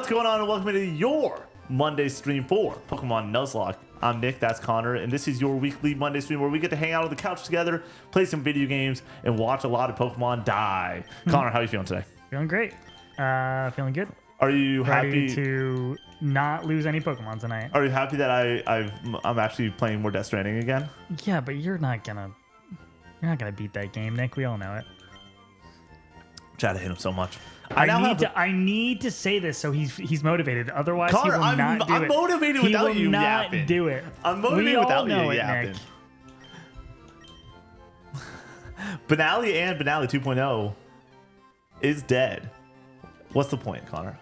What's going on, and welcome to your Monday stream for Pokemon Nuzlocke. I'm Nick, that's Connor, and this is your weekly Monday stream where we get to hang out on the couch together, play some video games, and watch a lot of Pokemon die. Connor, how are you feeling today? Feeling great. Feeling good. Are you Ready happy to not lose any Pokemon tonight? Are you happy that I'm actually playing more Death Stranding again? Yeah, but you're not gonna beat that game, Nick. We all know it. Chad, I hate him so much. I need to say this so he's motivated. Otherwise, Connor, he will not do it. I'm motivated without you yapping. He will not do it. I'm motivated without you yapping. Nick. Benally and Benally 2.0 is dead. What's the point, Connor?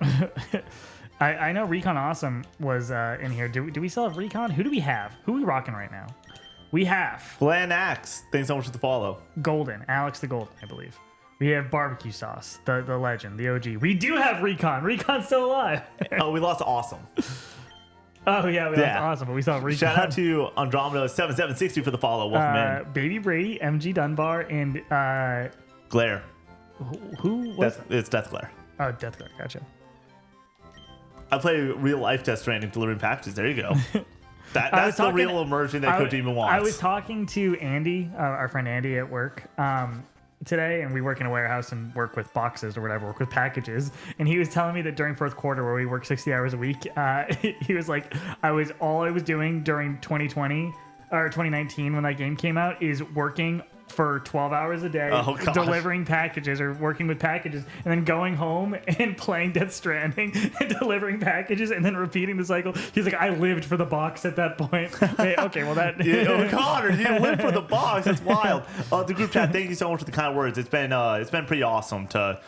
I know Recon Awesome was in here. Do we still have Recon? Who do we have? Who are we rocking right now? We have Bland Axe. Thanks so much for the follow. Golden. Alex the Golden, I believe. We have Barbecue Sauce, the legend, the OG. We do have Recon. Recon's still alive. Oh, we lost Awesome. Oh, yeah, we lost Awesome, but we saw Recon. Shout out to Andromeda 7760 for the follow. Welcome in. Baby Brady, MG Dunbar, and Glare. Who was It's Death Glare. Oh, Death Glare. Gotcha. I play real life Death Stranding delivering packages. There you go. That's the real immersion that Coach Demon wants. I was talking to Andy, our friend Andy at work, today, and we work in a warehouse and work with boxes or whatever, work with packages. And he was telling me that during fourth quarter, where we work 60 hours a week, he was like, all I was doing during 2020 or 2019 when that game came out is working for 12 hours a day, delivering packages or working with packages, and then going home and playing Death Stranding and delivering packages and then repeating the cycle. He's like, I lived for the box at that point. Hey, okay, well that. Connor, you live for the box. That's wild. The group chat. Thank you so much for the kind words. It's been pretty awesome to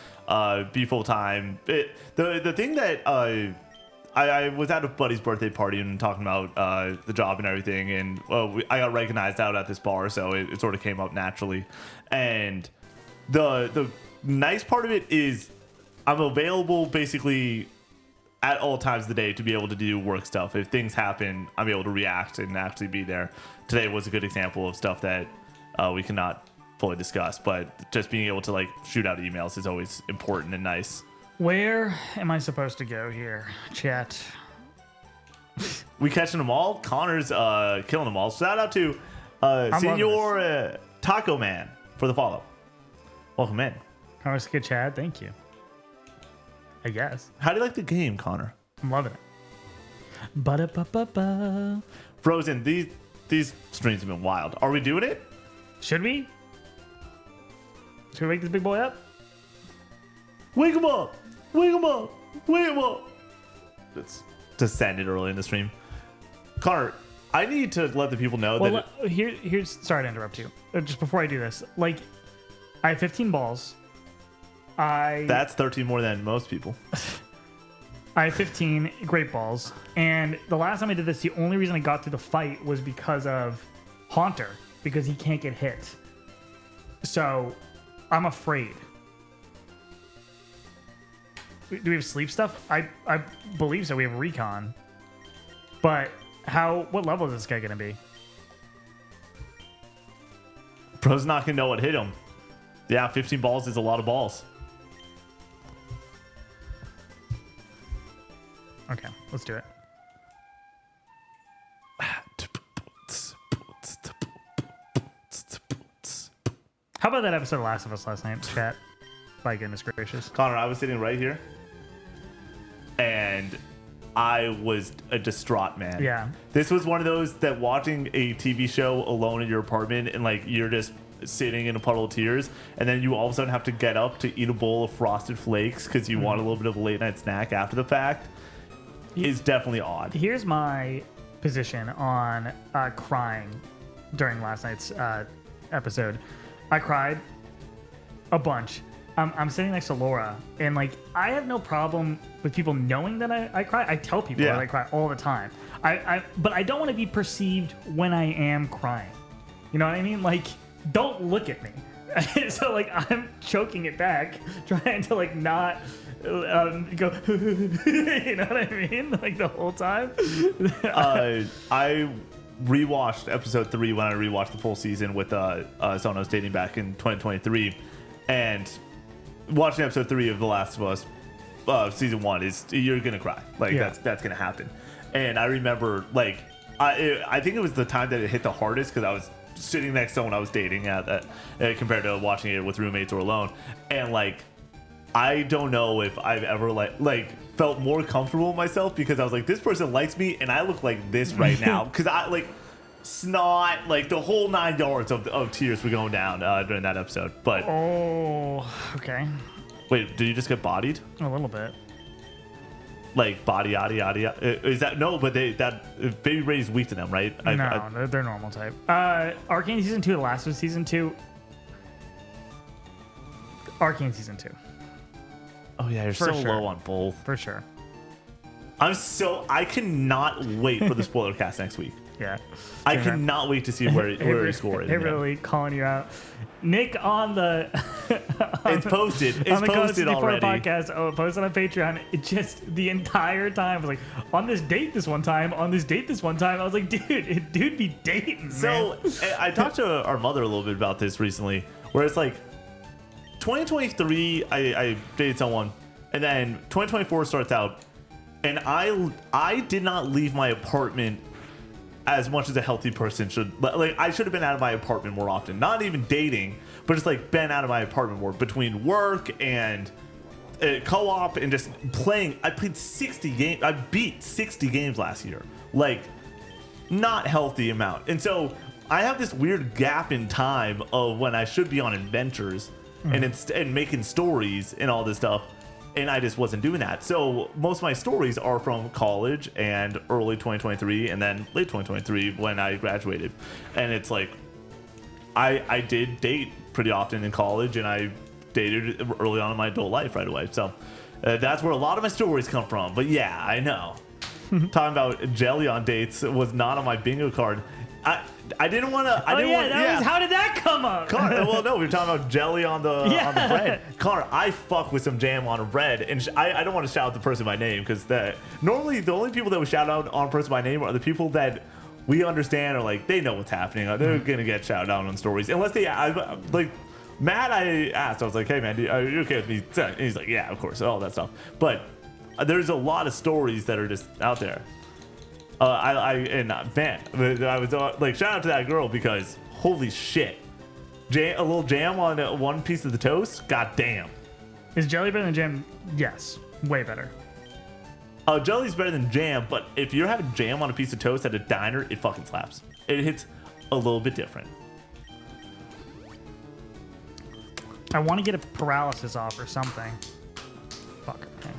be full time. The thing that I was at a buddy's birthday party and talking about the job and everything, and I got recognized out at this bar, so it sort of came up naturally. And the nice part of it is I'm available basically at all times of the day to be able to do work stuff. If things happen, I'm able to react and actually be there. Today was a good example of stuff that we cannot fully discuss, but just being able to like shoot out emails is always important and nice. Where am I supposed to go here, chat? We catching them all. Connor's killing them all. Shout out to Senor Taco Man for the follow. Welcome in. Connor's good, Chad. Thank you. I guess. How do you like the game, Connor? I'm loving it. Ba-da-ba-ba-ba. Frozen, these streams have been wild. Are we doing it? Should we? Should we wake this big boy up? Wake him up! Wake him up! Wake him up! It's descended early in the stream. Connor, I need to let the people know that. Here's. Sorry to interrupt you. Just before I do this, like, I have 15 balls. That's 13 more than most people. I have 15 great balls, and the last time I did this, the only reason I got through the fight was because of Haunter, because he can't get hit. So, I'm afraid. Do we have sleep stuff? I believe so. We have Recon. But what level is this guy going to be? Bro's not going to know what hit him. Yeah, 15 balls is a lot of balls. Okay, let's do it. How about that episode of Last of Us last night, chat? My goodness gracious. Connor, I was sitting right here, and I was a distraught man. Yeah. This was one of those that watching a TV show alone in your apartment, and like you're just sitting in a puddle of tears, and then you all of a sudden have to get up to eat a bowl of Frosted Flakes because you want a little bit of a late night snack after the fact. Is definitely odd. Here's my position on crying during last night's episode. I cried a bunch. I'm sitting next to Laura, and like I have no problem with people knowing that I cry. I tell people that I cry all the time. But I don't want to be perceived when I am crying. You know what I mean? Like, don't look at me. So like I'm choking it back, trying to like not go. You know what I mean? Like the whole time. I rewatched episode 3 when I rewatched the full season with Sonos dating back in 2023, and watching episode 3 of The Last of Us, season 1 is you're gonna cry. Like that's gonna happen. And I remember like I think it was the time that it hit the hardest because I was sitting next to someone I was dating at that compared to watching it with roommates or alone. And like I don't know if I've ever like felt more comfortable with myself because I was like, this person likes me and I look like this right now because I like snot, like the whole 9 yards of tears were going down during that episode. But okay. Wait, did you just get bodied? A little bit. Like body yada yada yada. Is that no? But that Baby Ray's weak to them, right? No, they're normal type. Arcane season 2, the last of season 2. Arcane season 2. Oh yeah, you're so low on both. For sure. I cannot wait for the spoiler cast next week. Yeah. I cannot wait to see where he scored. They're really calling you out. Nick on the it's posted. It's posted already. Podcast, posted on Patreon. It just the entire time was like on this date this one time, on this date this one time. I was like, dude be dating. So I talked to our mother a little bit about this recently, where it's like 2023, I dated someone, and then 2024 starts out, and I did not leave my apartment as much as a healthy person should. Like I should have been out of my apartment more often. Not even dating, but just like been out of my apartment more between work and co-op and just playing. I played 60 games. I beat 60 games last year. Like not healthy amount. And so I have this weird gap in time of when I should be on adventures and making stories and all this stuff. And I just wasn't doing that. So most of my stories are from college and early 2023 and then late 2023 when I graduated. And it's like, I did date pretty often in college and I dated early on in my adult life right away. So that's where a lot of my stories come from. But yeah, I know. Talking about jelly on dates was not on my bingo card. I didn't want to. How did that come up? Connor, well, no, we were talking about jelly on the bread. Connor, I fuck with some jam on a bread, and I don't want to shout out the person by name because normally the only people that we shout out on a person by name are the people that we understand or like they know what's happening. They're gonna get shouted out on stories unless they like. Matt, I asked, I was like, hey man, are you okay with me? And he's like, yeah, of course, all that stuff. But there's a lot of stories that are just out there. Man, I was like, shout out to that girl because holy shit, a little jam on one piece of the toast. God damn. Is jelly better than jam? Yes, way better. Jelly's better than jam, but if you're having jam on a piece of toast at a diner, it fucking slaps. It hits a little bit different. I want to get a paralysis off or something. Fuck. Okay.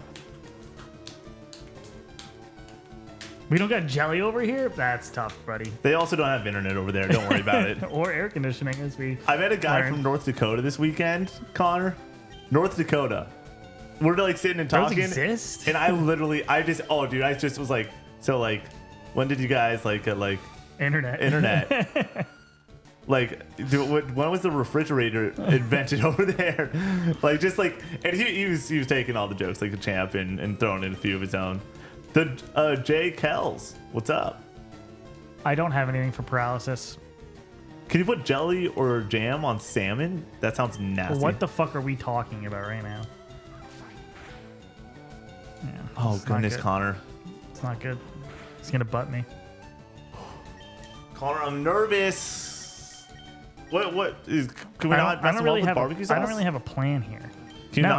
We don't got jelly over here? That's tough, buddy. They also don't have internet over there. Don't worry about it. Or air conditioning, as we I met a guy learned. from North Dakota this weekend, Connor. North Dakota. We're like sitting and talking. Those exist? And I just was like, so like, when did you guys like internet? Like, dude, when was the refrigerator invented over there? Like, just like, and he was taking all the jokes like a champ and throwing in a few of his own. The Jay Kells, what's up? I don't have anything for paralysis. Can you put jelly or jam on salmon? That sounds nasty. What the fuck are we talking about right now? Yeah, oh goodness, Connor. It's not good. It's gonna butt me. Connor, I'm nervous. What is? Can we not mess him up with barbecue sauce? I don't really have a plan here.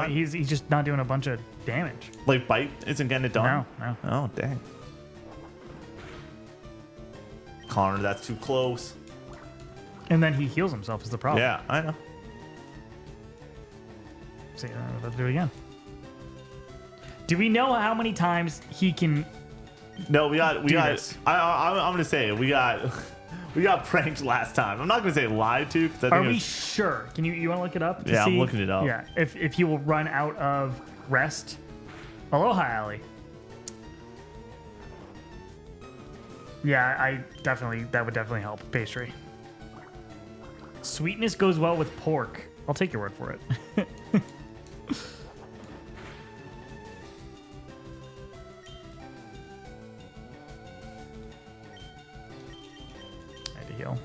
He's just not doing a bunch of damage. Like bite isn't getting it done. No. Oh dang. Connor, that's too close. And then he heals himself is the problem. Yeah, I know. See, let's do it again. Do we know how many times he can? No, we got. This? I'm gonna say we got pranked last time. I'm not gonna say lied to. Cause I think Are we sure? Can you want to look it up? Yeah, see? I'm looking it up. Yeah, if he will run out of rest. Aloha, Allie. Yeah, that would definitely help. Pastry. Sweetness goes well with pork. I'll take your word for it. I had to heal.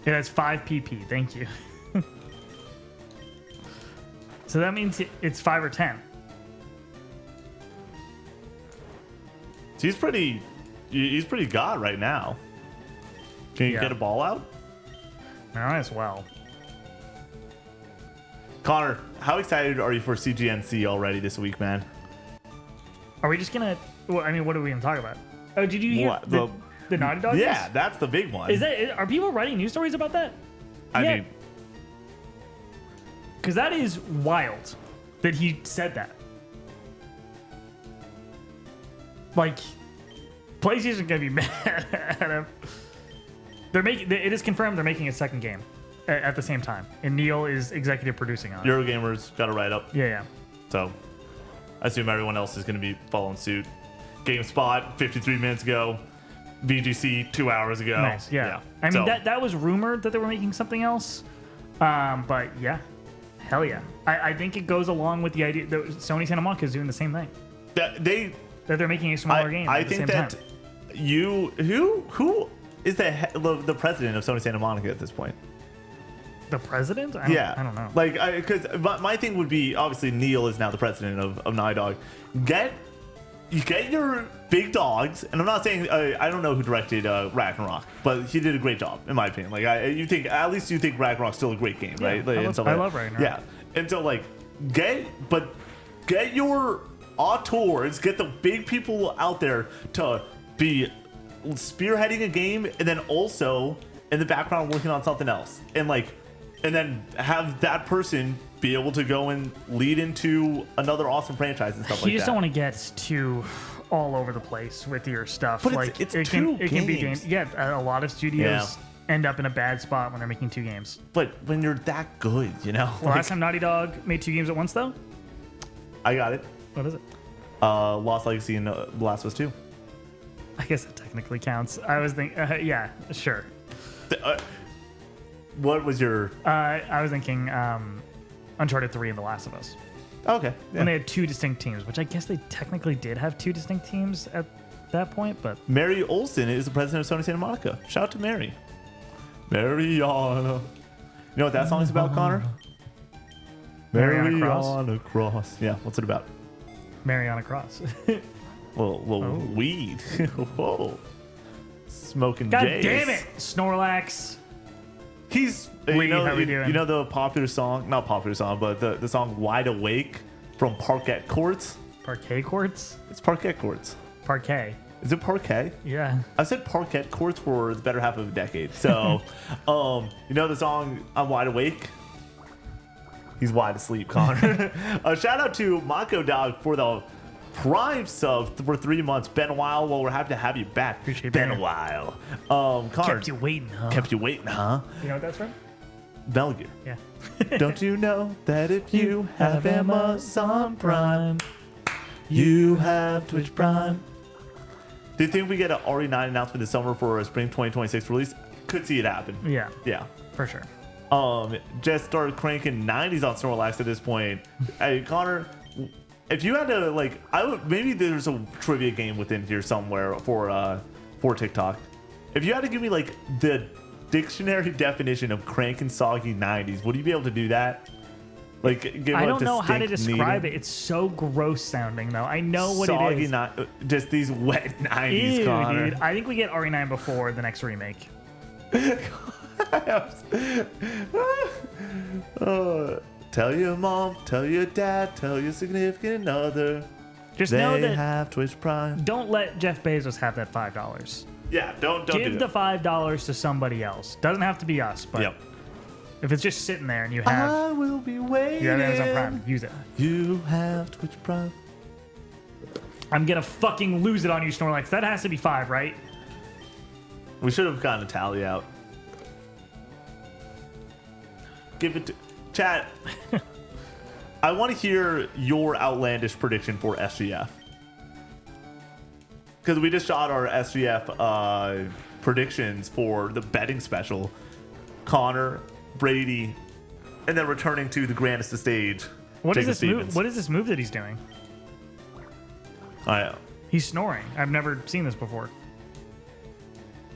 Yeah, that's 5 PP. Thank you. So that means it's 5 or 10. He's pretty god right now. Can you get a ball out? Might as well. Connor, how excited are you for CGNC already this week, man? Are we just gonna? Well, I mean, what are we gonna talk about? Oh, did you hear the Naughty Dog? Yeah, news? that's the big one. Are people writing news stories about that? I mean, because that is wild that he said that. Like, PlayStation gonna be mad at him. It is confirmed they're making a second game at the same time, and Neil is executive producing on it. Eurogamer's got a write up. Yeah. So I assume everyone else is going to be following suit. GameSpot 53 minutes ago. VGC 2 hours ago. Nice. Yeah. I mean, that was rumored that they were making something else. But yeah, hell yeah. I think it goes along with the idea that Sony Santa Monica is doing the same thing. That they're making a smaller game. I at the think same that time. who is the president of Sony Santa Monica at this point? The president? I don't know. Like, because my thing would be, obviously Neil is now the president of Naughty Dog. Get your big dogs, and I'm not saying I don't know who directed Ragnarok, but he did a great job in my opinion. Like, at least you think Ragnarok's still a great game, right? Yeah, Like, I love Ragnarok. Yeah, and so like get your auteurs, get the big people out there to be spearheading a game, and then also in the background working on something else, and then have that person be able to go and lead into another awesome franchise and stuff like that. You just don't want to get too all over the place with your stuff. But like it's it two can be games. a lot of studios end up in a bad spot when they're making 2 games. But when you're that good, you know. The last time Naughty Dog made 2 games at once, though. I got it. What is it? Lost Legacy and The Last of Us 2. I guess it technically counts. I was thinking, yeah, sure. What was your? I was thinking Uncharted 3 and The Last of Us. Okay. Yeah. And they had 2 distinct teams, which I guess they technically did have 2 distinct teams at that point, but... Mary Olsen is the president of Sony Santa Monica. Shout out to Mary. Mariana. You know what that song's about, Connor? Mariana Cross? Mariana Cross. Yeah, what's it about? Mariana Cross. Well, weed. Whoa. Smoking God J's. damn it, Snorlax. He's how we doing? You know the popular song, not popular song, but the song Wide Awake from Parquet Courts? Parquet courts? It's Parquet Courts. Parquet. Is it Parquet? Yeah. I said Parquet Courts for the better half of a decade. So, you know the song I'm Wide Awake? He's wide asleep, Connor. Shout out to Mako Dog for the Prime sub for 3 months. Been a while. Well, we're happy to have you back. Appreciate Been being a while. Connor. Kept you waiting, huh? Kept you waiting, huh? You know what that's from? Metal Gear. Yeah. Don't you know that if you have Amazon Prime, you have Twitch Prime? Do you think we get an RE9 announcement this summer for a spring 2026 release? Could see it happen. Yeah. Yeah. For sure. Just started cranking 90s on Snorlax at this point. Hey, Connor, if you had to, like, maybe there's a trivia game within here somewhere for TikTok. If you had to give me like the dictionary definition of cranking soggy 90s, would you be able to do that? Like, give I a don't know how to distinct describe meaning? it. It's so gross sounding, though. I know what Soggy it is. Just these wet 90s, Ew, Connor. dude. I think we get RE9 before the next remake. Tell your mom, tell your dad, tell your significant other. Just they know that have Twitch Prime. don't let Jeff Bezos have that $5. Yeah, don't Give do the that. $5 to somebody else. Doesn't have to be us, but Yep. if it's just sitting there and you have I will be waiting. Amazon Prime, use it. You have Twitch Prime. I'm gonna fucking lose it on you, Snorlax. That has to be 5, right? We should have gotten a tally out. Give it to chat. I want to hear your outlandish prediction for SGF. Because we just shot our SGF predictions for the betting special. Connor, Brady, and then returning to the grandest of stage. What is Jacob this move? Stevens. What is this move that he's doing? I He's snoring. I've never seen this before.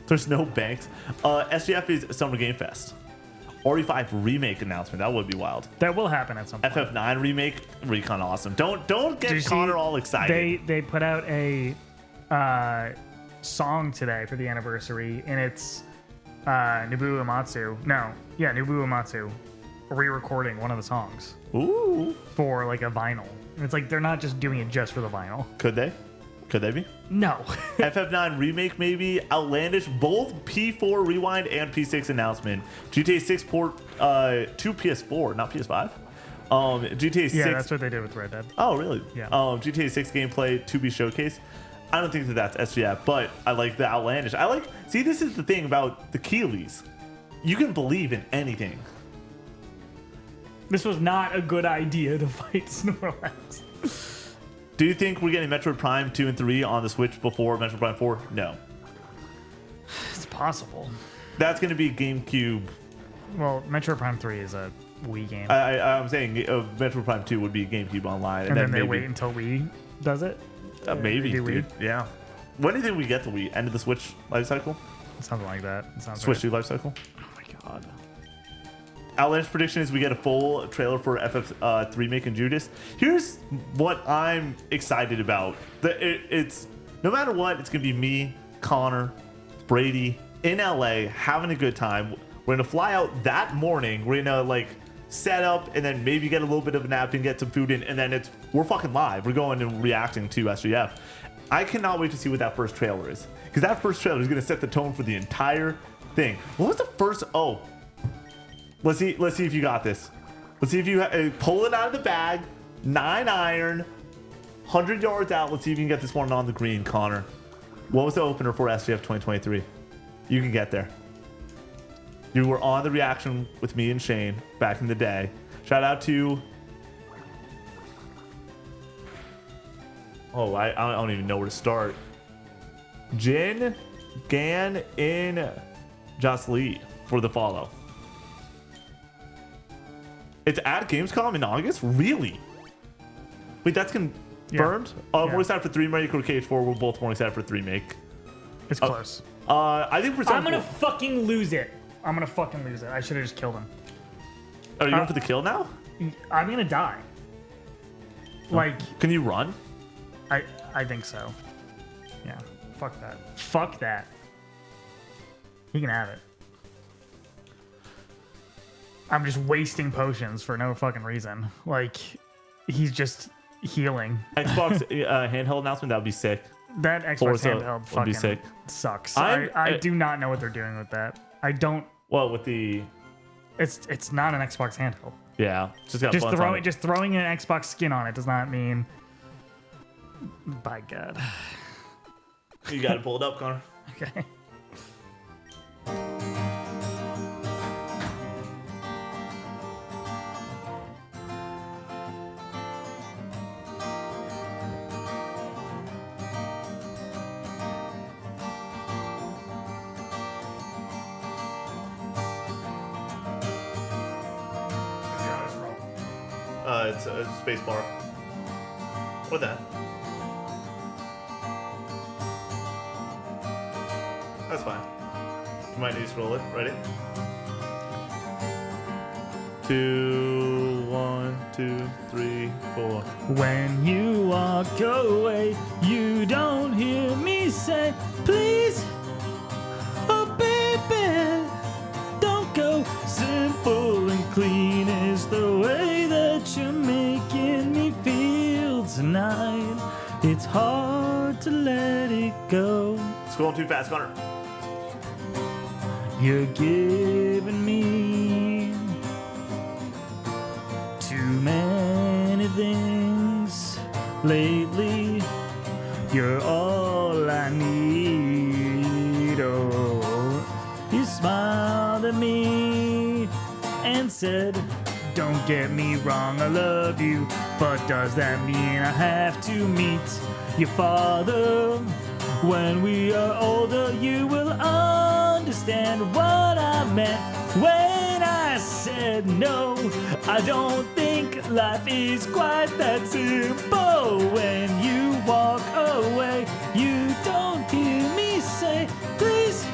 There's no banks. SGF is Summer Game Fest. RE5 remake announcement. That would be wild. That will happen at some point. FF9 remake. Recon awesome. Don't get Connor all excited. They put out a song today for the anniversary, and it's Nobuo Uematsu. Nobuo Uematsu re-recording one of the songs. Ooh. For like a vinyl. And it's like they're not just doing it just for the vinyl. Could they? Could they be? No. FF9 remake maybe. Outlandish. Both P4 rewind and P6 announcement. GTA 6 port to PS4, not PS5. GTA 6. Yeah, that's what they did with Red Dead. Oh, really? Yeah. GTA 6 gameplay to be showcased. I don't think that's SGF, but I like the Outlandish. See, this is the thing about the Keeleys. You can believe in anything. This was not a good idea to fight Snorlax. Do you think we're getting Metroid Prime 2 and 3 on the Switch before Metroid Prime 4? No. It's possible. That's going to be GameCube. Well, Metroid Prime 3 is a Wii game. I'm saying Metroid Prime 2 would be GameCube Online. And then they wait until Wii does it? Maybe, dude. Yeah. When do you think we get the Wii? End of the Switch life cycle? Something like that. Switch 2 life cycle? Oh my god. Outlandish prediction is we get a full trailer for FF3 Remake and Judas. Here's what I'm excited about. It's no matter what, it's gonna be me, Connor, Brady in LA having a good time. We're gonna fly out that morning. We're gonna like set up and then maybe get a little bit of a nap and get some food in, and then we're fucking live. We're going and reacting to SGF. I cannot wait to see what that first trailer is, because that first trailer is gonna set the tone for the entire thing. What was the first? Oh. Let's see if you got this. Let's see if you pull it out of the bag. 9 iron, 100 yards out. Let's see if you can get this one on the green, Connor. What was the opener for SGF 2023? You can get there. You were on the reaction with me and Shane back in the day. Shout out to... Oh, I don't even know where to start. Jin, Gan, in Joslee for the follow. It's at Gamescom in August? Really? Wait, that's confirmed? Yeah. More excited for 3 Make or KH4. We're both more excited for 3 Make. It's close. I think for some... I'm gonna fucking lose it. I should have just killed him. Are you going for the kill now? I'm gonna die. Like... Can you run? I think so. Yeah. Fuck that. Fuck that. He can have it. I'm just wasting potions for no fucking reason. Like, he's just healing. Xbox handheld announcement, that would be sick. That Xbox Forza handheld would be fucking sick. sucks. I do not know what they're doing with that. I don't. Well, with the... It's not an Xbox handheld. Yeah. Just throwing an Xbox skin on it does not mean... By God. You gotta pull it up, Connor. Okay. It's a space bar. What that? That's fine. You might need to scroll it. Ready? 2, 1, 2, 3, 4. When you walk away, you don't hear me say, please, oh baby, don't go. Simple and clean is the way that you're making me feel tonight. It's hard to let it go. Scrolling too fast, Connor. You're giving me too many things lately. You're all I need. Oh, you smiled at me and said, don't get me wrong, I love you, but does that mean I have to meet your father? When we are older, you will understand what I meant when I said no. I don't think life is quite that simple. When you walk away, you don't hear me say, please,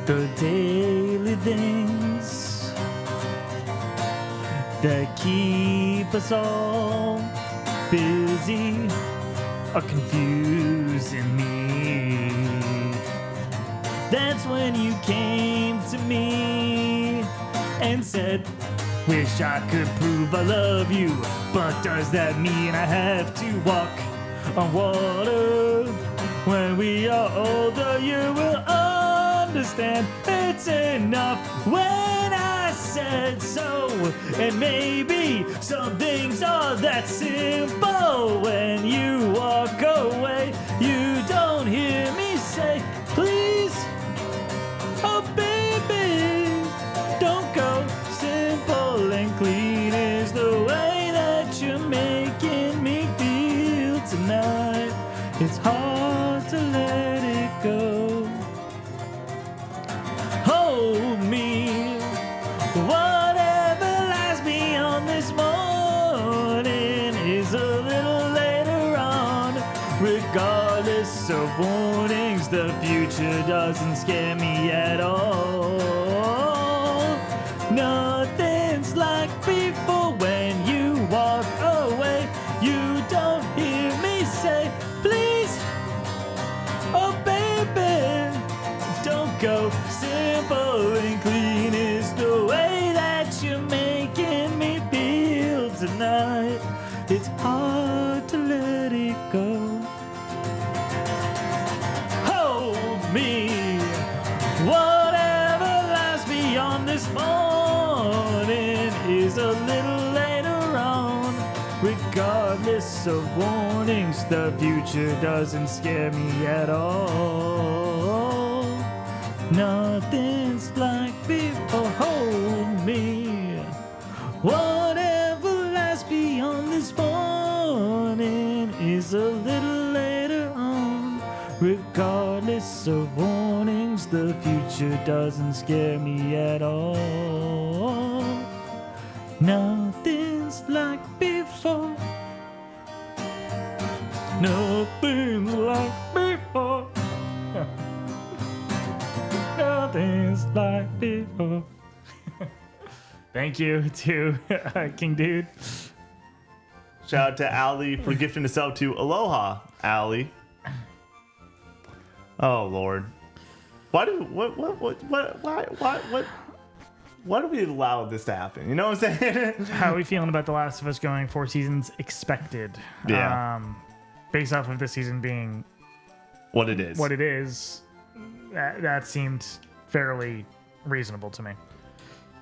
The daily things that keep us all busy are confusing me. That's when you came to me and said, wish I could prove I love you, but does that mean I have to walk on water? When we are older, you will understand it's enough when I said so. And maybe some things are that simple. When you walk away, you don't hear me say, please, oh baby, don't go. Simple and clean is the way that you're making me feel tonight. It's hard to let it go. Hold me, whatever lies beyond this morning is a little later on. Regardless of warnings, the future doesn't scare me at all. Nothing's like before when you walk away. You don't hear me say, please, oh baby, don't go. Simple and clean is the way that you're making me feel tonight. It's hard to let it go. Hold me, whatever lies beyond this morning is a little later on. Regardless of warnings, the future doesn't scare me at all. Nothing's like before. Hold me, whatever lies beyond this morning is a little later on. Regardless of warnings, the future doesn't scare me at all. Nothing's like before. Nothing's like before. Nothing's like before. Thank you to King Dude. Shout out to Allie for gifting us up to Aloha, Allie. Oh Lord, why do we allow this to happen? You know what I'm saying? How are we feeling about The Last of Us going 4 seasons expected? Yeah. Based off of this season being what it is. what it is, that seemed fairly reasonable to me.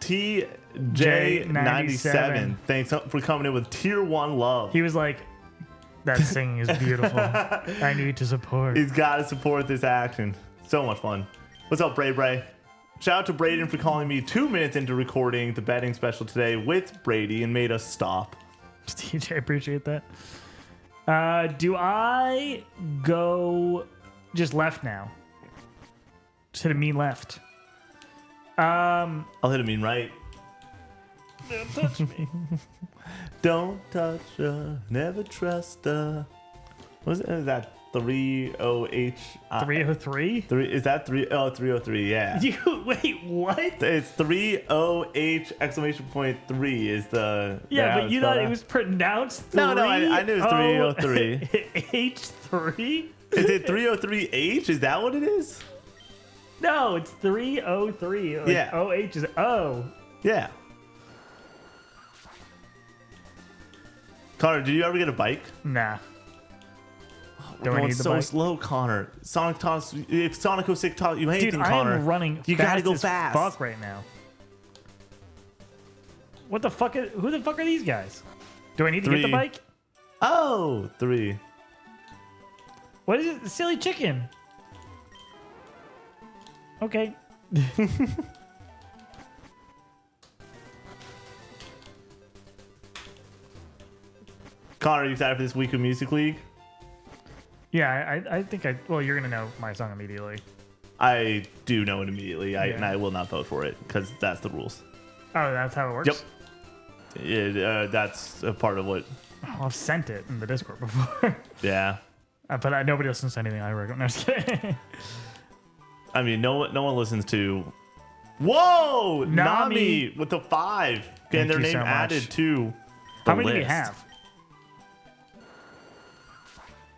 TJ97, thanks for coming in with tier 1 love. He was like, that singing is beautiful. I need to support. He's got to support this action. So much fun. What's up, Bray Bray? Shout out to Braden for calling me 2 minutes into recording the betting special today with Brady and made us stop. TJ, appreciate that. Do I go just left now? Just hit a mean left. I'll hit a mean right. Don't touch me. Don't touch her, never trust her. What is that 3OH? 303? Is that 303? Yeah. Wait, what? It's 3OH exclamation point 3 is the. Yeah, but you thought it was pronounced 3? No, I knew it was 303. H3? Is it 303H? Is that what it is? No, it's 303. Like Yeah. OH is O. Yeah. Connor, did you ever get a bike? Nah. We're Do I going need the so bike? slow, Connor. Sonic toss. If Sonic 06 taught you anything, Dude, Connor, I'm running you fast gotta go as fast. fuck right now. What the fuck? Who the fuck are these guys? Do I need to get the 3. bike? Oh, 3. What is it? Silly chicken. Okay. Connor, are you excited for this week of Music League? Yeah, I think well, you're going to know my song immediately. I do know it immediately, Yeah. and I will not vote for it because that's the rules. Oh, that's how it works? Yep. That's a part of what. Oh, I've sent it in the Discord before. Yeah. But nobody listens to anything I recommend. No, I'm just kidding. I mean, no one listens to. Whoa, Nami. with the 5, getting Thank their you name so much. added to the How many do we list. have?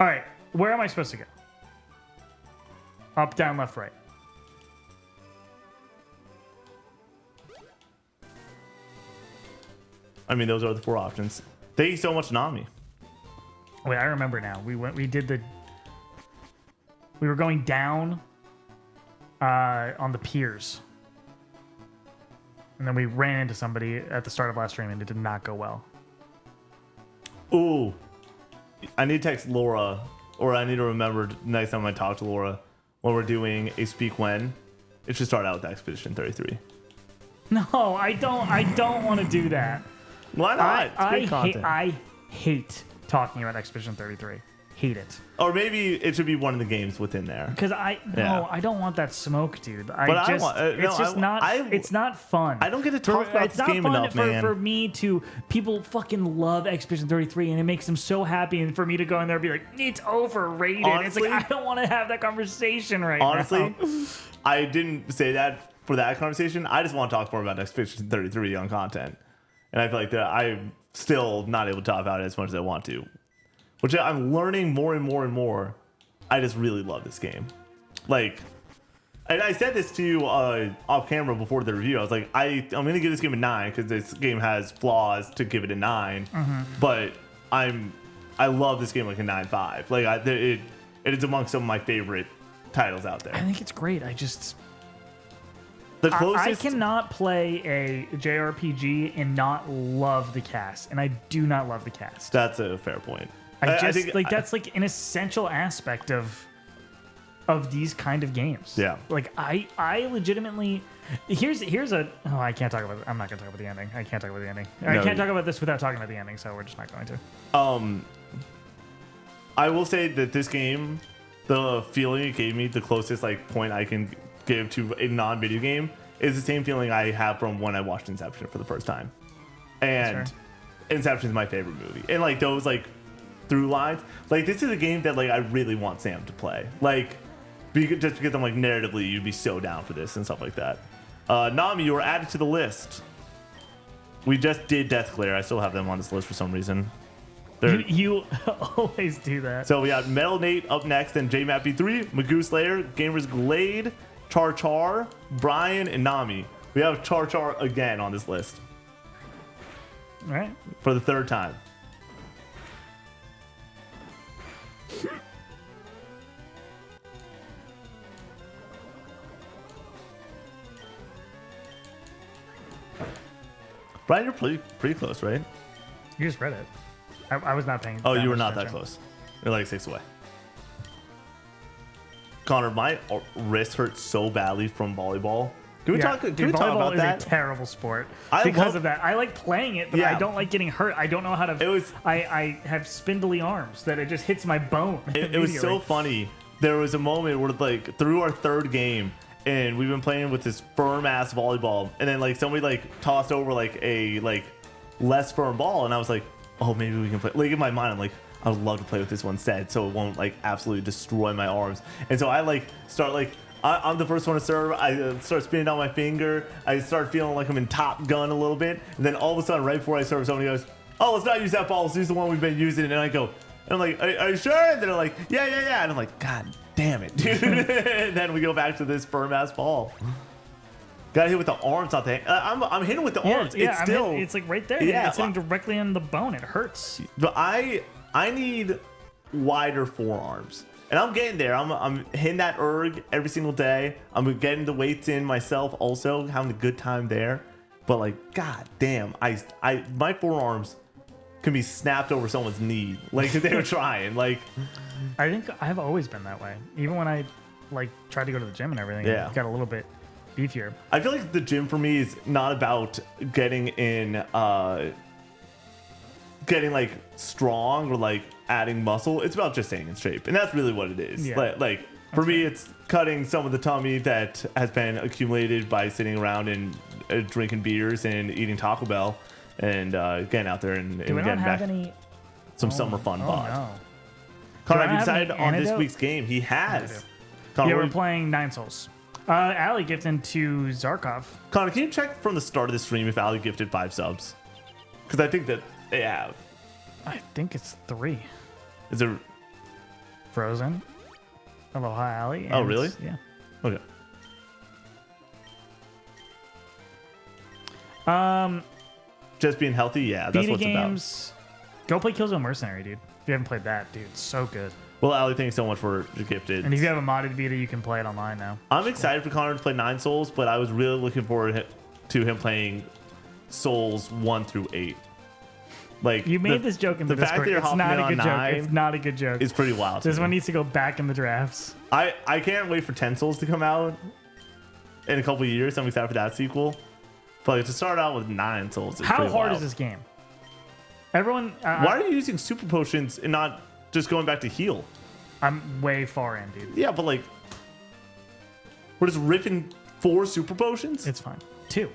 All right, where am I supposed to go? Up, down, left, right. I mean, those are the 4 options. Thank you so much, Nami. Wait, I remember now. We were going down on the piers. And then we ran into somebody at the start of last stream and it did not go well. Ooh. I need to text Laura, or I need to remember next time I talk to Laura when we're doing a speak when. It should start out with Expedition 33. No, I don't want to do that. Why not? It's great content. I hate talking about Expedition 33. Hate it. Or maybe it should be one of the games within there. Because I don't want that smoke, dude. It's not fun. I don't get to talk about this game enough, man. For me to people fucking love Expedition 33 and it makes them so happy, and for me to go in there and be like, it's overrated. Honestly, it's like I don't want to have that conversation right now. Honestly, I didn't say that for that conversation. I just want to talk more about Expedition 33 on content, and I feel like that I'm still not able to talk about it as much as I want to. Which I'm learning more and more and more. I just really love this game. Like, and I said this to you off camera before the review. I was like, I'm going to give this game a 9 because this game has flaws to give it a 9. Mm-hmm. But I love this game like a 9.5. Like, it is among some of my favorite titles out there. I think it's great. I just... The closest... I cannot play a JRPG and not love the cast. And I do not love the cast. That's a fair point. I think that's like an essential aspect of these kind of games. Yeah. Like I legitimately here's a I can't talk about it. I'm not gonna talk about the ending. I can't talk about the ending. I can't talk about this without talking about the ending, so we're just not going to. I will say that this game, the feeling it gave me, the closest like point I can give to a non-video game is the same feeling I have from when I watched Inception for the first time. And Inception is my favorite movie. And like those like through lines, like this is a game that like I really want Sam to play, like just because I'm like narratively you'd be so down for this and stuff like that. Nami, you were added to the list. We just did Death Glare. I still have them on this list for some reason. You always do that. So we got Metal Nate up next, then JMAP3, Magoo Slayer, Gamers Glade, Char Char, Brian, and Nami. We have Char Char again on this list. All right. For the 3rd time. Brian, you're pretty close, right? You just read it. I was not paying. Oh, you were much not attention. that close. You're like 6 away. Connor, my wrist hurts so badly from volleyball. Can we talk about volleyball that? is a terrible sport I because love- of that. I like playing it, but I don't like getting hurt. I don't know how to. I have spindly arms that it just hits my bone. It was so funny. There was a moment where like through our 3rd game, and we've been playing with this firm ass volleyball, and then like somebody like tossed over like a like less firm ball, and I was like, oh, maybe we can play. Like in my mind, I'm like, I would love to play with this one instead, so it won't like absolutely destroy my arms. And so I like start like I'm the first one to serve. I start spinning out my finger. I start feeling like I'm in Top Gun a little bit, and then all of a sudden, right before I serve, somebody goes, "Oh, let's not use that ball. Let's use the one we've been using." And I go, and I'm like, are you sure? And they're like, yeah. And I'm like, God damn it, dude. And then we go back to this firm ass ball. Got hit with the arms, not the. I'm hitting with the arms. Yeah, it's still. it's like right there. Yeah, It's hitting directly on the bone. It hurts. But I need wider forearms, and I'm getting there. I'm hitting that erg every single day. I'm getting the weights in myself, also having a good time there. But like, god damn, my forearms can be snapped over someone's knee, like if they were trying. Like, I think I've always been that way. Even when I like tried to go to the gym and everything, Yeah. it got a little bit beefier. I feel like the gym for me is not about getting in, getting like strong or like adding muscle. It's about just staying in shape, and that's really what it is. Yeah. Like for me, it's cutting some of the tummy that has been accumulated by sitting around and drinking beers and eating Taco Bell, and getting out there and Do we getting not have back any? some summer fun bod. No. Connor, Do I have you have decided any on this antidote? week's game? He I has. do. Connor, Yeah, what we're do you- playing Nine Souls. Ali gifted to Zarkov. Connor, can you check from the start of the stream if Ali gifted 5 subs? Because I think that they have. I think it's 3. Is there? Frozen. Aloha Ali. Oh, really? Yeah. Okay. Just being healthy, yeah, that's Vita what it's games. Go play Killzone Mercenary, dude. If you haven't played that, dude, it's so good. Well, Ali, thanks so much for the gifted. And if you have a modded Vita, you can play it online now. I'm excited for Connor to play 9 Souls, but I was really looking forward to him playing Souls 1 through 8. Like You made this joke in the fact Discord. that you're It's hopping not in a on good joke. 9 It's not a good joke. It's pretty wild. This one needs to go back in the drafts. I can't wait for 10 Souls to come out in a couple of years. I'm excited for that sequel. But to start out with 9 Souls is How pretty hard wild. is this game? Everyone, Why are you using super potions and not just going back to heal? I'm way far in, dude. Yeah, but like, we're just ripping 4 super potions? It's fine. 2.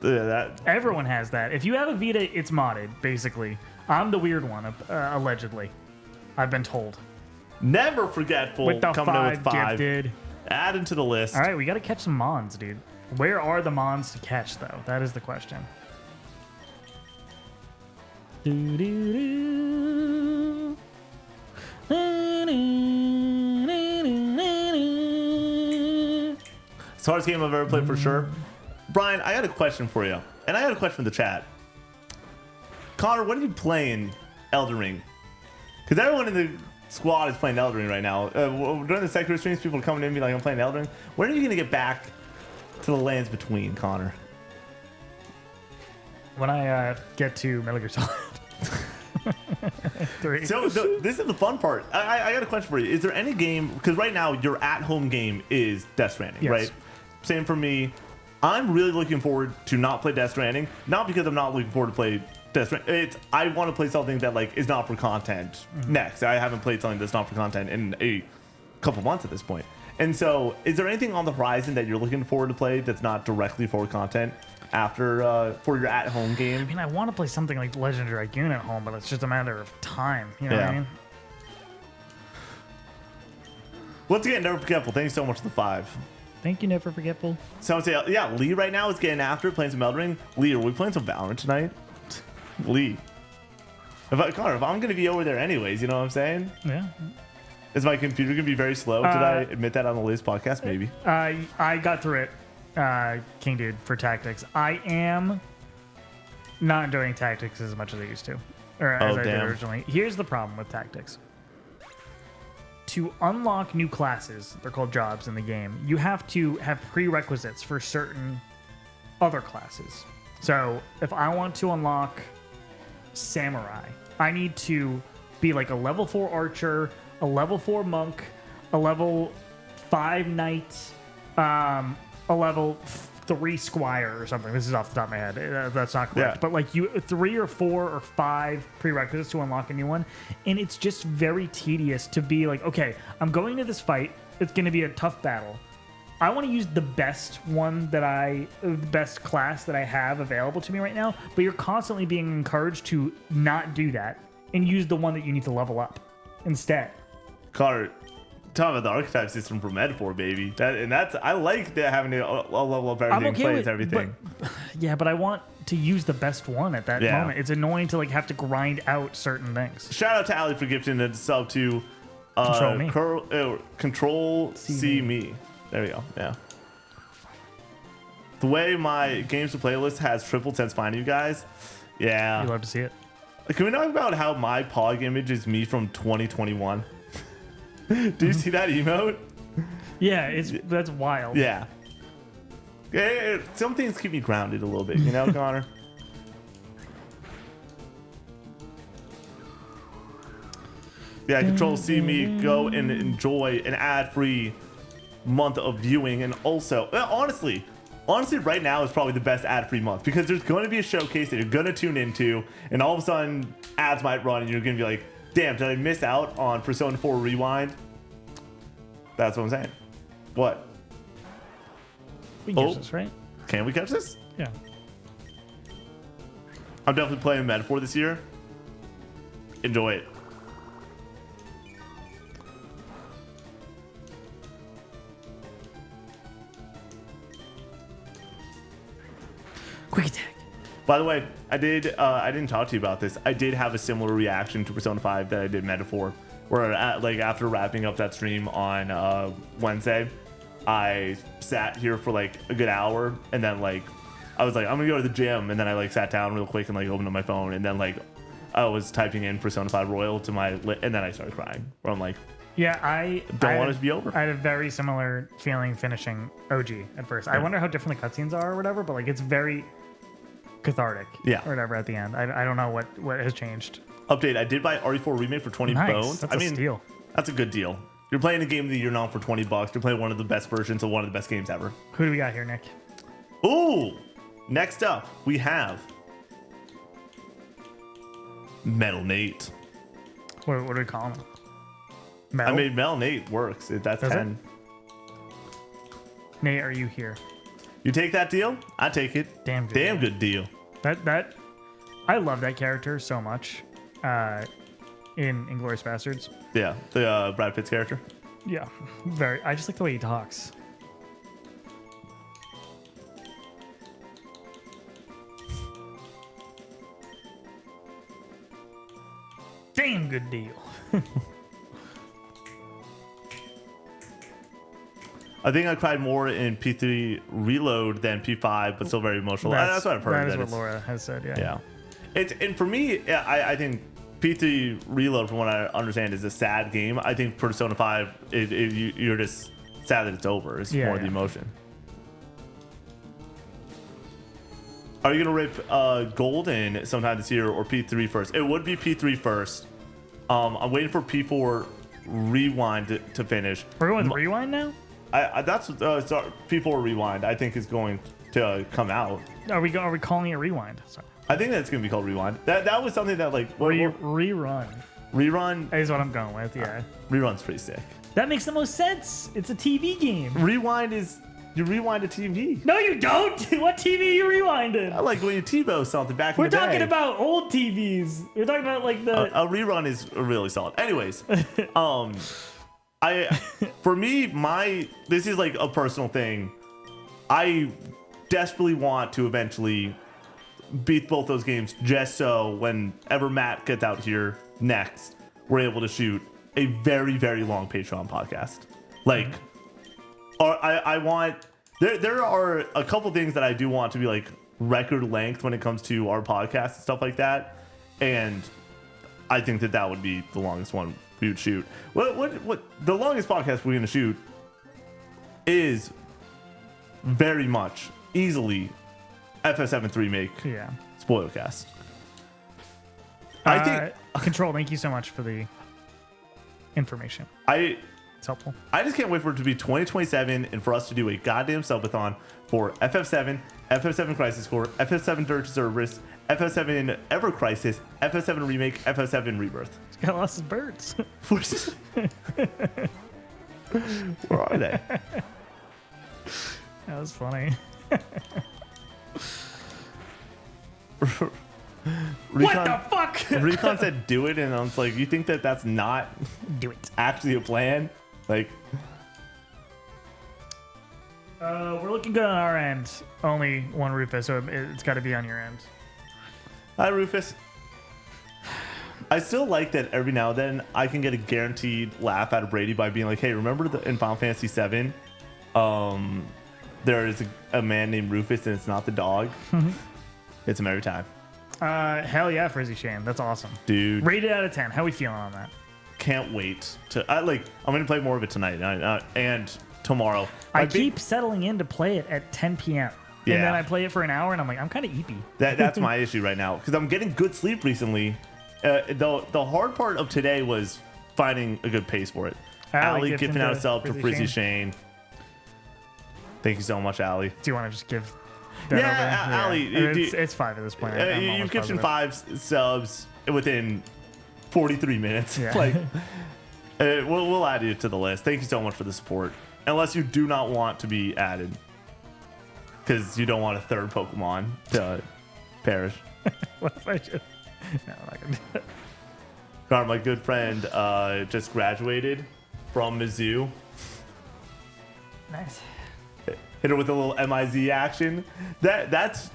That Everyone has that. If you have a Vita, it's modded, basically. I'm the weird one, allegedly. I've been told. never forgetful With the coming in 5 with 5. gifted. Add into the list. All right, we got to catch some Mons, dude. Where are the Mons to catch, though? That is the question. It's the hardest game I've ever played for sure. Brian, I got a question for you. And I got a question from the chat. Connor, when are you playing Elden Ring? Because everyone in the squad is playing Elden Ring right now. During the sector streams, people are coming in and be like, I'm playing Elden Ring. When are you going to get back to the lands between, Connor? When I get to Metal Gear Solid 3. So this is the fun part. I got a question for you. Is there any game, because right now your at-home game is Death Stranding, Yes. right? Same for me. I'm really looking forward to not play Death Stranding. Not because I'm not looking forward to play Death Stranding. I want to play something that like is not for content next. I haven't played something that's not for content in a couple months at this point. And so is there anything on the horizon that you're looking forward to play that's not directly for content after for your at-home game? I mean, I want to play something like Legend of Dragoon at home, but it's just a matter of time. You know what I mean? Once again, never forgetful. Thanks so much for the 5. Thank you, Never Forgetful. So I would say, yeah, Lee right now is getting after it, playing some Elden Ring. Lee, are we playing some Valorant tonight? Lee. Connor, if I'm going to be over there anyways, you know what I'm saying? Yeah. Is my computer going to be very slow? Did I admit that on the latest podcast? Maybe. I got through it, King Dude, for Tactics. I am not enjoying Tactics as much as I used to, or as I did originally. Here's the problem with Tactics. To unlock new classes, they're called jobs in the game, you have to have prerequisites for certain other classes. So if I want to unlock Samurai, I need to be like a level 4 archer, a level 4 monk, a level 5 knight, a level 3 squire or something. This is off the top of my head. That's not correct. Yeah. But like 3 or 4 or 5 prerequisites to unlock a new one. And it's just very tedious to be like, okay, I'm going to this fight. It's going to be a tough battle. I want to use the best best class that I have available to me right now. But you're constantly being encouraged to not do that and use the one that you need to level up instead. Connor, talking about the archetype system from Ed4, baby. I like that having a level up everything, plays everything. But I want to use the best one at that Yeah. moment. It's annoying to like have to grind out certain things. Shout out to Ali for gifting a sub to Control Me. Control C Me. There we go. Yeah. The way my games to playlist has tripled since finding you guys. Yeah. You love to see it. Can we talk about how my pog image is me from 2021? Do you see that emote? Yeah, that's wild. Yeah. Some things keep me grounded a little bit, you know, Connor? Yeah, Control C Me, go and enjoy an ad-free month of viewing. And also, honestly, right now is probably the best ad-free month because there's going to be a showcase that you're going to tune into, and all of a sudden ads might run and you're going to be like, damn, did I miss out on Persona 4 Rewind? That's what I'm saying. What? We can catch this, right? Can we catch this? Yeah. I'm definitely playing Metaphor this year. Enjoy it. Quick attack. By the way, I didn't talk to you about this. I did have a similar reaction to Persona 5 that I did Metaphor, where after wrapping up that stream on Wednesday, I sat here for like a good hour, and then like I was like, I'm gonna go to the gym, and then I like sat down real quick and like opened up my phone, and then like I was typing in Persona 5 Royal to and then I started crying. Where I'm like, yeah, I don't want it to be over. I had a very similar feeling finishing OG at first. I wonder how different the cutscenes are or whatever, but like it's very cathartic, or whatever at the end. I don't know what has changed. Update: I did buy RE4 Remake for 20 bones. That's a steal. That's a good deal. You're playing a game of the year now for $20. You're playing one of the best versions of one of the best games ever. Who do we got here, Nick? Ooh! Next up, we have Metal Nate. What do we call him? Metal? I mean, Metal Nate works. That's 10. Nate, are you here? You take that deal? I take it. Damn good deal. That I love that character so much. In Inglourious Bastards. Yeah, the Brad Pitt's character. Yeah, very. I just like the way he talks. Damn good deal. I think I cried more in P3 Reload than P5, but still very emotional. That's what I've heard. That is what Laura has said. Yeah. And for me, I think P3 Reload, from what I understand, is a sad game. I think Persona 5, you're just sad that it's over. It's more the emotion. Are you going to rip Golden sometime this year or P3 first? It would be P3 first. I'm waiting for P4 Rewind to finish. We're going with Rewind now? That's P4 Rewind, I think, is going to come out. Are we calling it Rewind? Sorry. I think that's going to be called Rewind. That was something that, like... Rerun. Rerun is what I'm going with, yeah. Rerun's pretty sick. That makes the most sense. It's a TV game. Rewind is... You rewind a TV. No, you don't. What TV are you rewinding? I like when you TiVo something back in the day. We're talking about old TVs. We're talking about like the... A rerun is really solid. Anyways, for me, this is like a personal thing. I desperately want to eventually beat both those games, just so whenever Matt gets out here next, we're able to shoot a very, very long Patreon podcast. Like, I want... There are a couple things that I do want to be like record length when it comes to our podcast and stuff like that. And I think that would be the longest one we would shoot. What the longest podcast we're going to shoot is very much easily FF7 remake. Yeah. Spoilercast. I think Control, thank you so much for the information. It's helpful. I just can't wait for it to be 2027 and for us to do a goddamn subathon for FF7, FF7 Crisis Core, FF7 Dirge Cerberus, FF7 Ever Crisis, FF7 Remake, FF7 Rebirth. He's got lost his birds. Where are they? That was funny. What the fuck? Recon said do it, and I was like, you think that's not do it actually a plan? Like, we're looking good on our end. Only one Rufus, so it's got to be on your end. Hi, Rufus. I still like that every now and then I can get a guaranteed laugh out of Brady by being like, hey, remember in Final Fantasy 7, there is a man named Rufus and it's not the dog? It's him every time. Hell yeah, Frizzy Shane. That's awesome. Dude. Rated out of 10. How are we feeling on that? Can't wait to... I'm going to play more of it tonight and tomorrow. I keep settling in to play it at 10 p.m. Yeah. And then I play it for an hour and I'm like, I'm kind of eepy. That's my issue right now because I'm getting good sleep recently. The hard part of today was finding a good pace for it. Allie giving out a sub to Frizzy Shane. Thank you so much, Allie. Do you want to just give... Allie, it's 5 at this point. You've given 5 subs within 43 minutes. Yeah. Like, we'll add you to the list. Thank you so much for the support. Unless you do not want to be added, because you don't want a third Pokemon to perish. What if I just? No, I'm not gonna do it. God, my good friend just graduated from Mizzou. Nice. Hit her with a little MIZ action. That's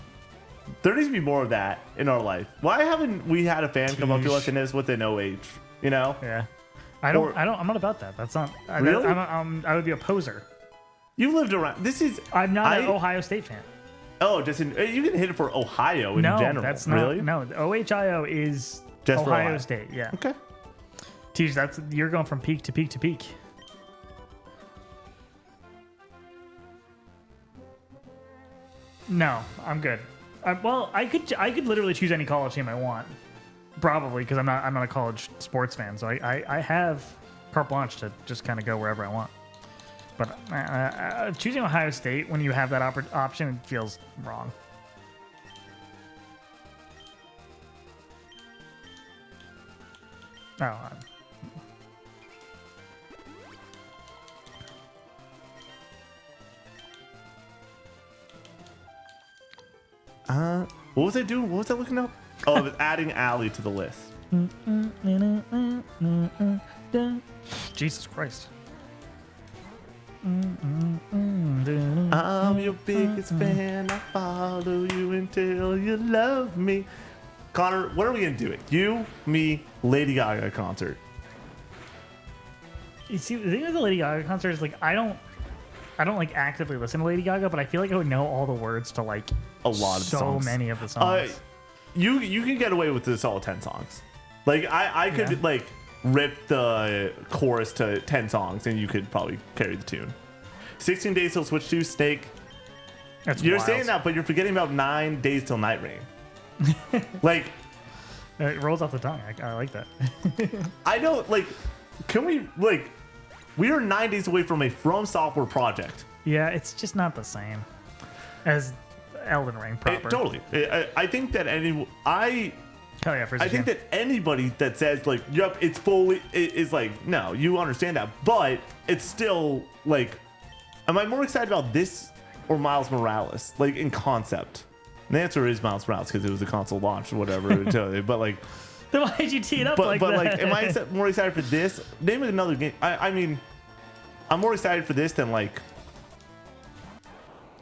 There needs to be more of that in our life. Why haven't we had a fan come up to us and us with an OH? You know? Yeah. I'm not about that. That's not. Really? I would be a poser. You've lived around. I'm not an Ohio State fan. Oh, you can hit it for Ohio in general. No, that's not. Really? No, the OHIO is Just for Ohio Ohio. State. Yeah. Okay. Teach, you're going from peak to peak to peak. No, I'm good. Well, I could literally choose any college team I want, probably, because I'm not a college sports fan. So I have carte blanche to just kind of go wherever I want. But choosing Ohio State when you have that option feels wrong. Oh. What was I doing? What was I looking up? Oh, I was adding Allie to the list. Jesus Christ. I'm your biggest fan. I follow you until you love me. Connor, what are we gonna do? You, me, Lady Gaga concert. You see, the thing with the Lady Gaga concert is like I don't like actively listen to Lady Gaga, but I feel like I would know all the words to like A lot of songs. So many of the songs. You can get away with this all 10 songs. Like I could like rip the chorus to 10 songs and you could probably carry the tune. 16 Days Till Switch to Snake. You're wild. saying that, but you're forgetting about 9 Days Till Night Rain. Like it rolls off the tongue. I like that. I know, like, can we like we are 9 days away from a From Software project. Yeah, it's just not the same as Elden Ring proper. Totally. I think that Hell yeah, I think that anybody that says like, yep, it's fully is like, no, you understand that, but it's still like, am I more excited about this or Miles Morales, like in concept? And the answer is Miles Morales because it was a console launch or whatever. But like, then why'd you tee it up like but that? like, am I more excited for this? Name another game. I mean, I'm more excited for this than like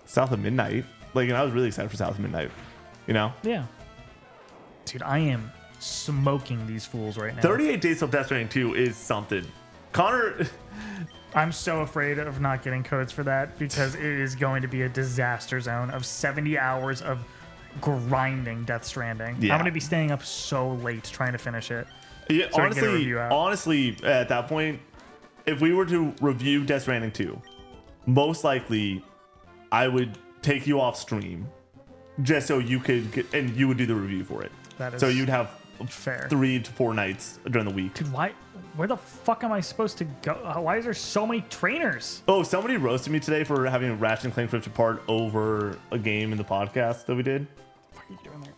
South of Midnight. Like, and I was really excited for South of Midnight. You know? Yeah. Dude, I am smoking these fools right now. 38 Days of Death Stranding 2 is something. Connor, I'm so afraid of not getting codes for that because it is going to be a disaster zone of 70 hours of grinding Death Stranding. Yeah. I'm going to be staying up so late trying to finish it. yeah, So I can get a review out. honestly, at that point, if we were to review Death Stranding 2, most likely I would take you off stream just so you could get, and you would do the review for it. That is so you'd have fair. 3 to 4 nights during the week. Dude, where the fuck am I supposed to go? Why is there so many trainers? Oh, somebody roasted me today for having Ratchet and Clank Rift Apart over a game in the podcast that we did. What are you doing there?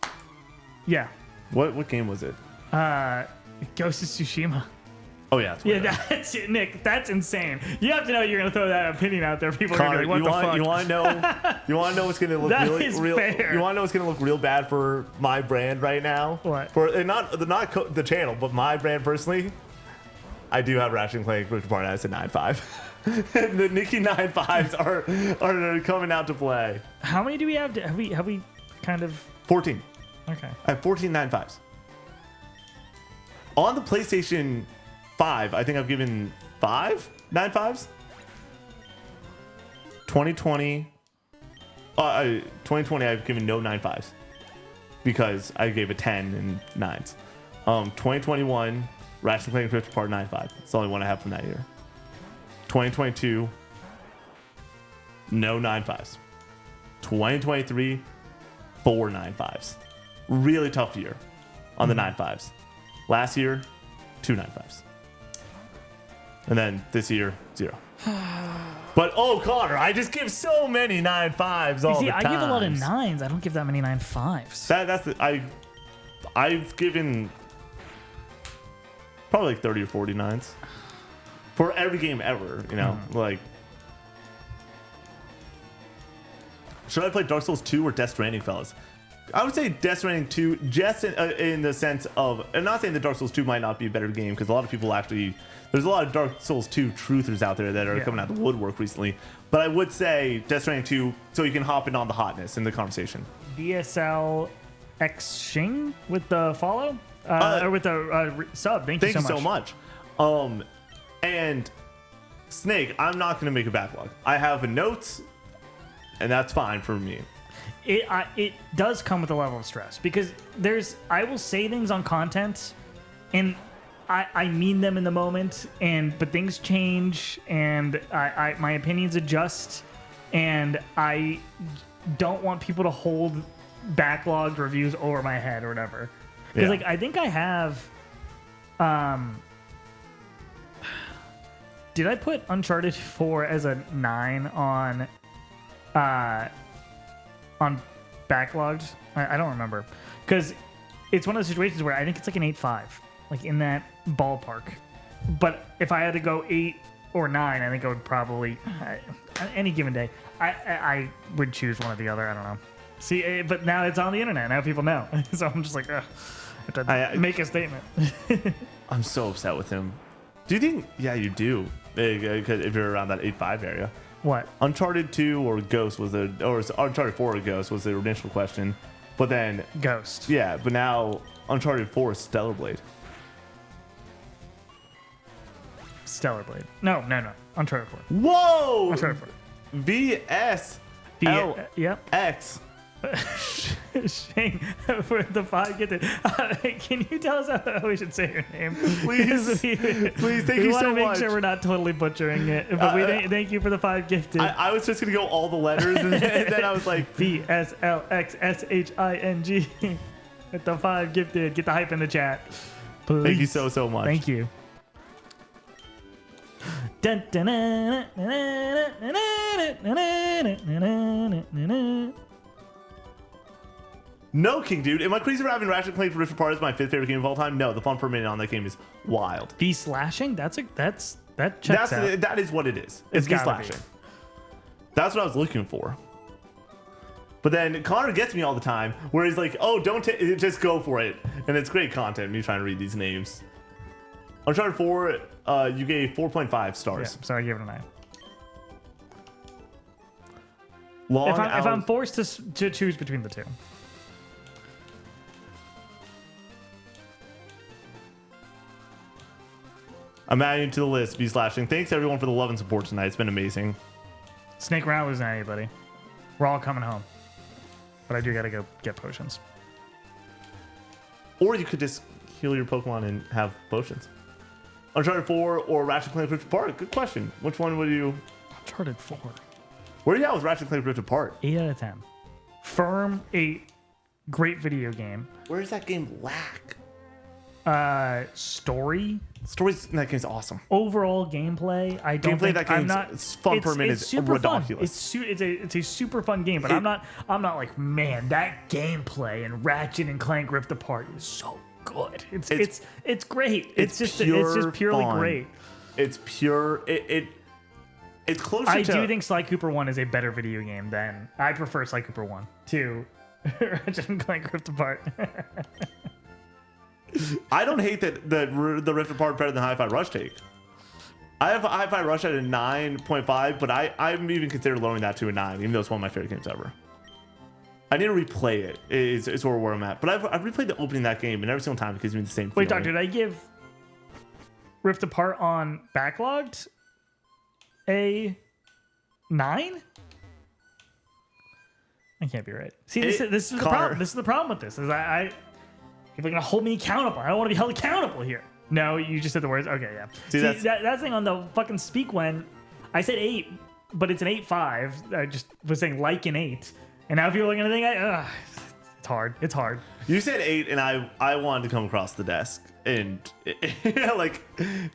Yeah. What game was it? Ghost of Tsushima. Oh yeah, it's weird. That's it, Nick. That's insane. You have to know you're gonna throw that opinion out there. People are Connor, gonna be like, "What the fuck?" You want to know what's gonna look That really is real? fair. You want to know what's gonna look real bad for my brand right now? What? For and not the channel, but my brand personally. I do have Ratchet and Clank Rift Apart as a 9.5. The Nikki 9.5s are coming out to play. How many do we have? Have we kind of 14. okay? I have 14 9.5s. On the PlayStation 5, I think I've given 5 9.5s. 2020, I've given no 9.5s because I gave a 10 and 9s. 2021, Ratchet and Clank Rift Apart 9.5. It's the only one I have from that year. 2022, no 9.5s. 2023, 4 9.5s. Really tough year on the 9.5s. Last year, 2 9.5s. And then this year, 0. But Connor, I just give so many 9.5s all the time. I give a lot of 9s. I don't give that many 9.5s. That's I've given probably like 30 or 40 9s for every game ever. You know, like. Should I play Dark Souls 2 or Death Stranding, fellas? I would say Death Stranding 2, just in the sense of, and not saying that Dark Souls 2 might not be a better game, because a lot of people actually, there's a lot of Dark Souls 2 truthers out there that are coming out of the woodwork recently. But I would say Death Stranding 2, so you can hop in on the hotness in the conversation. VSL X Shing with the follow or with the sub. Thank you so much. And Snake, I'm not going to make a backlog. I have notes, and that's fine for me. It does come with a level of stress because I will say things on content, and I mean them in the moment, but things change, and my opinions adjust, and I don't want people to hold backlogged reviews over my head or whatever. Because I think I have. Did I put Uncharted 4 as a 9 on backlogged? I don't remember, because it's one of those situations where I think it's like an 8.5, like in that ballpark. But if I had to go 8 or 9, I think I would probably any given day I would choose one or the other. I don't know. See, but now it's on the internet. Now people know, so I'm just like, ugh, I have to make a statement. I'm so upset with him. Do you think? Yeah, you do. Because if you're around that 8.5 area. What? Uncharted 2 or Ghost or Uncharted 4 or Ghost was the initial question, but then Ghost. Yeah, but now Uncharted 4 is Stellar Blade. Stellar Blade. No. Uncharted 4. Whoa! Uncharted 4. VSLX. Shane, for the 5 gifted. Can you tell us how we should say your name? Please. Please, thank you so much. We want to make sure we're not totally butchering it. But thank you for the 5 gifted. I was just going to go all the letters, and then I was like... VSLXSHING. With the 5 gifted. Get the hype in the chat. Please. Thank you so much. Thank you. No, King Dude. Am I crazy for having Ratchet & Clank Rift Apart as my 5th favorite game of all time? No, the fun per minute on that game is wild. V slashing? That checks out. That is what it is. It's V slashing. That's what I was looking for. But then Connor gets me all the time, where he's like, "Oh, just go for it," and it's great content. Me trying to read these names. Uncharted 4, you gave 4.5 stars. Yeah, so I gave it a 9. Long if I'm forced to choose between the two. I'm adding you to the list, V slashing. Thanks everyone for the love and support tonight. It's been amazing. Snake, we're not losing anybody. We're all coming home. But I do gotta go get potions. Or you could just heal your Pokemon and have potions. Uncharted 4 or Ratchet & Clank Rift Apart? Good question. Which one would you... Uncharted 4. Where are you at with Ratchet & Clank Rift Apart? 8 out of 10. Firm 8. Great video game. Where does that game lack? Story. Stories in that game is awesome. Overall gameplay, I don't think I'm not. It's fun per minute. It's ridiculous. It's a super fun game, but I'm not like, man, that gameplay in Ratchet and Clank Rift Apart is so good. It's great. It's just purely fun. great. It's pure. It's closer. I do think Sly Cooper 1 is a better video game than I prefer Sly Cooper 1 to Ratchet and Clank Rift Apart. I don't hate that the Rift Apart better than Hi-Fi Rush take. I have Hi-Fi Rush at a 9.5, but I'm even considered lowering that to a 9, even though it's one of my favorite games ever. I need to replay it. It's where I'm at. But I've replayed the opening of that game, and every single time it gives me the same feeling. Wait, Doc, did I give Rift Apart on Backlogged a 9? I can't be right. See, this is the problem. This is the problem with this. Is people are gonna hold me accountable. I don't want to be held accountable here. No, you just said the words. Okay, yeah. See that thing on the fucking speak when I said 8, but it's an 8.5. I just was saying like an 8, and now people are gonna think it's hard. It's hard. You said 8, and I wanted to come across the desk and like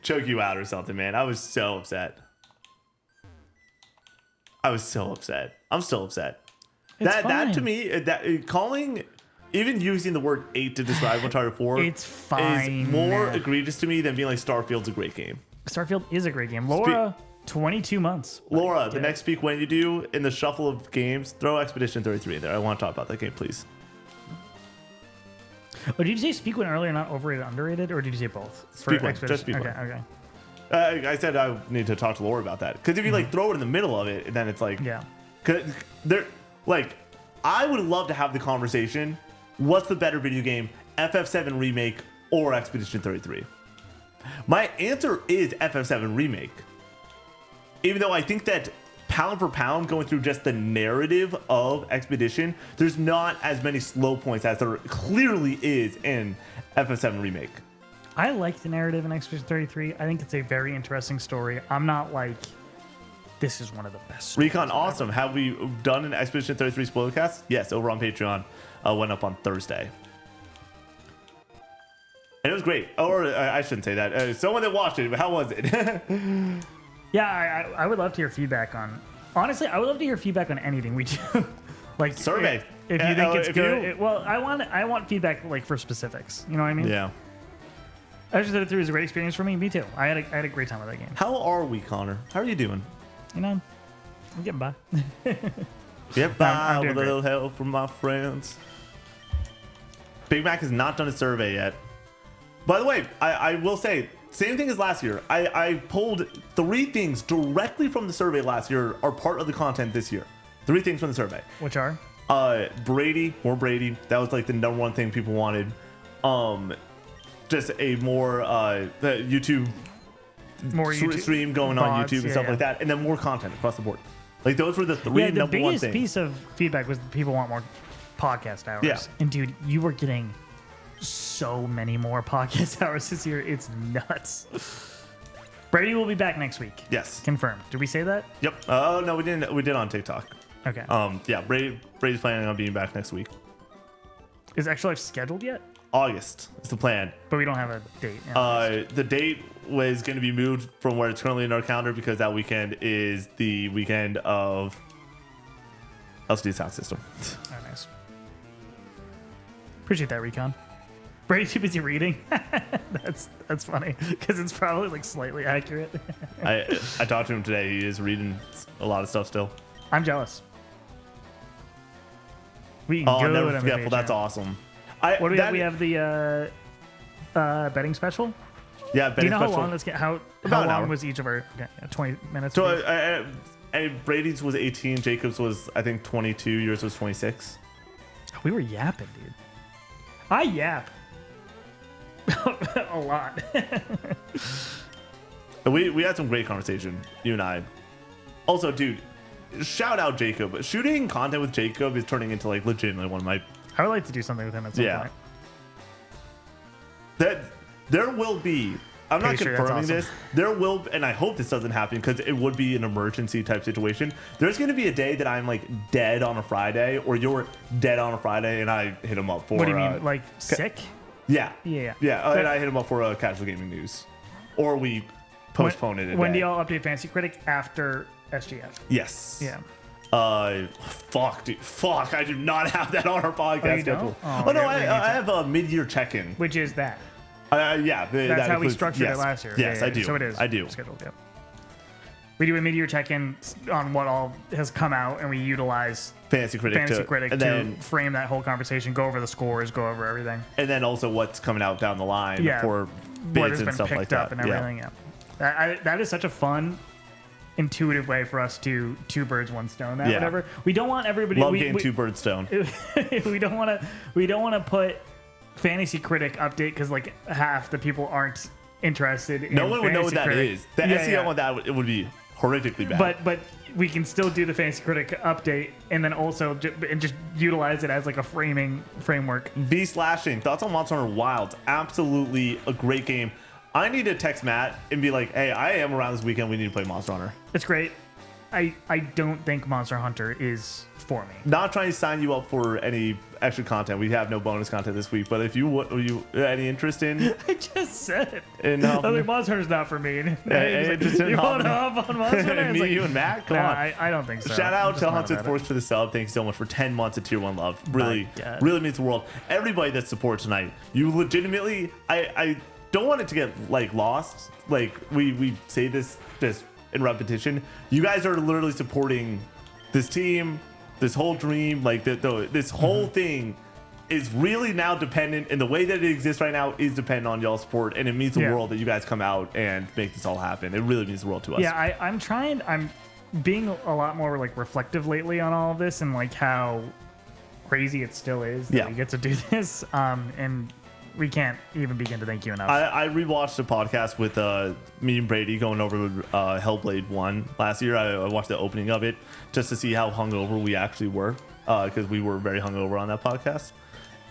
choke you out or something, man. I was so upset. I'm still upset. That to me, calling. Even using the word 8 to describe Uncharted 4 it's fine. Is more egregious to me than being like Starfield's a great game. Starfield is a great game. Laura, 22 months. Laura, the next Speak When you do in the shuffle of games, throw Expedition 33 in there. I want to talk about that game, please. Oh, did you say Speak When earlier, not overrated, underrated, or did you say both? Speak When, just Speak When. Okay. I said I need to talk to Laura about that. Because if you like throw it in the middle of it, then it's like... Yeah. Cause they're like... I would love to have the conversation. What's the better video game, FF7 Remake or Expedition 33? My answer is FF7 Remake. Even though I think that pound for pound, going through just the narrative of Expedition, there's not as many slow points as there clearly is in FF7 Remake. I like the narrative in Expedition 33. I think it's a very interesting story. I'm not like, this is one of the best stories Recon, awesome. Have we done an Expedition 33 spoilercast? Yes, over on Patreon. Went up on Thursday. And it was great. Or I shouldn't say that. Someone that watched it, but how was it? Yeah, I would love to hear feedback on. Honestly, I would love to hear feedback on anything we do. Like Survey. If you think it's if good, well, I want feedback like for specifics. You know what I mean? Yeah. Expedition 33 was a great experience for me. Me too. I had a great time with that game. How are we, Connor? How are you doing? You know, I'm getting by. Get by I'm with a doing little help from my friends. Big Mac has not done a survey yet. By the way, I will say, same thing as last year. I pulled 3 things directly from the survey last year are part of the content this year. 3 things from the survey. Which are? Brady, more Brady. That was like the #1 thing people wanted. Just a more the YouTube, stream going on VODs, YouTube and stuff like that, and then more content across the board. Like those were the 3 the #1 biggest things. piece of feedback was people want more podcast hours. Yeah. And dude, you were getting so many more podcast hours this year. It's nuts. Brady will be back next week. Yes. Confirmed. Did we say that? Yep. Oh no, we didn't. We did on TikTok. Okay. Yeah. Brady's planning on being back next week. Is Extra Life scheduled yet? August is the plan. But we don't have a date. Yeah. The date was going to be moved from where it's currently in our calendar because that weekend is the weekend of LCD Sound System. Oh, nice. Appreciate that, Recon. Brady's too busy reading. That's funny because it's probably like slightly accurate. I talked to him today. He is reading a lot of stuff still. I'm jealous. We can Oh, go never to forgetful. That's awesome. What do we have? We have the betting special. Yeah, Do you know special. how long this how About an long hour. was each of our 20 minutes? So Brady's was 18. Jacob's was I think 22. Yours was 26. We were yapping, dude. I yap a lot. We had some great conversation, you and I. Also, dude, shout out Jacob. Shooting content with Jacob is turning into like legitimately one of my. I would like to do something with him at some point. That there will be. I'm not Pretty sure that's confirming awesome. this. There will, and I hope this doesn't happen because it would be an emergency type situation. There's going to be a day that I'm like dead on a Friday, or you're dead on a Friday, and I hit him up for. What do you mean, like sick? Yeah. Yeah. Yeah, and I hit him up for casual gaming news, or we postpone it. When do y'all update Fantasy Critic after SGF? Yes. Yeah. Fuck, dude. Fuck, I do not have that on our podcast you schedule. don't? Oh, no, we need to- I have a mid-year check-in. Which is that? Yeah. That's how we structured it last year. Yes, Yeah, I do. So it is. I do. Scheduled, yeah. We do a mid-year check-in on what all has come out, and we utilize Fantasy Critic to then, frame that whole conversation, go over the scores, go over everything. and then also what's coming out down the line Yeah, for What bids has and been stuff picked like up that. and everything, yeah. That is such a fun, intuitive way for us to two birds, one stone that, Yeah. whatever. We don't want everybody... Love getting 2 birds stone. we don't want to put Fantasy Critic update because like half the people aren't interested in No one would know what Fantasy that Critic. is. The SEO on that, it would be horrifically bad. But we can still do the Fantasy Critic update and then also just utilize it as like a framework. V slashing. Thoughts on Monster Hunter Wilds? Absolutely a great game. I need to text Matt and be like, hey, I am around this weekend. We need to play Monster Hunter. It's great. I don't think Monster Hunter is for me. Not trying to sign you up for any extra content. We have no bonus content this week. But if you any interest in, I just said in I think Monster Hunter's not for me. interested in You want to hop on Monster Hunter? It's me, like, you, and Matt, come nah, on. I don't think so. Shout I'm out just to not Hunted about Force for the sub. Thank you so much for 10 months of tier 1 love. Really, God. really means the world. Everybody that supports tonight, you legitimately, I don't want it to get like lost. Like we say this just in repetition. You guys are literally supporting this team, this whole dream. Like this whole thing is really now dependent, and the way that it exists right now is dependent on y'all's support, and it means the world that you guys come out and make this all happen. It really means the world to us. Yeah, I'm being a lot more like reflective lately on all of this and like how crazy it still is that we get to do this. And we can't even begin to thank you enough. I rewatched a podcast with me and Brady going over Hellblade 1 last year. I watched the opening of it just to see how hungover we actually were, because we were very hungover on that podcast.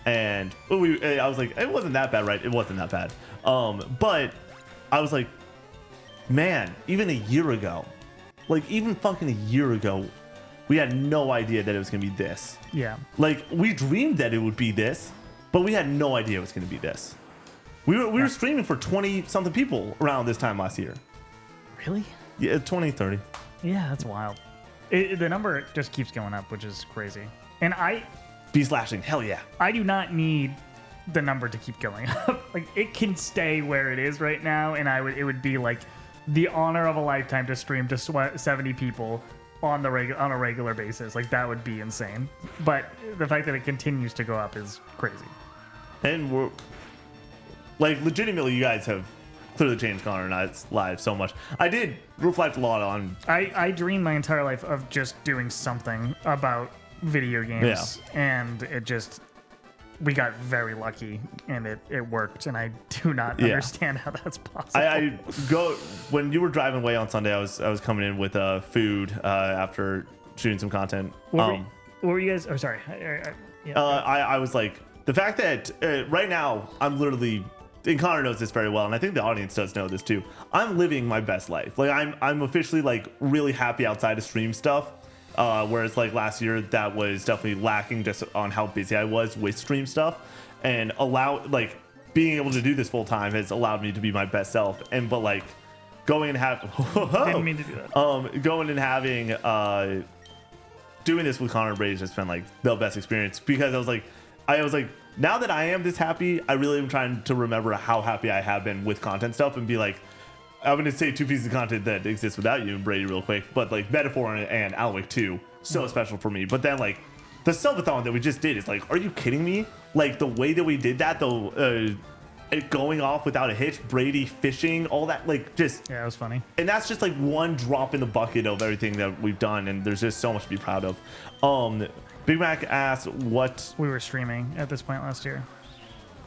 And I was like, it wasn't that bad, right? It wasn't that bad. But I was like, man, even a year ago, like even fucking a year ago, we had no idea that it was going to be this. Yeah. Like, we dreamed that it would be this, but we had no idea it was going to be this. We were streaming for 20-something people around this time last year. Really? Yeah, 20, 30. Yeah, that's wild. The number just keeps going up, which is crazy. And B-slashing, hell yeah. I do not need the number to keep going up. Like, it can stay where it is right now, and it would be like the honor of a lifetime to stream to 70 people on a regular basis. Like, that would be insane. But the fact that it continues to go up is crazy. And we're like, legitimately, you guys have clearly changed Connor and I's lives so much. I did reflect a lot on. I dreamed my entire life of just doing something about video games, and we got very lucky, and it worked, and I do not understand how that's possible. When you were driving away on Sunday, I was coming in with food after shooting some content. What were you guys? Oh, sorry. I was like, the fact that right now I'm literally, and Connor knows this very well, and I think the audience does know this too, I'm living my best life. Like, I'm officially like really happy outside of stream stuff. Whereas like last year, that was definitely lacking just on how busy I was with stream stuff, and being able to do this full time has allowed me to be my best self. But like going and didn't mean to do that. Going and having doing this with Connor and Brady has just been like the best experience, because I was like, now that I am this happy, I really am trying to remember how happy I have been with content stuff, and be like, I'm going to say 2 pieces of content that exists without you and Brady real quick, but like Metaphor and Alan Wake 2, so special for me. But then like the subathon that we just did is like, are you kidding me? Like, the way that we did that, though, it going off without a hitch, Brady fishing, all that, like, just, yeah, it was funny. And that's just like one drop in the bucket of everything that we've done, and there's just so much to be proud of. Big Mac asked what we were streaming at this point last year.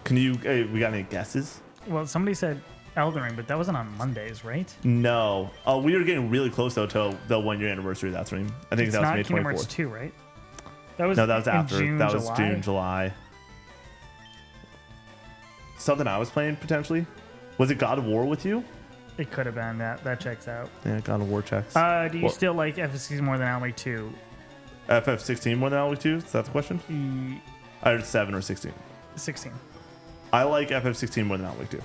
We got any guesses? Well, somebody said Elden Ring, but that wasn't on Mondays, right? No. We were getting really close, though, to the 1-year anniversary of that stream. I think that was May 24th. Kingdom Hearts 2, right? That was after. June, that was July? June, July. Something I was playing, potentially? Was it God of War with you? It could have been. That checks out. Yeah, God of War checks. Do you still like FF16 more than Alan Wake 2? FF16 more than Alan Wake 2? Is that the question? Either 7 or 16. 16. I like FF16 more than Alan Wake 2.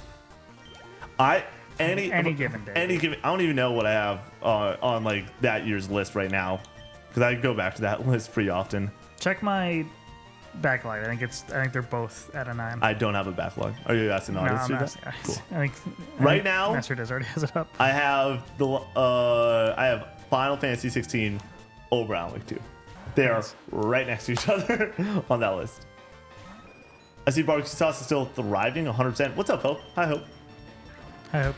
Any given day. I don't even know what I have on like that year's list right now, because I go back to that list pretty often. Check my backlog. I think they're both at a 9. I don't have a backlog. Are you asking the audience? No, I'm asking. Cool. I think now, Master Does already has it up. I have Final Fantasy 16 over Alan Wake 2. They are right next to each other on that list. I see Barbecue Sauce is still thriving 100%. What's up, Hope? Hi, Hope. I hope.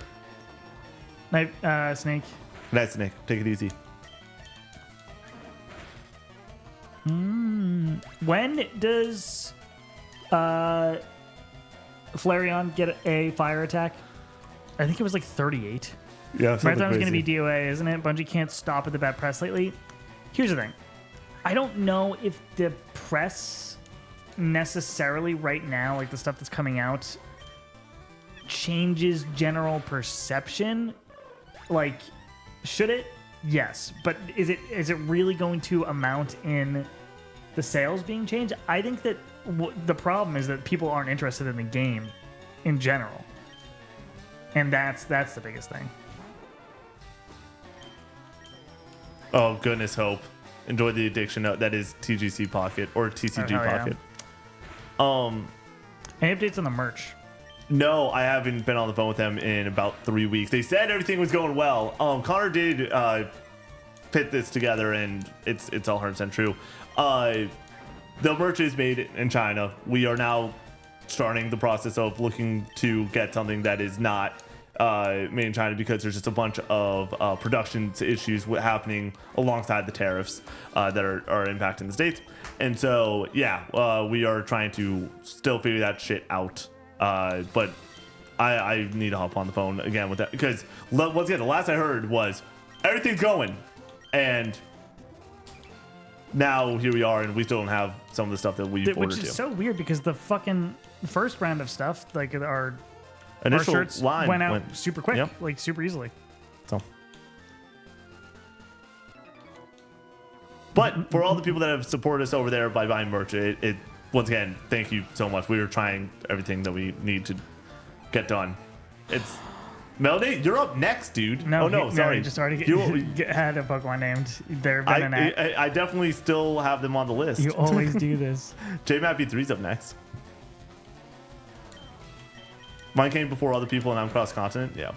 Night, Snake. Night, Snake. Take it easy. When does Flareon get a fire attack? I think it was like 38. Yeah, Marathon's going to be DOA, isn't it? Bungie can't stop at the bad press lately. Here's the thing. I don't know if the press necessarily right now, like the stuff that's coming out, changes general perception. Like, should it? Yes, but is it really going to amount in the sales being changed? I think that the problem is that people aren't interested in the game in general, and that's the biggest thing. Oh goodness, Hope. Enjoy the addiction that is TGC Pocket or TCG Pocket. Yeah. Any updates on the merch? No, I haven't been on the phone with them in about 3 weeks. They said everything was going well. Connor did put this together, and it's all 100% true. The merch is made in China. We are now starting the process of looking to get something that is not made in China because there's just a bunch of production issues happening alongside the tariffs that are impacting the states. And so, yeah, we are trying to still figure that shit out. But I need to hop on the phone again with that because once again, the last I heard was everything's going, and now here we are, and we still don't have some of the stuff that we've ordered. Which is so weird because the fucking first round of stuff, like our initial shirts line went out super quick, yep. like super easily. So, but for all the people that have supported us over there by buying merch, it once again, thank you so much. We are trying everything that we need to get done. It's Melody, you're up next, dude. No, sorry. You just already had a Pokemon named. There have been I definitely still have them on the list. You always do this. JMAP3's up next. Mine came before other people and I'm cross continent. Yeah.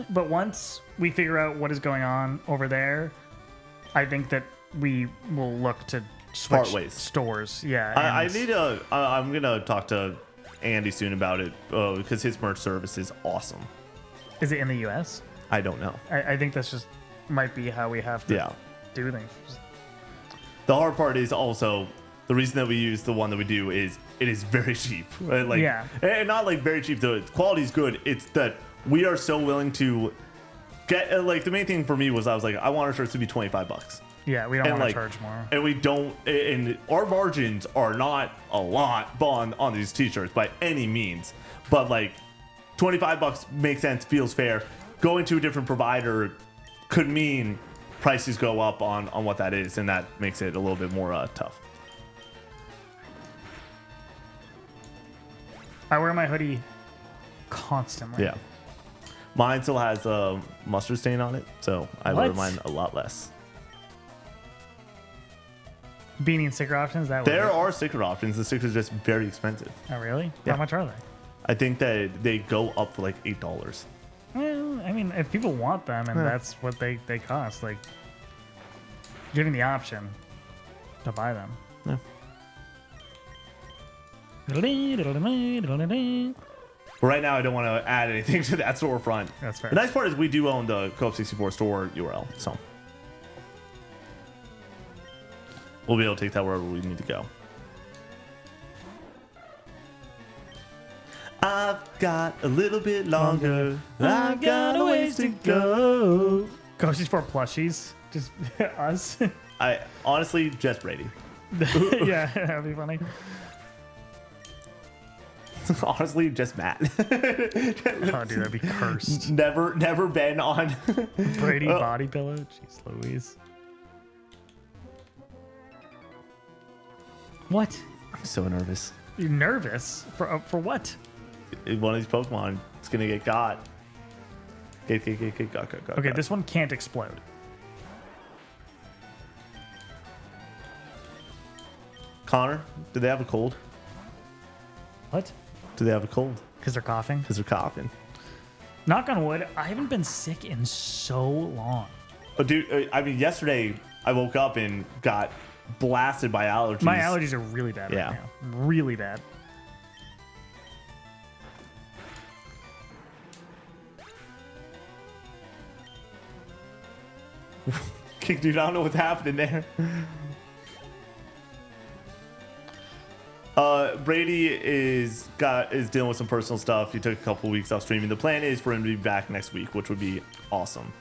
But once we figure out what is going on over there, I think that we will look to switch Part ways. stores. Yeah. I need to. I'm gonna talk to Andy soon about it because his merch service is awesome. Is it in the U.S.? I don't know. I think that's just might be how we have to do things. The hard part is also the reason that we use the one that we do is it is very cheap. Right? Like, yeah. And not like very cheap though. Its quality is good. It's that we are so willing to get like the main thing for me was I was like I want our shirts to be $25. Yeah, we don't want to charge more. And we don't, and our margins are not a lot on these t-shirts by any means. But like $25 makes sense, feels fair. Going to a different provider could mean prices go up on what that is, and that makes it a little bit more tough. I wear my hoodie constantly. Yeah. Mine still has a mustard stain on it, so I wear mine a lot less. Beanie and sticker options? There are sticker options. The stickers are just very expensive. Oh, really? Yeah. How much are they? I think that they go up for like $8. Well, I mean, if people want them and that's what they cost, like, giving the option to buy them. Yeah. But right now, I don't want to add anything to that storefront. That's fair. The nice part is we do own the Co-op 64 store URL, so we'll be able to take that wherever we need to go. I've got a little bit longer. I've got a ways to go. Co-op 64 plushies. Just us. I honestly, just Brady. Yeah, that'd be funny. Honestly, just Matt. Oh, dude, that'd be cursed. Never been on Brady body pillow. Jeez Louise. What? I'm so nervous. You're nervous? For what? One of these Pokemon is gonna get got. Got. Okay, this one can't explode. Connor, do they have a cold? What? Do they have a cold? Because they're coughing? Because they're coughing. Knock on wood, I haven't been sick in so long. Oh, dude, I mean, yesterday I woke up and got blasted by allergies. My allergies are really bad right now. Really bad. Dude, I don't know what's happening there. Brady is dealing with some personal stuff. He took a couple weeks off streaming. The plan is for him to be back next week, which would be awesome.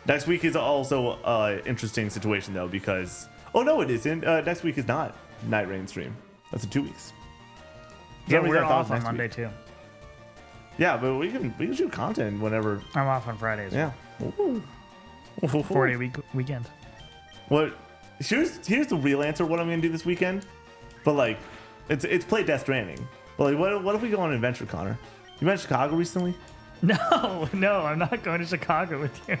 Next week is also an interesting situation though, because no, it isn't. Next week is not Night Rain stream. That's in 2 weeks. Yeah, we're off on Monday too. Yeah, but we can shoot content whenever. I'm off on Fridays. Yeah. 4-day weekend. What? Here's the real answer. What I'm gonna do this weekend, but like, it's play Death Stranding. But like, what if we go on an adventure, Connor? You been to Chicago recently? No, I'm not going to Chicago with you.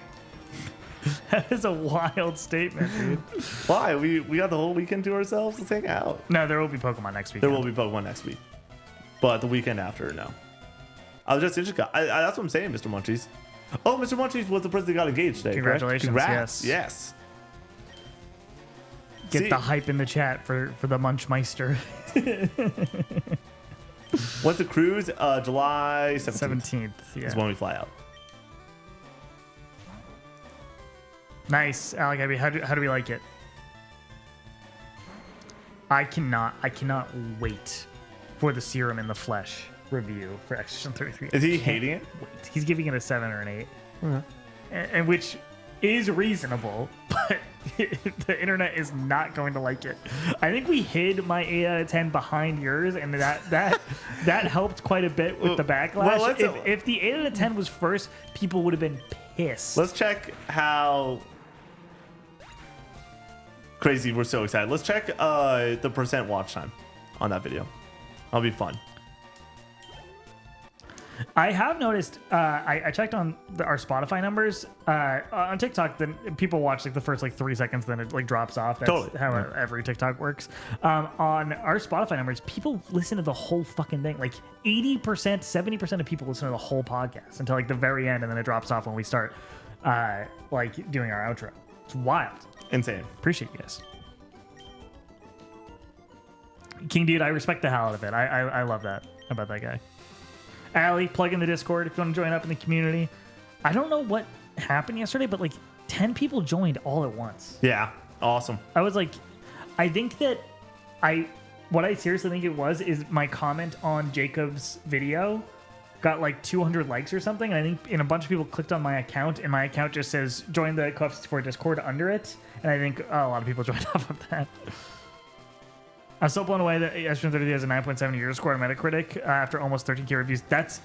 That is a wild statement, dude. Why? We got the whole weekend to ourselves. Let's hang out. No, there will be Pokemon next week. There will be Pokemon next week, but the weekend after, no. I was just in Chicago. That's what I'm saying, Mr. Munchies. Oh, Mr. Munchies was the person that got engaged today. Congratulations! Congrats. Yes. Yes. Get the hype in the chat for the Munchmeister. What's the cruise? July 17th 17th. Yeah. is when we fly out. Nice, Alec. How do we like it? I cannot wait for the Serum in the Flesh review for Expedition 33. Is he hating it? Wait. He's giving it a 7 or an 8. And which is reasonable, but the internet is not going to like it. I think we hid my 8 out of 10 behind yours, and that helped quite a bit with the backlash. Well, if the 8 out of 10 was first, people would have been pissed. Let's check how crazy we're so excited. Let's check the percent watch time on that video. That'll be fun. I have noticed. I checked on our Spotify numbers on TikTok. Then people watch like the first like 3 seconds, then it like drops off. That's Totally. how every TikTok works. On our Spotify numbers, people listen to the whole fucking thing. Like 80%, 70% of people listen to the whole podcast until like the very end, and then it drops off when we start like doing our outro. It's wild. Insane. Appreciate you guys. King Dude, I respect the hell out of it. I love that about that guy. Allie, plug in the Discord if you want to join up in the community. I don't know what happened yesterday, but like 10 people joined all at once. Yeah. Awesome. I was like, I think that what I seriously think it was is my comment on Jacob's video got like 200 likes or something. And I think a bunch of people clicked on my account, and my account just says join the Coffee for Discord under it. And I think a lot of people joined off of that. I'm so blown away that Expedition 33 has a 9.7 user score on Metacritic after almost 13K reviews. That's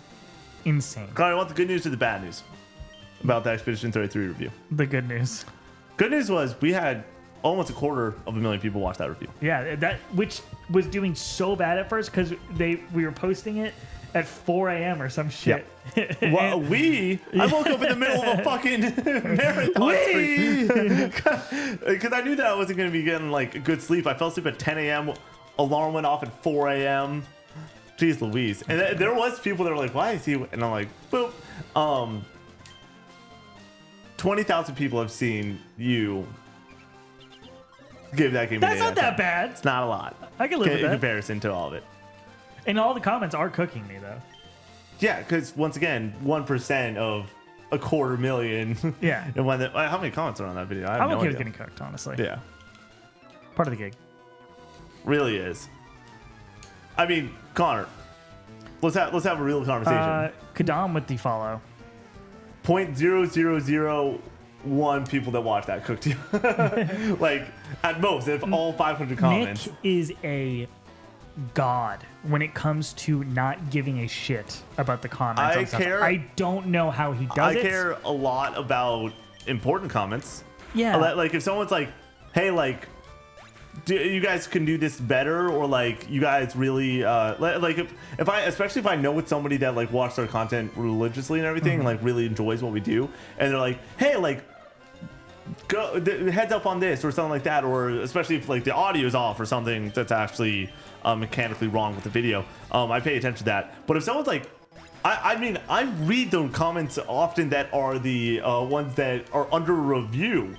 insane. Connor, I want the good news or the bad news about the Expedition 33 review. The good news. Good news was we had almost 250,000 people watch that review. Yeah, that which was doing so bad at first because we were posting it at 4 a.m. or some shit. Yeah. Well, I woke up in the middle of a fucking marathon because I knew that I wasn't going to be getting like good sleep. I fell asleep at 10 a.m. Alarm went off at 4 a.m. Jeez Louise. And there was people that were like, why is he? And I'm like, boop. 20,000 people have seen you give that game. That's not that bad. It's not a lot. I can live with in that. comparison to all of it. And all the comments are cooking me though. Yeah, because once again, 1% of 250,000. Yeah. And how many comments are on that video? I have I'm no okay idea. with getting cooked, honestly. Yeah, Part of the gig. really is. I mean, Connor, let's have a real conversation. Kadam with the follow. 0.0001 people that watch that cooked you. Like at most, if all 500 comments. Nick is a god when it comes to not giving a shit about the comments. I on stuff. care- I don't know how he does it. I care a lot about important comments. Yeah. Like if someone's like, hey, like, you guys can do this better, or like you guys really like if I, especially if I know it's somebody that like watches our content religiously and everything, and like really enjoys what we do, and they're like, hey, like go heads up on this or something like that, or especially if like the audio is off or something that's actually mechanically wrong with the video, I pay attention to that. But if someone's like, I mean, I read the comments often that are the ones that are under review,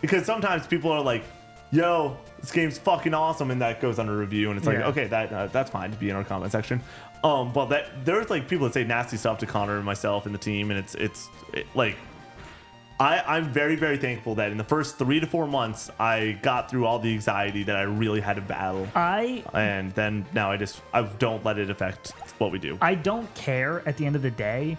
because sometimes people are like, yo, this game's fucking awesome, and that goes under review, and it's like, Yeah. okay, that's fine to be in our comment section. But there's like people that say nasty stuff to Connor and myself and the team, and it's like, I'm very, very thankful that in the first 3 to 4 months I got through all the anxiety that I really had to battle, and then now I don't let it affect what we do. I don't care at the end of the day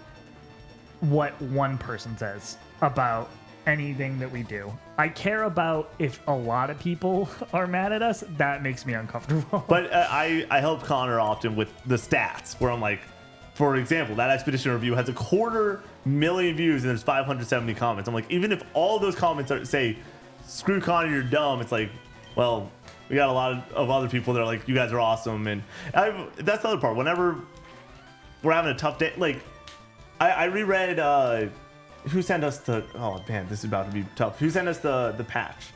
what one person says about anything that we do. I care about if a lot of people are mad at us. That makes me uncomfortable. But I help Connor often with the stats, where I'm like, for example, that Expedition review has 250,000 views and there's 570 comments. I'm like, even if all those comments say, screw Connor, you're dumb, it's like, well, we got a lot of other people that are like, you guys are awesome. And that's the other part. Whenever we're having a tough day, like, I reread, who sent us the, oh man, this is about to be tough. Who sent us the patch?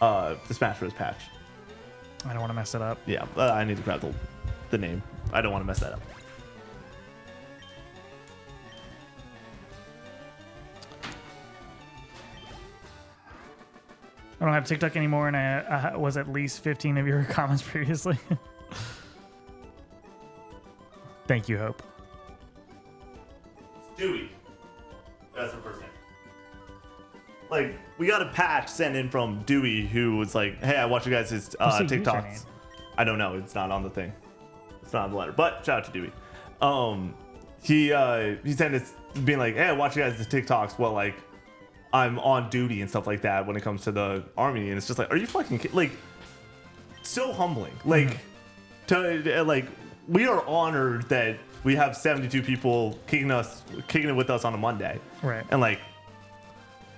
The Smash Bros. Patch. I don't want to mess it up. Yeah, I need to grab the name. I don't want to mess that up. I don't have TikTok anymore, and I was at least 15 of your comments previously. Thank you, Hope. Dewey. That's her first name. Like, we got a patch sent in from Dewey who was like, hey, I watch you guys' TikToks. I don't know. It's not on the thing. It's not on the letter. But shout out to Dewey. He sent us being like, hey, I watch you guys' TikToks while, like, I'm on duty and stuff like that when it comes to the army. And it's just like, are you fucking kidding? Like, so humbling. Like, we are honored that we have 72 people kicking it with us on a Monday. Right. And, like,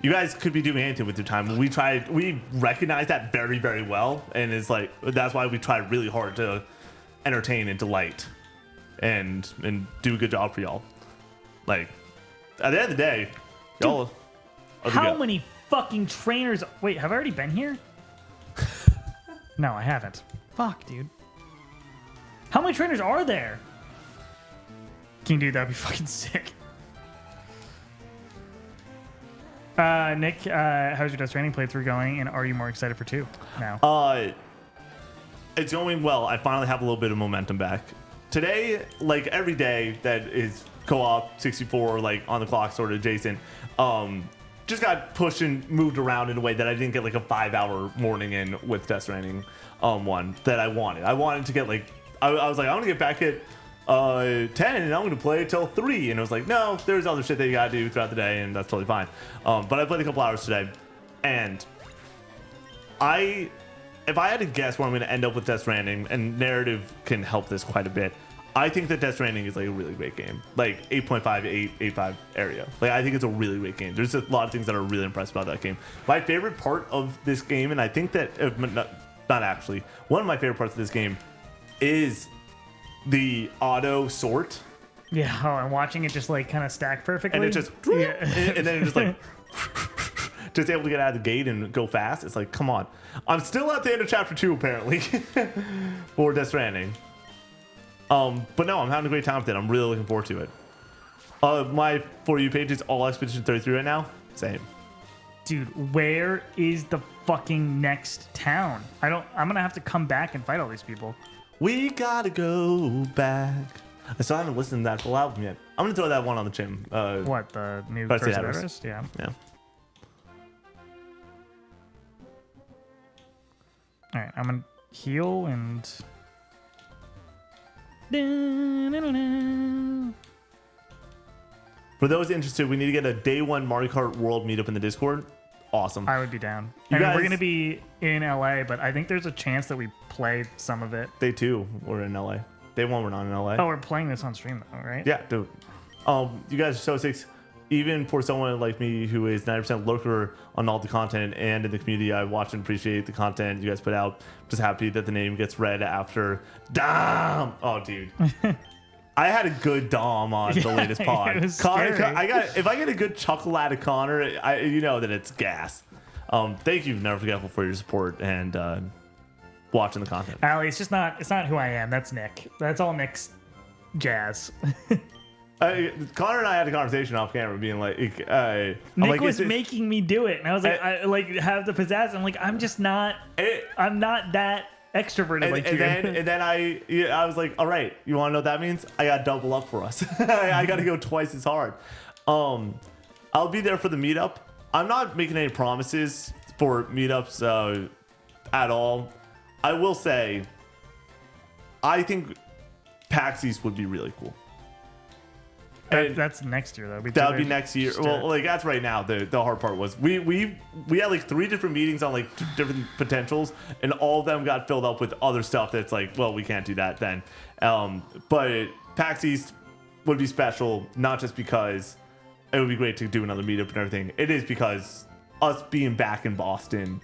you guys could be doing anything with your time. We recognize that very, very well. And it's like, that's why we try really hard to entertain and delight and do a good job for y'all. Like, at the end of the day, y'all are the How go. many fucking trainers? Wait, have I already been here? No, I haven't. Fuck, dude. How many trainers are there? King dude, that'd be fucking sick. Nick, how's your Death Stranding playthrough going, and are you more excited for 2 now? It's going well. I finally have a little bit of momentum back. Today, like every day that is co-op 64, like on the clock sort of adjacent, just got pushed and moved around in a way that I didn't get like a 5-hour morning in with Death Stranding one that I wanted. I wanted to get like, I was like, I want to get back at 10 and I'm going to play till 3. And it was like, no, there's other shit that you got to do throughout the day and that's totally fine. But I played a couple hours today and if I had to guess where I'm going to end up with Death Stranding, and narrative can help this quite a bit, I think that Death Stranding is like a really great game. Like 8.5 to 8.5 area. Like I think it's a really great game. There's a lot of things that are really impressed about that game. My favorite part of this game, and I think that, not actually, one of my favorite parts of this game is the auto sort. Yeah, I'm watching it just like kind of stack perfectly. And it just, and then it just like, just able to get out of the gate and go fast. It's like, come on. I'm still at the end of chapter 2 apparently for Death Stranding. But no, I'm having a great time with it. I'm really looking forward to it. My For You page is all Expedition 33 right now. Same. Dude, where is the fucking next town? I'm gonna have to come back and fight all these people. We gotta go back. I still haven't listened to that full album yet. I'm gonna throw that one on the chin. What, the new Curse of Curse of Everest? Everest? Yeah. Yeah. All right, I'm gonna heal and. For those interested, we need to get a day 1 Mario Kart World meetup in the Discord. Awesome. I would be down. You I mean, we're guys- gonna be in LA, but I think there's a chance that we play some of it. Day 2, we're in LA. Day 1, we're not in LA. Oh, we're playing this on stream though, right? Yeah, dude. You guys are so sick. Even for someone like me who is 90% lurker on all the content and in the community, I watch and appreciate the content you guys put out. Just happy that the name gets read after Dom. Oh, dude. I had a good Dom on the latest pod. It was Connor, scary. if I get a good chuckle out of Connor, you know that it's gas. Thank you, Never Forgetful, for your support and watching the content. Allie, it's not who I am. That's Nick. That's all Nick's jazz. Connor and I had a conversation off camera, being like, Nick was making me do it, and I was like, I like have the pizzazz. I'm like, I'm just not. I'm not that extroverted like you. And then I was like, all right, you want to know what that means? I got to double up for us. I got to go twice as hard. I'll be there for the meetup. I'm not making any promises for meetups at all. I will say, I think PAX East would be really cool. That's next year though. That would be next year. Well, like that's right now. The hard part was we had like 3 different meetings on like different potentials, and all of them got filled up with other stuff that's like, well, we can't do that then. But PAX East would be special, not just because it would be great to do another meetup and everything. It is because us being back in Boston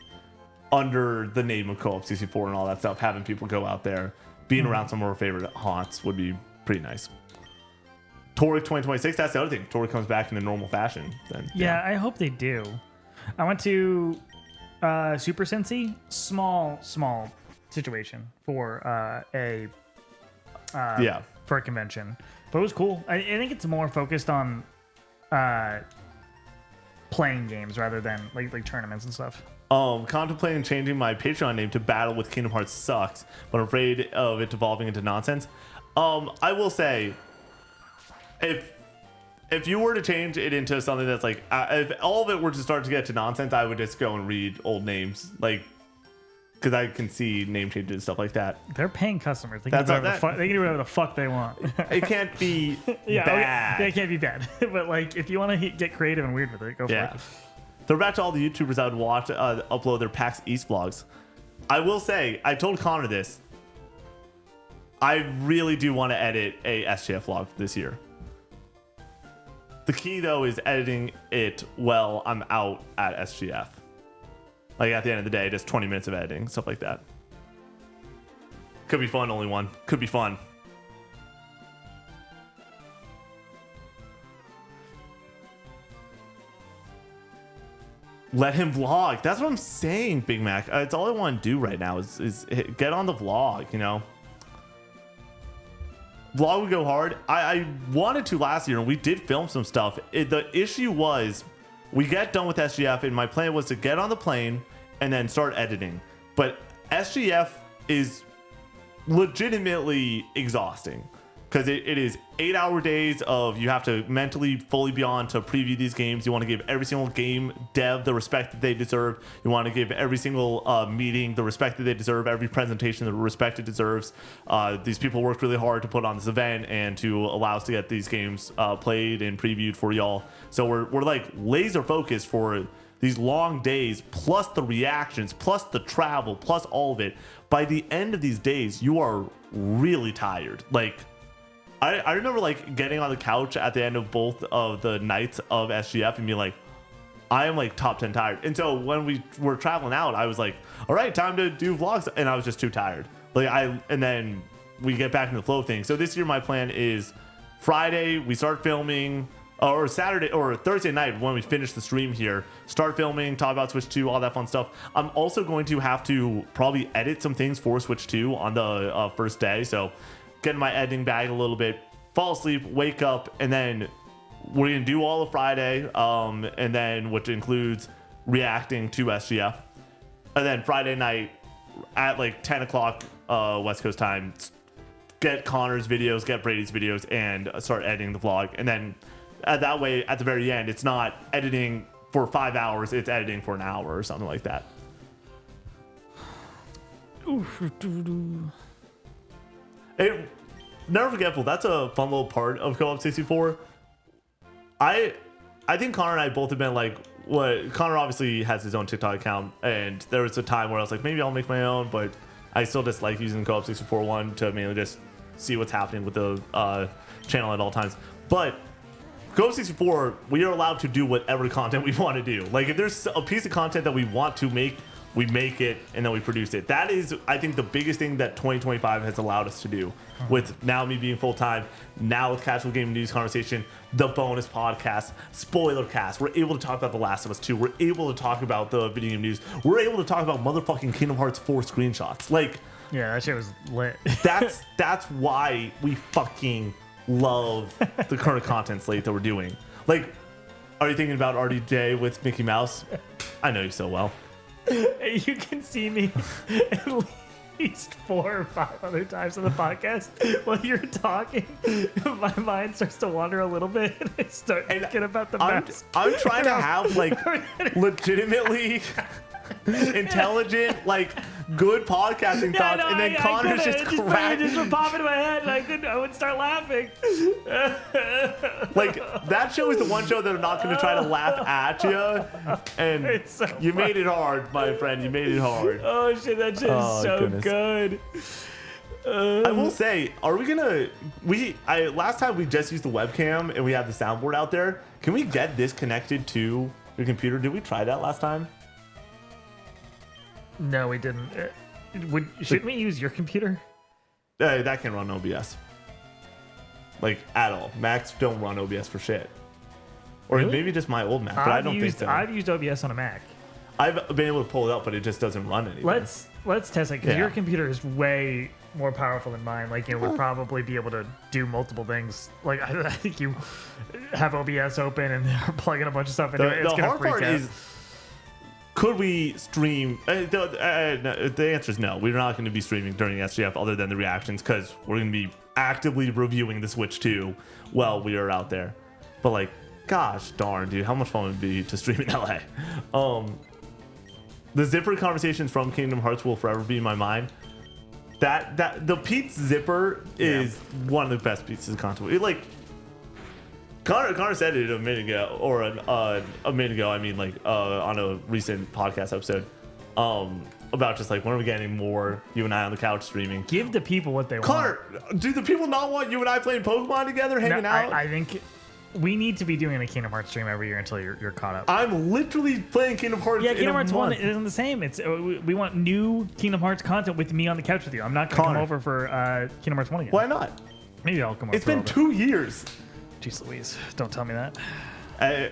under the name of Co-op 64 and all that stuff, having people go out there, being around some of our favorite haunts would be pretty nice. Toric 2026, that's the other thing. Toric comes back in a normal fashion. Then Yeah, I hope they do. I went to Super Cincy, small situation for for a convention, but it was cool. I think it's more focused on playing games rather than like tournaments and stuff. Contemplating changing my Patreon name to Battle with Kingdom Hearts Sucks, but I'm afraid of it devolving into nonsense. I will say, if you were to change it into something that's like, if all of it were to start to get to nonsense, I would just go and read old names, like, because I can see name changes and stuff like that. They're paying customers. They can, do whatever the fuck they want. It can't be bad. Okay. It can't be bad. But like, if you want to get creative and weird with it, go for it. Throw back to all the YouTubers I would watch upload their PAX East vlogs. I will say, I told Connor this. I really do want to edit a SGF vlog this year. The key, though, is editing it while I'm out at SGF. Like, at the end of the day, just 20 minutes of editing, stuff like that. Could be fun, only one. Could be fun. Let him vlog. That's what I'm saying, Big Mac. It's all I want to do right now is get on the vlog, you know? Vlog would go hard. I wanted to last year, and we did film some stuff. The issue was we get done with SGF, and my plan was to get on the plane and then start editing. But SGF is legitimately exhausting because it is 8-hour days of you have to mentally fully be on to preview these games. You want to give every single game dev the respect that they deserve. You want to give every single meeting the respect that they deserve, every presentation the respect it deserves. These people worked really hard to put on this event and to allow us to get these games played and previewed for y'all. So we're like laser focused for these long days, plus the reactions, plus the travel, plus all of it. By the end of these days, you are really tired. Like, I remember like getting on the couch at the end of both of the nights of SGF and being like, I am like top 10 tired. And so when we were traveling out, I was like, all right, time to do vlogs. And I was just too tired. And then we get back into the flow of things. So this year, my plan is Friday, we start filming, or Saturday or Thursday night when we finish the stream here, start filming, talk about Switch 2, all that fun stuff. I'm also going to have to probably edit some things for Switch 2 on the first day. So get in my editing bag a little bit, fall asleep, wake up, and then we're going to do all of Friday, and then which includes reacting to SGF. And then Friday night at like 10 o'clock West Coast time, get Connor's videos, get Brady's videos, and start editing the vlog. And then that way, at the very end, it's not editing for 5 hours, it's editing for an hour or something like that. Never forgetful. That's a fun little part of Co-op 64. I think Connor and I both have been like, what Connor obviously has his own TikTok account, and there was a time where I was like, maybe I'll make my own, but I still just like using Co-op 64 one to mainly just see what's happening with the channel at all times. But Co-op 64, we are allowed to do whatever content we want to do. Like, if there's a piece of content that we want to make, we make it and then we produce it. That is, I think, the biggest thing that 2025 has allowed us to do. With now me being full-time, now with Casual Game News Conversation, the bonus podcast, spoiler cast. We're able to talk about The Last of Us 2. We're able to talk about the video game news. We're able to talk about motherfucking Kingdom Hearts 4 screenshots. Like, yeah, that shit was lit. that's why we fucking love the current content slate that we're doing. Like, are you thinking about RDJ with Mickey Mouse? I know you so well. You can see me at least 4 or 5 other times on the podcast while you're talking. My mind starts to wander a little bit, and I start thinking about the maps. I'm trying to have like legitimately intelligent, like good podcasting thoughts, and then Connor's just cracking. Just would pop into my head, and I would start laughing. Like, that show is the one show that I'm not going to try to laugh at you, and so you made it hard, my friend. You made it hard. Oh shit, that shit is so good. I will say, are we gonna? Last time we just used the webcam and we had the soundboard out there. Can we get this connected to your computer? Did we try that last time? No, we didn't. Shouldn't we use your computer? That can run OBS. Like, at all. Macs don't run OBS for shit. Or really? Maybe just my old Mac, but I don't think so. I've used OBS on a Mac. I've been able to pull it up, but it just doesn't run anything. Let's test it, because your computer is way more powerful than mine. Like, it would probably be able to do multiple things. Like, I think you have OBS open and they're plugging a bunch of stuff into it. It's the hard part is could we stream? The answer is no. We're not going to be streaming during SGF other than the reactions because we're going to be actively reviewing the Switch 2 while we are out there. But like, gosh darn, dude, how much fun would it be to stream in LA? The zipper conversations from Kingdom Hearts will forever be in my mind. That the Pete's zipper is one of the best pieces of content. Connor said it a minute ago, or a minute ago. I mean, like on a recent podcast episode, about just like when are we getting more you and I on the couch streaming? Give the people what they Connor, want. do the people not want you and I playing Pokemon together, hanging out? I think we need to be doing a Kingdom Hearts stream every year until you're caught up. I'm literally playing Kingdom Hearts. Yeah, Kingdom Hearts 1 isn't the same. It's we want new Kingdom Hearts content with me on the couch with you. I'm not gonna come over for Kingdom Hearts 1 again. Why not? Maybe I'll come over. It's been 2 years. Jeez Louise, don't tell me that.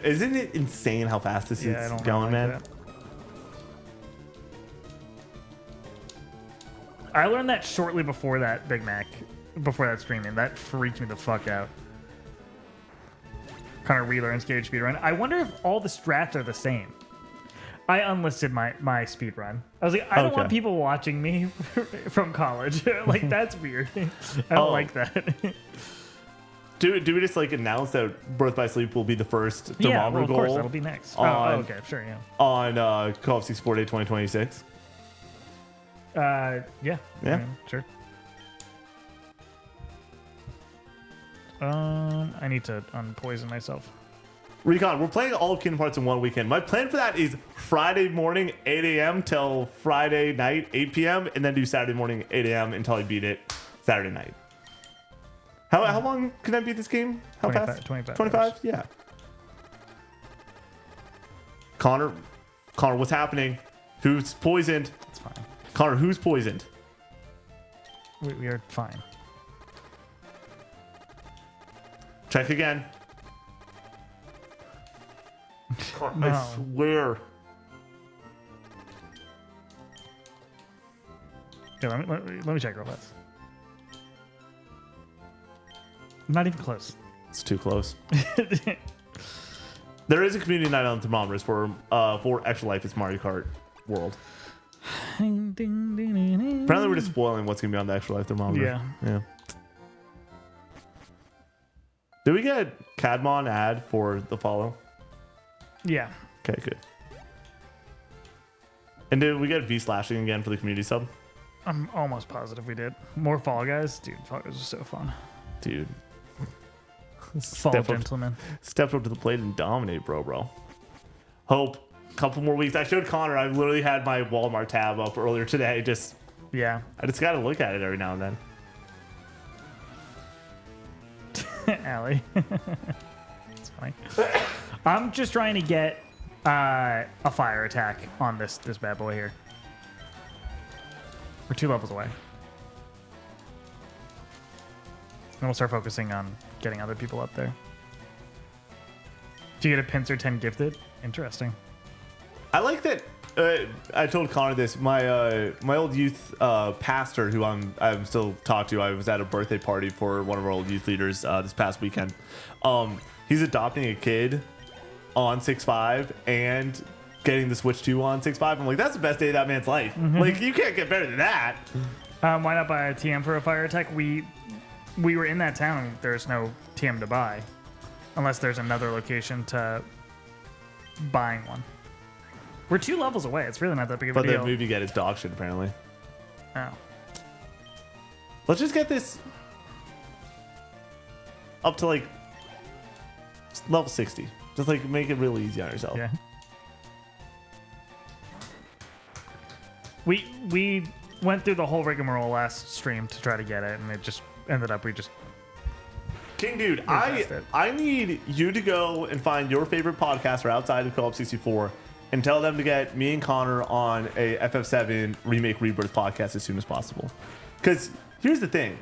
Isn't it insane how fast this is going, man? That. I learned that shortly before that Big Mac, before that streaming. That freaked me the fuck out. Kind of relearns Gauge speedrun. I wonder if all the strats are the same. I unlisted my speedrun. I was like, I don't want people watching me from college. Like, that's weird. I don't like that. Do we just like announce that Birth by Sleep will be the first thermometer well, of goal? course, that'll be next. Okay, sure, yeah. On Call of 64 Day 2026? Yeah. Yeah? I mean, sure. I need to unpoison myself. Recon, we're playing all of Kingdom Hearts in one weekend. My plan for that is Friday morning, 8 a.m. till Friday night, 8 p.m., and then do Saturday morning, 8 a.m. until I beat it Saturday night. How long can I beat this game? How 25, fast? 25. 25? Yeah. Connor, what's happening? Who's poisoned? It's fine. Connor, who's poisoned? We are fine. Check again. No. I swear. Okay, let me check real fast. Not even close. It's too close. There is a community night on thermometers for Extra Life. It's Mario Kart World. Apparently, we're just spoiling what's gonna be on the Extra Life thermometer. Yeah. Did we get Cadmon ad for the follow? Yeah. Okay, good. And did we get V slashing again for the community sub? I'm almost positive we did. More Fall Guys? Dude, Fall Guys was so fun. Dude. Fall Gentlemen. Step up to the plate and dominate, bro. Hope. Couple more weeks. I showed Connor. I literally had my Walmart tab up earlier today. I just got to look at it every now and then. Allie. It's funny. I'm just trying to get a fire attack on this bad boy here. We're 2 levels away. And we'll start focusing on getting other people up there. Do you get a Pincer 10 gifted? Interesting. I like that. I told Connor this. My old youth pastor, who I'm still talking to. I was at a birthday party for one of our old youth leaders this past weekend. He's adopting a kid on 6.5 and getting the Switch 2 on 6.5. I'm like, that's the best day of that man's life. Mm-hmm. Like, you can't get better than that. Why not buy a TM for a fire attack? We were in that town and there's no TM to buy, unless there's another location to buying one. We're 2 levels away. It's really not that big of a deal. But the movie get is dog shit, apparently. Oh. Let's just get this up to like level 60. Just like make it really easy on yourself. Yeah. We went through the whole rigmarole last stream to try to get it, and it just ended up we just. King Dude, I need you to go and find your favorite podcaster outside of Co-op 64 and tell them to get me and Connor on a FF7 Remake Rebirth podcast as soon as possible. Because here's the thing.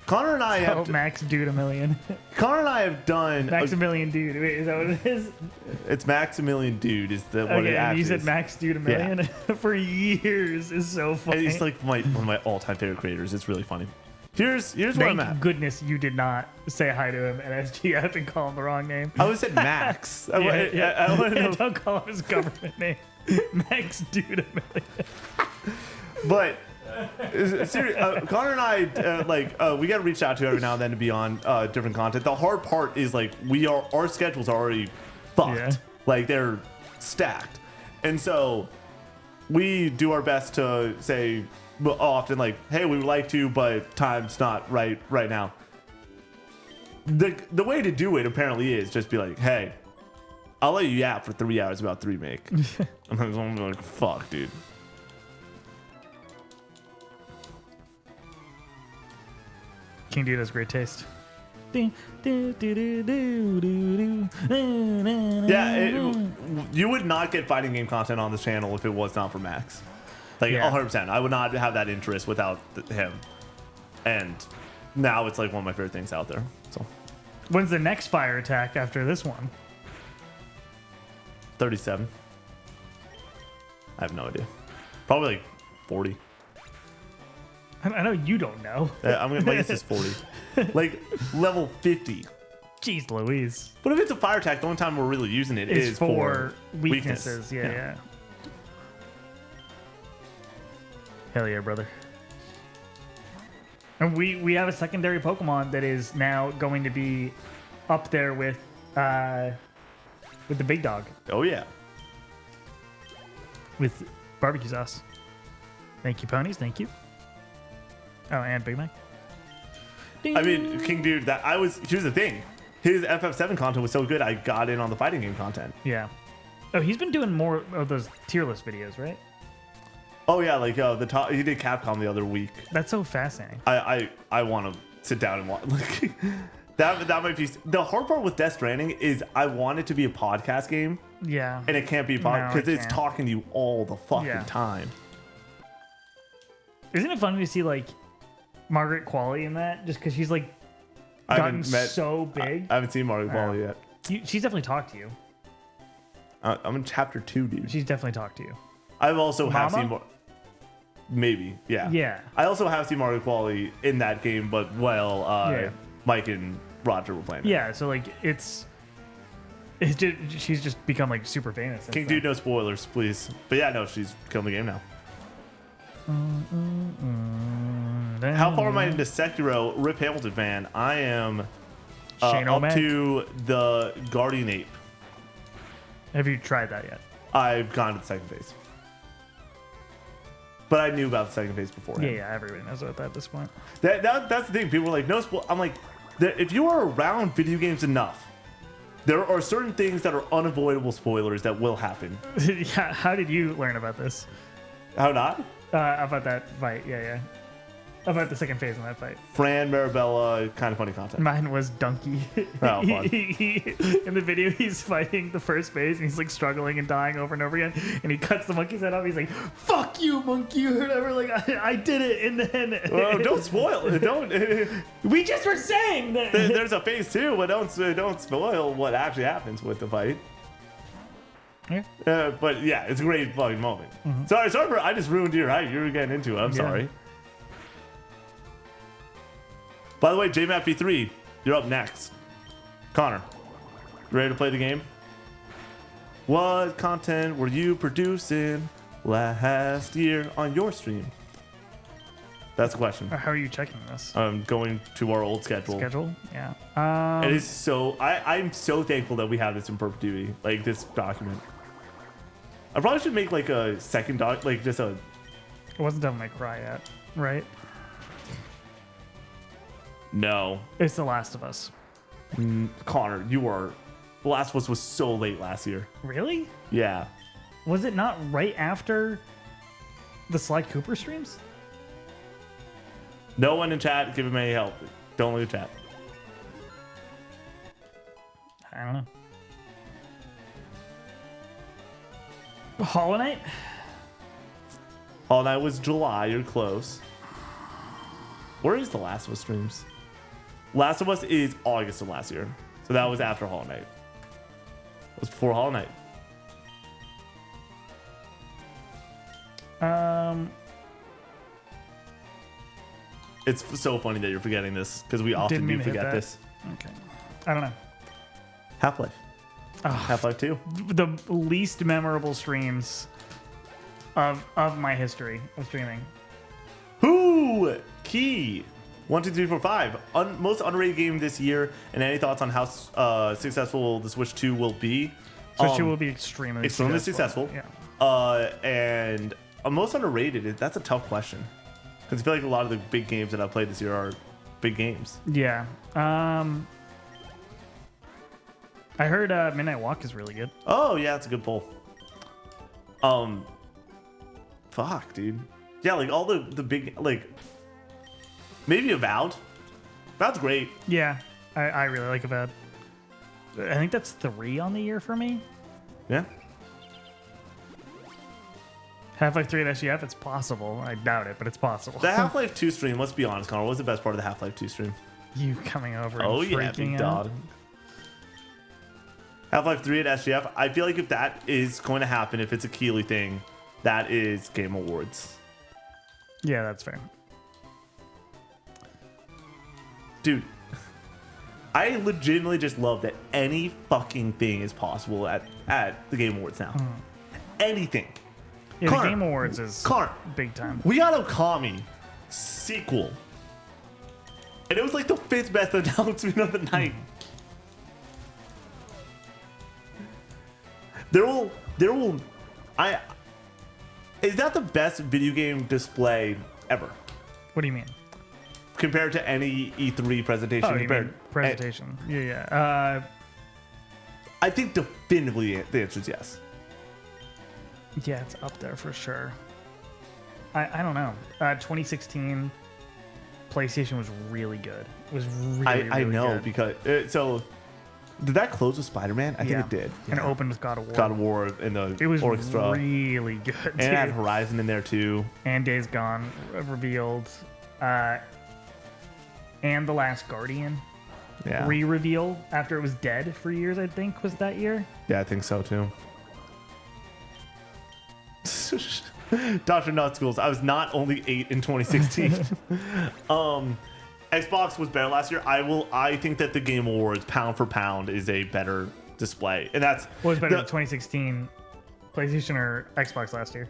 Connor and I have... Max Dude a million. Connor and I have done... Maximilian Dude. Wait, is that what it is? It's Maximilian Dude is what it actually is. You said Max Dude a million for years. Is so funny. He's like one of my all-time favorite creators. It's really funny. Here's where I'm at. Thank goodness you did not say hi to him at SGF and call him the wrong name. I would say Max. Don't call him his government name. Next dude a million. But Connor and I we get reached out to every now and then to be on different content. The hard part is like our schedules are already fucked. Yeah. Like they're stacked, and so we do our best to say often like, hey, we would like to, but time's not right now. The way to do it apparently is just be like, hey, I'll let you yap for 3 hours about the remake. I'm like, fuck, dude. King Dude has great taste. Yeah, you would not get fighting game content on this channel if it was not for Max. Like, Yeah. 100%. I would not have that interest without him. And now it's like one of my favorite things out there. So When's the next fire attack after this one? 37. I have no idea. Probably like 40. I know you don't know. I'm gonna, my guess is 40. Like level 50. Jeez Louise. But if it's a fire attack, the only time we're really using it is for weakness. weaknesses. Yeah. Hell yeah, brother. And we have a secondary Pokemon that is now going to be up there with the big dog, Oh yeah. with barbecue sauce. Thank you, ponies. Thank you. Oh, and Big Mac. I mean, King Dude, here's the thing. His Ep.7 content was so good, I got in on the fighting game content. Yeah. Oh, he's been doing more of those tier list videos, right? Oh yeah, like he did Capcom the other week. That's so fascinating. I want to sit down and watch. Like, that might be the hard part with Death Stranding is I want it to be a podcast game, Yeah. and it can't be a No, podcast because it it's can't. talking to you all the fucking Yeah. time. Isn't it funny to see like Margaret Qualley in that? Just because she's like I gotten haven't met. so big. I haven't seen Mario Ball yet. She's definitely talked to you. I'm in chapter 2, dude. She's definitely talked to you. I've also have Mama? seen more. Maybe, yeah. Yeah. I also have seen Mario Qualley in that game, but Yeah. Mike and Roger were playing it. Yeah. So like it's just, she's just become like super famous. and King stuff. Dude, no spoilers, please. But yeah, no, she's killing the game now. How far am I into Sekiro? Rip Hamilton fan. I am Shane up O'Mac? to the Guardian Ape. Have you tried that yet? I've gone to the second phase. But I knew about the second phase beforehand. Yeah. Everybody knows about that at this point. That's the thing. People are like, no spoil. I'm like, if you are around video games enough, there are certain things that are unavoidable spoilers that will happen. Yeah. How did you learn about this? How not? About that fight. Yeah. About the second phase in that fight. Fran, Marabella, kind of funny content. Mine was Donkey. Oh, fun. In the video, he's fighting the first phase and he's like struggling and dying over and over again. And he cuts the monkey's head off. He's like, "Fuck you, monkey!" or whatever. Like, I did it. And then Well, don't spoil it. Don't. we just were saying that. There's a phase 2, but don't spoil what actually happens with the fight. Yeah. But yeah, it's a great fucking moment. Sorry for I just ruined your hype. You were getting into it. I'm sorry. By the way, JMap V3, you're up next. Connor, you ready to play the game? What content were you producing last year on your stream? That's the question. How are you checking this? I'm going to our old schedule. Yeah. It is so. I'm so thankful that we have this in perpetuity, like this document. I probably should make like a second doc, like just a. It wasn't Devil May Cry yet, right? No, It's The Last of Us. Connor, you are. The Last of Us was so late last year. Really? Yeah. Was it not right after the Sly Cooper streams? No one in chat give him any help. Don't leave chat. I don't know. Hollow Knight? All night was July. You're close. Where is the Last of Us streams? Last of Us is August of last year, so that was after Hollow Knight. It was before Hollow Knight. It's so funny that you're forgetting this because we often Didn't do mean to hit forget that. this. Okay. I don't know. Half-Life. Oh, Half-Life 2. the least memorable streams of my history of streaming. Who key 1, 2, 3, 4, 5 most underrated game this year, and any thoughts on how successful the Switch 2 will be? Switch 2 will be extremely successful. Yeah. And most underrated. That's a tough question because I feel like a lot of the big games that I've played this year are big games. Yeah. I heard Midnight Walk is really good. Oh yeah, that's a good poll. Fuck, dude. Yeah, like all the big, like maybe Avowed. Avowed's great. Yeah, I really like Avowed. I think that's 3 on the year for me. Yeah. Half-Life 3 at SGF, it's possible. I doubt it, but it's possible. The Half-Life 2 stream, let's be honest, Connor, what was the best part of the Half-Life 2 stream? You coming over Oh and yeah, freaking big out. dog. Half-Life 3 at SGF, I feel like if that is going to happen, if it's a Keeley thing, that is Game Awards. Yeah, that's fair. Dude, I legitimately just love that any fucking thing is possible at the Game Awards now. Anything. Yeah, Connor, the Game Awards is Connor, big time. we got Okami sequel. And it was like the 5th best announcement of the night. Is that the best video game display ever? What do you mean? Compared to any E3 presentation? Oh, you compared, mean presentation. Yeah. I think definitively the answer is yes. Yeah, it's up there for sure. I don't know. 2016 PlayStation was really good. It was really, I really know good. because so did that close with Spider-Man? I think it did. And it opened with God of War. God of War and the It was orchestra. really good. And it had Horizon in there too. And Days Gone revealed. And The Last Guardian re-reveal after it was dead for years, I think, was that year. Yeah, I think so too. Dr. Nutschools, I was not only 8 in 2016. Xbox was better last year. I think that the Game Awards, pound for pound, is a better display. And that's What was better than 2016 PlayStation or Xbox last year?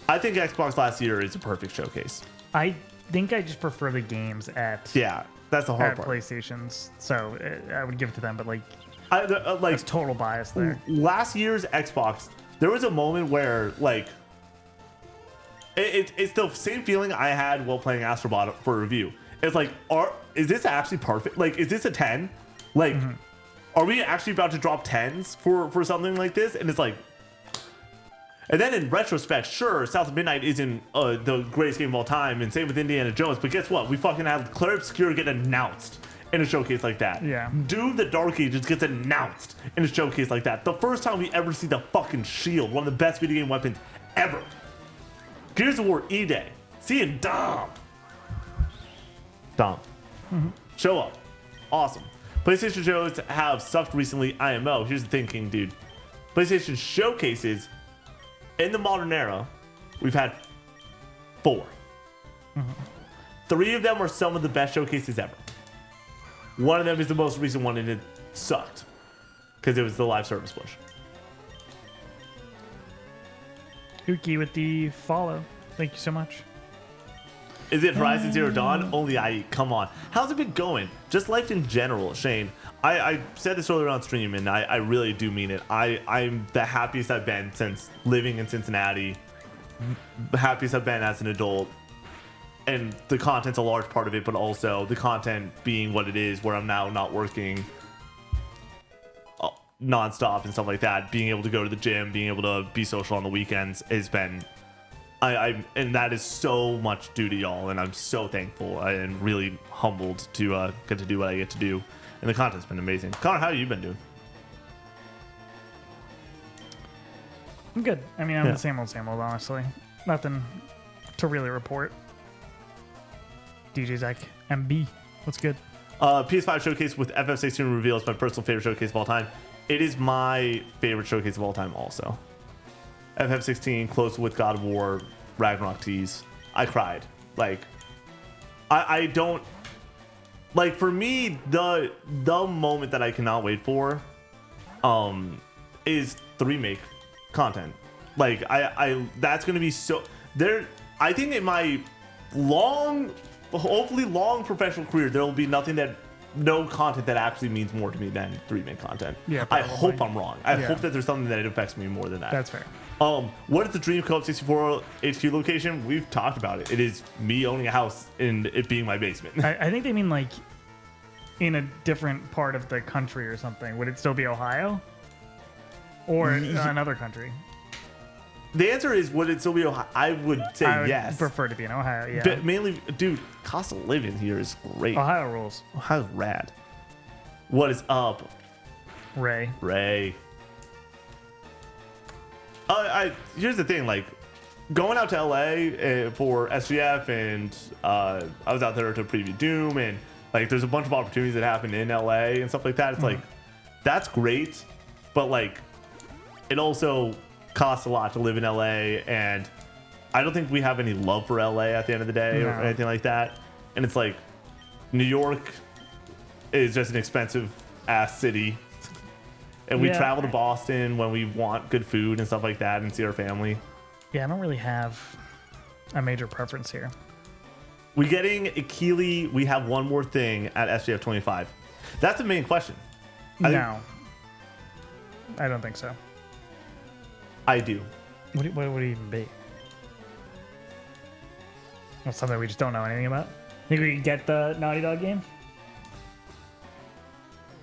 I think Xbox last year is a perfect showcase. I think I just prefer the games at Yeah, that's the hard at part. PlayStations, so I would give it to them. But like Like there's total bias there. last year's Xbox, there was a moment where like it's the same feeling I had while playing Astrobot for a review. It's like, is this actually perfect? Like, is this a 10? Like, are we actually about to drop 10s for something like this? And it's like, and then in retrospect, sure, South of Midnight isn't the greatest game of all time, and same with Indiana Jones. But guess what? We fucking had Clair Obscur get announced in a showcase like that. Yeah. Doom the Dark Ages gets announced in a showcase like that. The first time we ever see the fucking shield, one of the best video game weapons ever. Gears of War E-Day. Seeing Dom. Show up. Awesome. PlayStation shows have sucked recently, IMO. Here's the thinking, dude. PlayStation showcases in the modern era, we've had 4. 3 of them are some of the best showcases ever. One of them is the most recent one, and it sucked because it was the live service push. Uki with the follow. Thank you so much. Is it Horizon Zero Dawn? Only I eat. Come on. How's it been going? Just life in general, Shane. I said this earlier on stream, and I really do mean it. I'm the happiest I've been since living in Cincinnati. The happiest I've been as an adult. And the content's a large part of it, but also the content being what it is, where I'm now not working nonstop and stuff like that. Being able to go to the gym, being able to be social on the weekends has been... and that is so much due to y'all, and I'm so thankful and really humbled to get to do what I get to do. And the content's been amazing. Connor, how have you been doing? I'm good. I mean, I'm the same old, honestly. Nothing to really report. DJ Zach, MB, what's good? PS5 showcase with FF16 reveal is my personal favorite showcase of all time. It is my favorite showcase of all time also. FF16 close with God of War, Ragnarok tease. I cried. Like, I don't... Like, for me, the moment that I cannot wait for is the remake content. Like I that's gonna be so there. I think in my hopefully long professional career, there will be no content that actually means more to me than the remake content. Yeah, I probably. hope I'm wrong. I hope that there's something that it affects me more than that. That's fair. What is the Dream Co-op 64 HQ location? We've talked about it. It is me owning a house and it being my basement. I think they mean like in a different part of the country or something. Would it still be Ohio? Or another country? The answer is, would it still be Ohio? I would say I would yes. prefer to be in Ohio, yeah. But mainly, dude, cost of living here is great. Ohio rules. Ohio's rad. What is up, Ray? Here's the thing, like, going out to LA for SGF, and I was out there to preview Doom, and like, there's a bunch of opportunities that happen in LA and stuff like that. It's like, that's great, but like, it also costs a lot to live in LA, and I don't think we have any love for LA at the end of the day or anything like that. And it's like, New York is just an expensive ass city. And we travel to Boston when we want good food and stuff like that and see our family. Yeah, I don't really have a major preference here. We getting Keeley. We have one more thing at SGF 25. That's the main question. No. I don't think so. I do. What would it even be? Well, something we just don't know anything about? Think we can get the Naughty Dog game?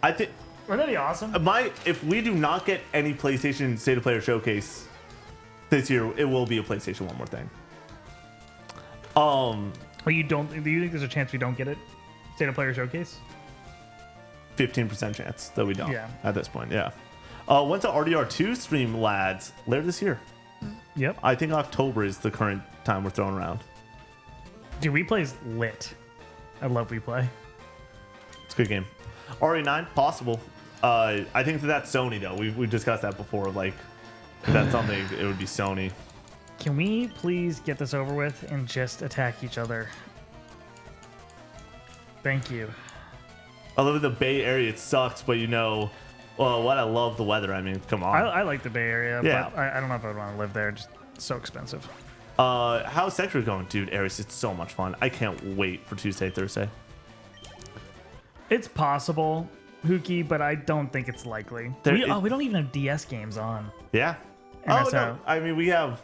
I think... Wouldn't that be awesome? If we do not get any PlayStation State of Player Showcase this year, it will be a PlayStation One more thing. Well, do you think there's a chance we don't get it? State of Player Showcase? 15% chance that we don't. Yeah. At this point, yeah. Went to RDR2 stream, lads, later this year. Yep. I think October is the current time we're throwing around. Dude, We Play's lit. I love We Play. It's a good game. RE9, possible. I think that's Sony, though. We discussed that before. Like, if that's something, it would be Sony. Can we please get this over with and just attack each other? Thank you. I live in the Bay Area. It sucks, but what? I love the weather. I mean, come on. I like the Bay Area, Yeah. but I don't know if I would want to live there. Just so expensive. How's Sector going? Dude, Aries, it's so much fun. I can't wait for Tuesday, Thursday. It's possible, Hookie, but I don't think it's likely. We don't even have DS games on. Yeah. NSO. Oh, no. I mean, we have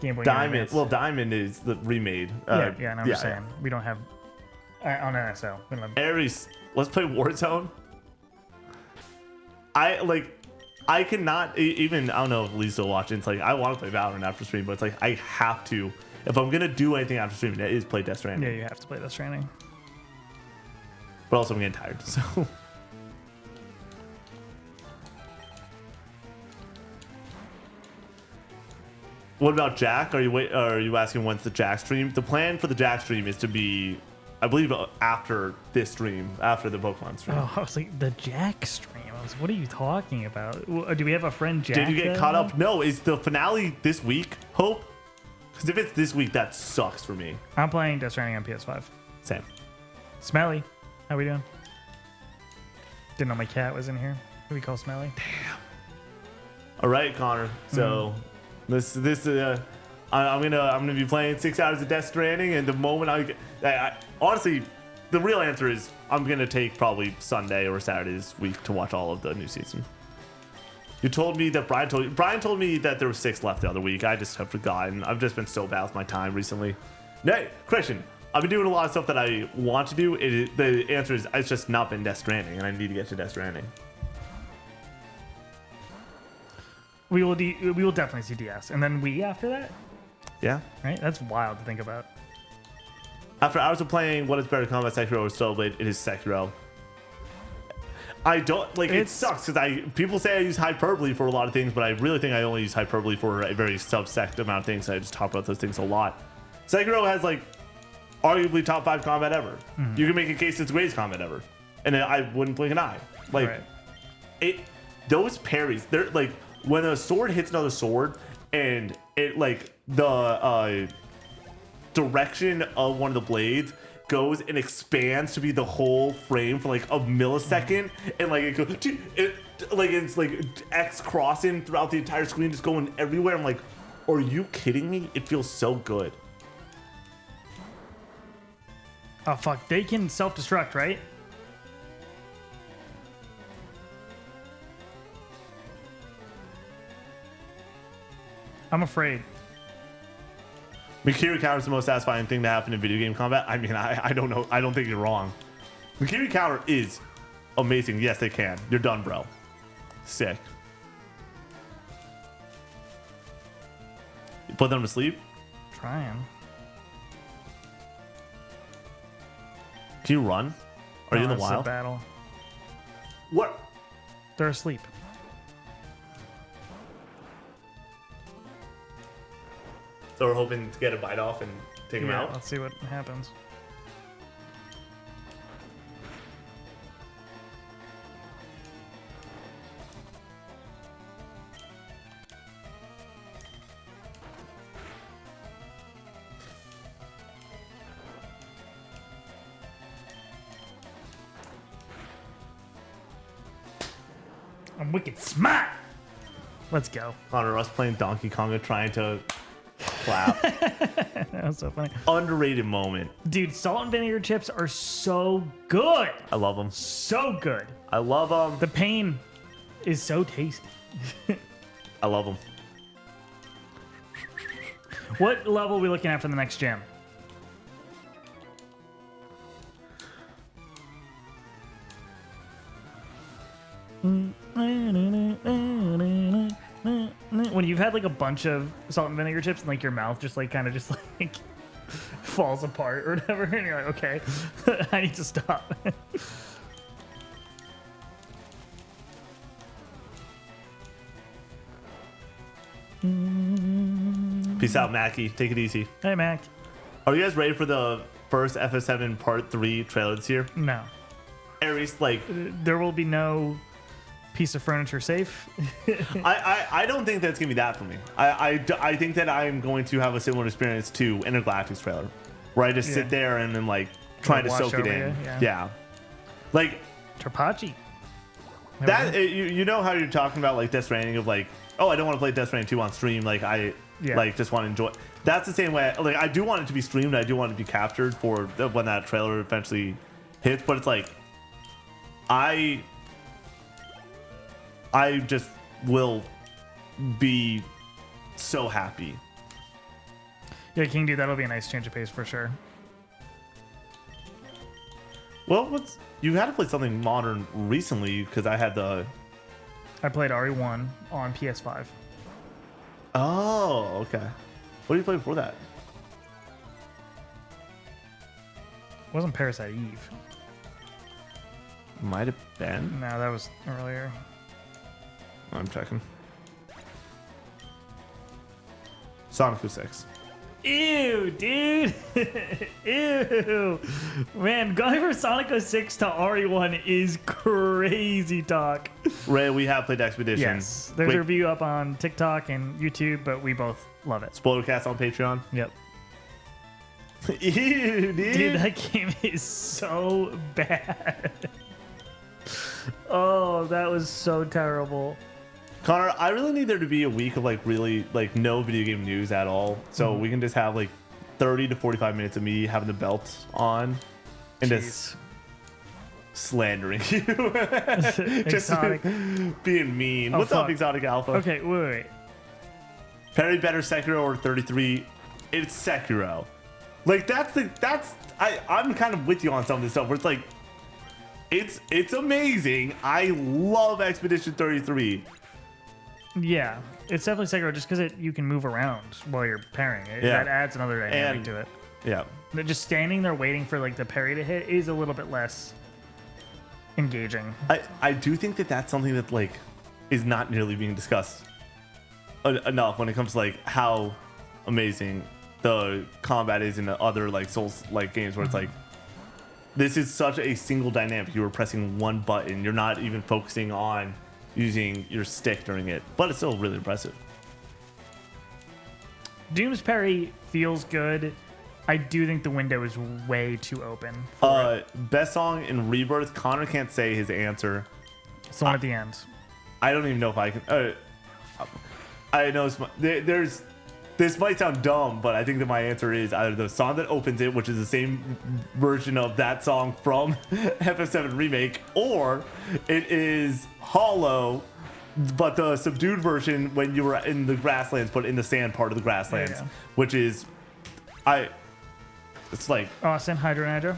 Game Boy Diamond. Advance. Well, Diamond is the remade. Yeah, I know what you're saying. We don't have on NSO. We don't have Aries, let's play Warzone. I cannot even. I don't know if Lisa's watching. It's like, I want to play Valorant after stream, but it's like, I have to. If I'm gonna do anything after streaming, it is play Death Stranding. Yeah, you have to play Death Stranding. But also, I'm getting tired. So. What about Jack? Are you asking when's the Jack stream? The plan for the Jack stream is to be, I believe, after this stream, after the Pokemon stream. Oh, I was like, the Jack stream. I was, what are you talking about? Do we have a friend Jack? Did you get caught up? No, is the finale this week, Hope? Because if it's this week, that sucks for me. I'm playing Death Stranding on PS5. Same. Smelly, how we doing? Didn't know my cat was in here. What do we call Smelly? All right, Connor. So I'm gonna be playing 6 hours of Death Stranding, and the moment I honestly, the real answer is I'm gonna take probably Sunday or Saturday this week to watch all of the new season. You told me that Brian told me that there were 6 left the other week. I just have forgotten. I've just been so bad with my time recently. No, Christian, I've been doing a lot of stuff that I want to do. The answer is it's just not been Death Stranding, and I need to get to Death Stranding. We will definitely see DS, and then we after that, Yeah. right? That's wild to think about. After hours of playing What is Better, Combat, Sekiro, or Soulblade, it is Sekiro. I don't like it sucks because people say I use hyperbole for a lot of things, but I really think I only use hyperbole for a very subsect amount of things. I just talk about those things a lot. Sekiro has like arguably top 5 combat ever. Mm-hmm. You can make a case it's the greatest combat ever, and I wouldn't blink an eye. Like those parries, they're like when a sword hits another sword, and it like the direction of one of the blades goes and expands to be the whole frame for like a millisecond, and like it goes, like it's like X crossing throughout the entire screen, just going everywhere. I'm like, are you kidding me? It feels so good. Oh fuck, they can self-destruct, right? I'm afraid. Mikiri counter is the most satisfying thing to happen in video game combat. I mean, I don't know. I don't think you're wrong. Mikiri counter is amazing. Yes, they can. You're done, bro. Sick. You put them to sleep? Trying. Can you run? Are you in the it's a wild? battle. What? They're asleep. So we're hoping to get a bite off and take him Yeah, out? let's see what happens. I'm wicked smart. Let's go. Connor, us playing Donkey Konga trying to clap. That was so funny. Underrated moment. Dude, salt and vinegar chips are so good. I love them. So good. I love them. The pain is so tasty. I love them. What level are we looking at for the next gym? When you've had like a bunch of salt and vinegar chips and like your mouth just like kind of just like falls apart or whatever, and you're like, okay, I need to stop. Peace out, Mackie. Take it easy. Hey, Mac. Are you guys ready for the first Ep.7 Part 3 trailer this year? No. Aries, like, There will be no piece of furniture safe. I don't think that's going to be that for me. I think that I'm going to have a similar experience to Intergalactic's trailer, where I just sit there and then, like, trying to wash soak it over in. you, Yeah. yeah. Like, Trapachi. that, you know how you're talking about, like, Death Stranding of, like, oh, I don't want to play Death Stranding 2 on stream. Like, like, just want to enjoy. That's the same way. Like, I do want it to be streamed. I do want it to be captured for when that trailer eventually hits. But it's like, I just will be so happy. Yeah, King Dude, that'll be a nice change of pace for sure. Well, you had to play something modern recently because I had the. I played RE1 on PS5. Oh, okay. What did you play before that? It wasn't Parasite Eve. Might have been. No, that was earlier. I'm checking. Sonic 06. Ew, dude. Ew. Man, going from Sonic 06 to RE1 is crazy talk. Ray, we have played Expedition. Yes. There's a review up on TikTok and YouTube, but we both love it. Spoilercast on Patreon. Yep. Ew, Dude, that game is so bad. Oh, that was so terrible. Connor, I really need there to be a week of like really like no video game news at all, so we can just have like 30 to 45 minutes of me having the belt on and just slandering you, just Exotic. being mean. Oh, What's up, fuck. Exotic Alpha? Okay, wait. Perry better Sekiro or 33? It's Sekiro. Like I'm kind of with you on some of this stuff where it's like it's amazing. I love Expedition 33. Yeah, it's definitely Sekiro just because you can move around while you're parrying. Yeah. That adds another dynamic And- to it. Yeah. But just standing there waiting for like the parry to hit is a little bit less engaging. I do think that that's something that like is not nearly being discussed enough when it comes to like how amazing the combat is in the other like Souls like games where it's like this is such a single dynamic. You are pressing one button. You're not even focusing on using your stick during it, but it's still really impressive. Doom's parry feels good I do think the window is way too open. Best song in Rebirth. Connor can't say his answer. It's the one at the end. I don't even know if I can. I know there's. This might sound dumb, but I think that my answer is either the song that opens it, which is the same version of that song from Ep.7 remake, or it is Hollow, but the subdued version when you were in the grasslands, but in the sand part of the grasslands, which is, it's like Austin Hydro Nitro.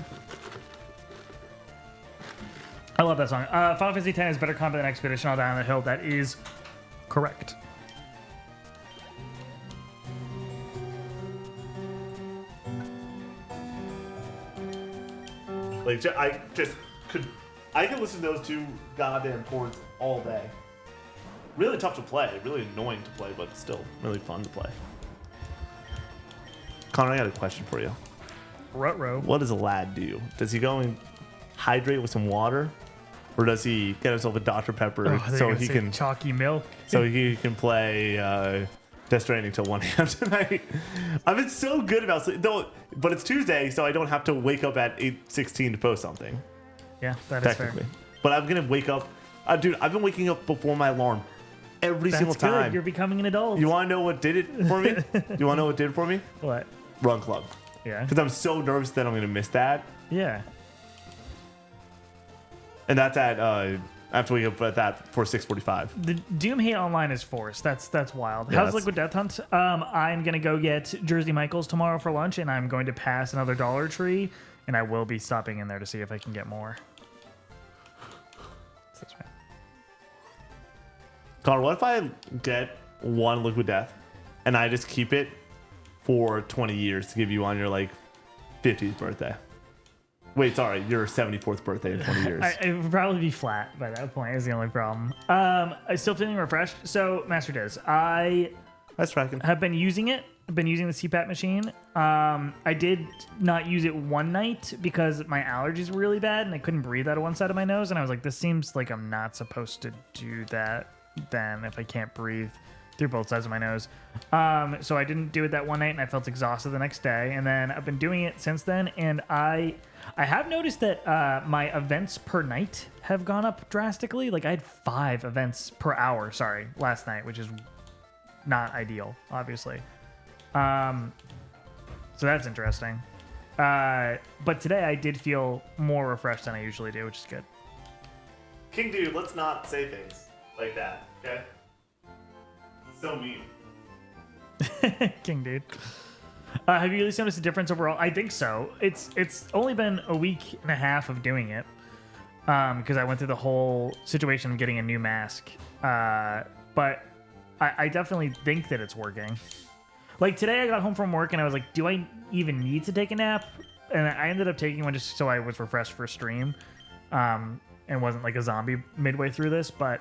I love that song. Final Fantasy X is better combat than Expedition All Down the Hill. That is correct. Like, I could listen to those two goddamn chords all day. Really tough to play, really annoying to play, but still really fun to play. Connor, I got a question for you. Ruh-roh. What does a lad do? Does he go and hydrate with some water, or does he get himself a Dr. Pepper so he can chalky milk? So he can play Death Stranding till 1 a.m. tonight. I've been so good about sleep, though, but it's Tuesday, so I don't have to wake up at 8:16 to post something. Yeah, that is fair. But I'm gonna wake up, dude. I've been waking up before my alarm every single That's good. time. You're becoming an adult. You want to know what did it for me? You want to know what did it for me? What? Run Club. Yeah. Because I'm so nervous that I'm gonna miss that. Yeah. And that's at I have to wake up at that for 6:45. The Doom Hate Online is forced. That's wild. Yeah, How's Liquid Death Hunt? I'm gonna go get Jersey Michaels tomorrow for lunch, and I'm going to pass another Dollar Tree, and I will be stopping in there to see if I can get more. That's right. Connor, what if I get one Liquid Death and I just keep it for 20 years to give you on your like 50th birthday? Wait, sorry, your 74th birthday in 20 years. It would probably be flat by that point, is the only problem. I'm still feeling refreshed. So, Master Diz, That's tracking. have been using it. I've been using the CPAP machine. I did not use it one night because my allergies were really bad and I couldn't breathe out of one side of my nose. And I was like, this seems like I'm not supposed to do that then if I can't breathe through both sides of my nose. So I didn't do it that one night and I felt exhausted the next day. And then I've been doing it since then. And I have noticed that my events per night have gone up drastically. Like I had 5 events per hour, last night, which is not ideal, obviously. So that's interesting. But today I did feel more refreshed than I usually do, which is good. King Dude, let's not say things like that, okay? So mean. King Dude. Have you at least noticed a difference overall? I think so. It's only been a week and a half of doing it because I went through the whole situation of getting a new mask. But I definitely think that it's working. Like today I got home from work and I was like, do I even need to take a nap? And I ended up taking one just so I was refreshed for stream and wasn't like a zombie midway through this. But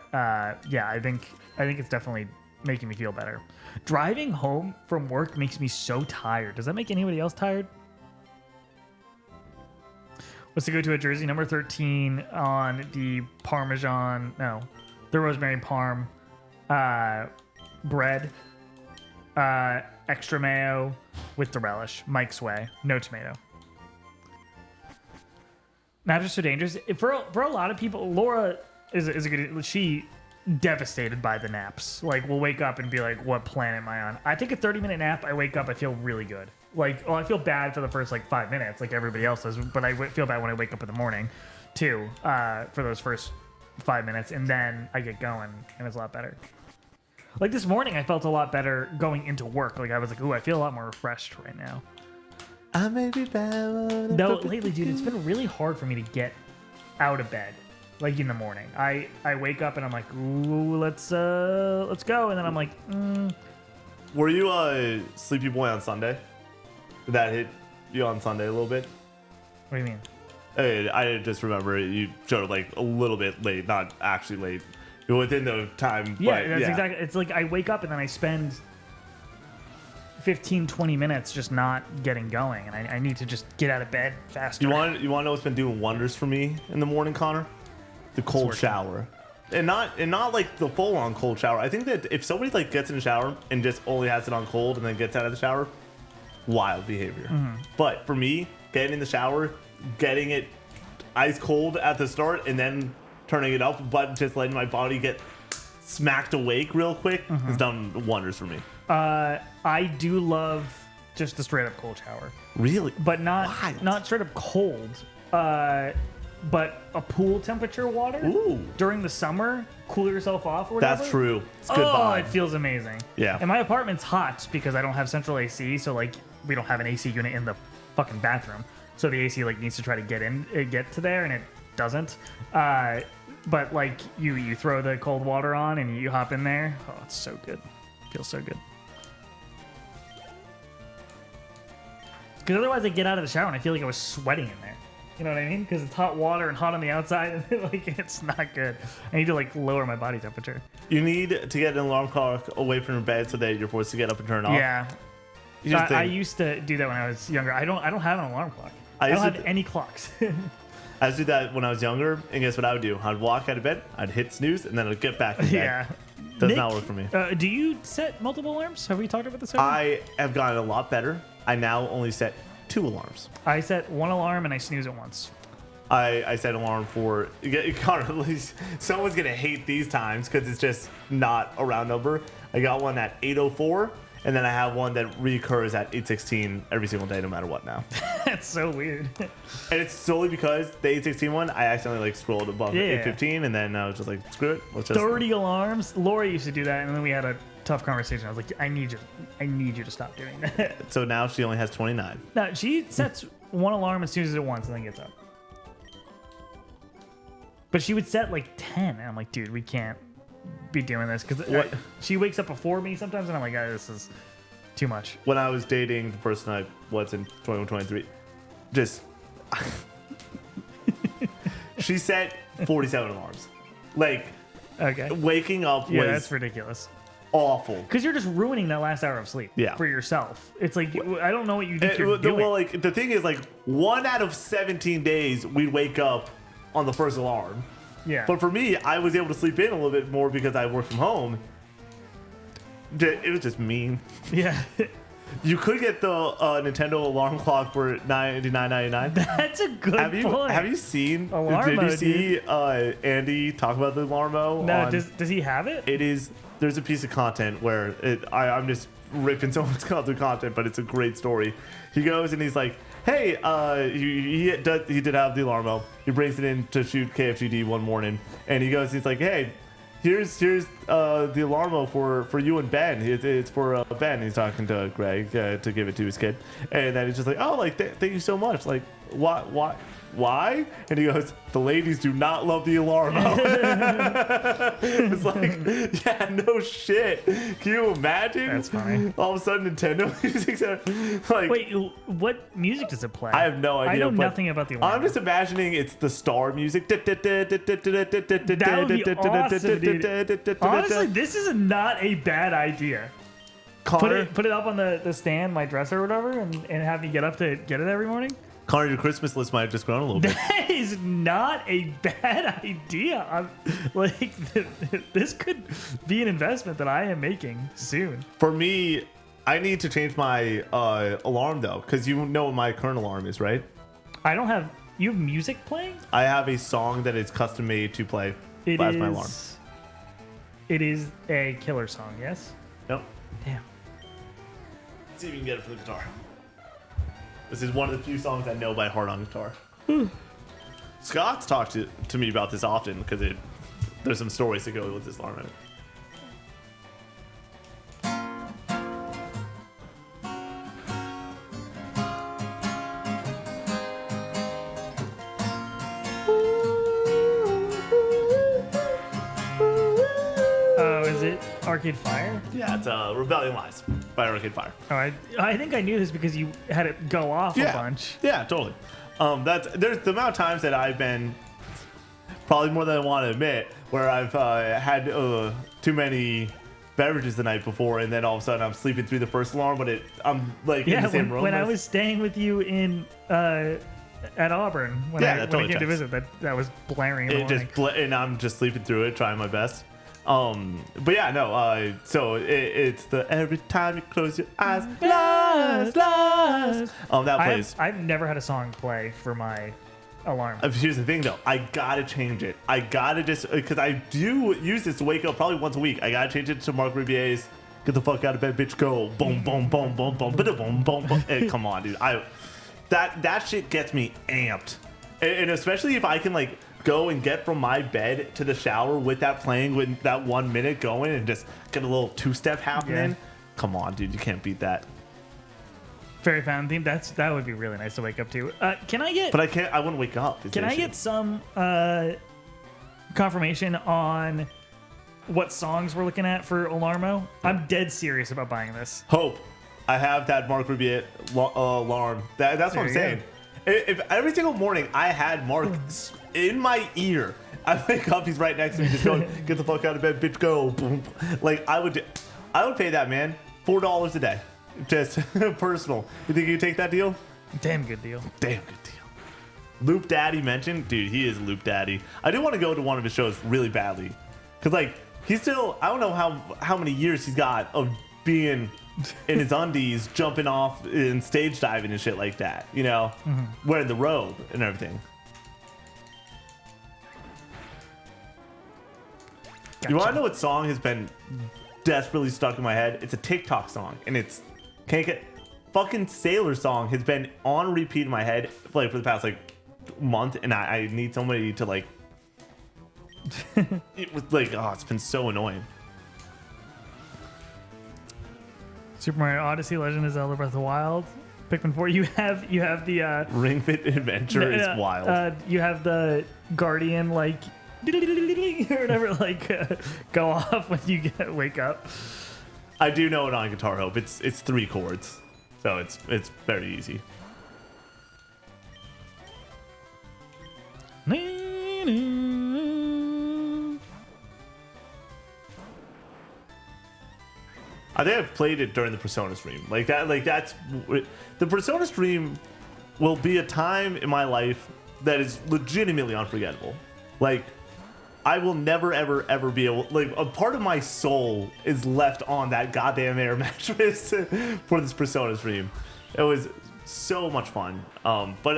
yeah, I think it's definitely making me feel better. Driving home from work makes me so tired. Does that make anybody else tired? Let's go to a jersey number 13 on the the rosemary parm bread, extra mayo with the relish. Mike's Way, no tomato. Naps are so dangerous. For a lot of people, Laura is a good. She devastated by the naps. Like, we'll wake up and be like, what planet am I on? I take a 30-minute nap. I wake up. I feel really good. Like, well, I feel bad for the first, 5 minutes, like everybody else does. But I feel bad when I wake up in the morning, too, for those first 5 minutes. And then I get going, and it's a lot better. Like, this morning, I felt a lot better going into work. Like, I was like, ooh, I feel a lot more refreshed right now. I may be bad. No, lately, dude, it's been really hard for me to get out of bed. Like in the morning, I wake up and I'm like, ooh, let's go, and then I'm like, Were you a sleepy boy on Sunday? Did that hit you on Sunday a little bit? What do you mean? I just remember you showed up like a little bit late, not actually late, within the time. Yeah, but, that's exactly. It's like I wake up and then I spend 15-20 minutes just not getting going, and I need to just get out of bed faster. You want to know what's been doing wonders for me in the morning, Connor? The cold shower, and not like the full on cold shower. I think that if somebody like gets in the shower and just only has it on cold and then gets out of the shower, wild behavior. But for me, getting in the shower, getting it ice cold at the start, and then turning it up, but just letting my body get smacked awake real quick has done wonders for me. I do love just the straight up cold shower, Really? but not Wild. straight up cold. But a pool temperature water Ooh. during the summer, cool yourself off or whatever. That's true. It's good Oh, vibe. it feels amazing. Yeah. And my apartment's hot because I don't have central AC, so like we don't have an AC unit in the fucking bathroom. So the AC like needs to try to get to there, and it doesn't. But like you throw the cold water on and you hop in there. Oh, it's so good. Feels so good. Because otherwise I get out of the shower and I feel like I was sweating in there. You know what I mean? Because it's hot water and hot on the outside, and like it's not good. I need to like lower my body temperature. You need to get an alarm clock away from your bed so that you're forced to get up and turn it off. Yeah, Here's the thing. I used to do that when I was younger. I don't have an alarm clock. I I don't used have to- any clocks. I used to do that when I was younger, and guess what I would do? I'd walk out of bed, I'd hit snooze, and then I'd get back in bed. Yeah. Does Nick, not work for me. Do you set multiple alarms? Have we talked about this? Ever? I have gotten a lot better. I now only set 2 alarms. I set one alarm and I snooze it once. I set an alarm for Connor. Someone's gonna hate these times because it's just not a round number. I got one at 8:04, and then I have one that recurs at 8:16 every single day, no matter what. Now, That's so weird. and it's solely because the 8:16 one, I accidentally like scrolled above Yeah. 8:15, and then I was just like, screw it, let's just 30 alarms. Laura used to do that, and then we had a tough conversation. I was like, I need you to stop doing that. So now she only has 29. No, she sets one alarm and snoozes it once and then gets up. But she would set like 10, and I'm like, dude, we can't be doing this because What? she wakes up before me sometimes, and I'm like, oh, this is too much. When I was dating the person I was in 21, 23, just she set 47 alarms. Like Okay. waking up Yeah, was that's ridiculous. awful. Because you're just ruining that last hour of sleep Yeah. for yourself. It's like, I don't know what you think you're doing. Well, like the thing is, like 1 out of 17 days we'd wake up on the first alarm. Yeah. But for me, I was able to sleep in a little bit more because I work from home. It was just mean. Yeah. You could get the Nintendo alarm clock for $99.99. That's a good point. Have you seen? Alarmo, did you see Andy talk about the Alarmo? No, does he have it? It is. There's a piece of content where I'm just ripping someone's other content, but it's a great story. He goes and he's like, "Hey, he did have the Alarmo. He brings it in to shoot KFGD one morning, and he goes, he's like, hey, here's the Alarmo for you and Ben. It's for Ben. He's talking to Greg to give it to his kid, and then he's just like, oh, like thank you so much. Like, why? And he goes, the ladies do not love the Alarmo. It's like, yeah, no shit. Can you imagine? That's funny. All of a sudden, Nintendo music's like. Wait, what music does it play? I have no idea. I know but nothing about the alarm. I'm just imagining it's the star music. That would be awesome, dude. Honestly, this is not a bad idea. Connor, Put it up on the stand, my dresser or whatever, and have me get up to get it every morning. Connor, your Christmas list might have just grown a little bit. That is not a bad idea. Like this could be an investment that I am making soon. For me, I need to change my alarm though, because you know what my current alarm is, right? I don't have. You have music playing? I have a song that is custom made to play It as is. my alarm. It is a killer song. Yes. Nope. Damn. Let's see if you can get it for the guitar. This is one of the few songs I know by heart on guitar. Scott's talked to me about this often because there's some stories that go with this alarm in it. Oh, is it Arcade Fire? Yeah, it's Rebellion Lies by Arcade Fire. Oh, I think I knew this because you had it go off a bunch. Yeah, totally. There's the amount of times that I've been, probably more than I want to admit, where I've had too many beverages the night before, and then all of a sudden I'm sleeping through the first alarm, but I'm like in the same room. When I was staying with you in at Auburn when I totally came to checks. visit, that was blaring in the it morning. just and I'm just sleeping through it, trying my best. But yeah, no. So it's the every time you close your eyes, lost. That plays. I've never had a song play for my alarm. Here's the thing, though. I gotta change it. I gotta just because I do use this to wake up probably once a week. I gotta change it to Mark Ribier's "Get the fuck out of bed, bitch, go!" Boom, boom, boom, boom, boom, boom, boom, boom. Hey, come on, dude. That shit gets me amped, and especially if I can like go and get from my bed to the shower with that playing with that 1 minute going and just get a little two-step happening. Yeah. Come on, dude. You can't beat that. Fairy Fountain theme. That would be really nice to wake up to. Can I get? But I can't. I wouldn't wake up. Can I get some confirmation on what songs we're looking at for Alarmo? I'm dead serious about buying this. Hope. I have that Mark Rubiet alarm. That's what I'm saying. If every single morning I had Mark in my ear, I wake up, he's right next to me, just going, "Get the fuck out of bed, bitch, go!" Boom. Like I would pay that man $4 a day, just personal. You think you take that deal? Damn good deal. Damn good deal. Loop Daddy mentioned, dude, he is Loop Daddy. I do want to go to one of his shows really badly, cause like he's still, I don't know how many years he's got of being in his undies, jumping off and stage diving and shit like that, you know, wearing the robe and everything. Gotcha. You want to know what song has been desperately stuck in my head? It's a TikTok song, and it's can't get fucking Sailor song has been on repeat in my head like for the past like month, and I need somebody to like. It was like, oh, it's been so annoying. Super Mario Odyssey, Legend of Zelda: Breath of the Wild, Pikmin 4. You have the Ring Fit Adventure is wild. You have the Guardian like or whatever like go off when you wake up. I do know it on Guitar Hope. It's 3 chords, so it's very easy. I think I've played it during the Persona stream. Like that's the Persona stream will be a time in my life that is legitimately unforgettable. Like I will never ever be able, like a part of my soul is left on that goddamn air mattress for this Persona stream. It was so much fun. But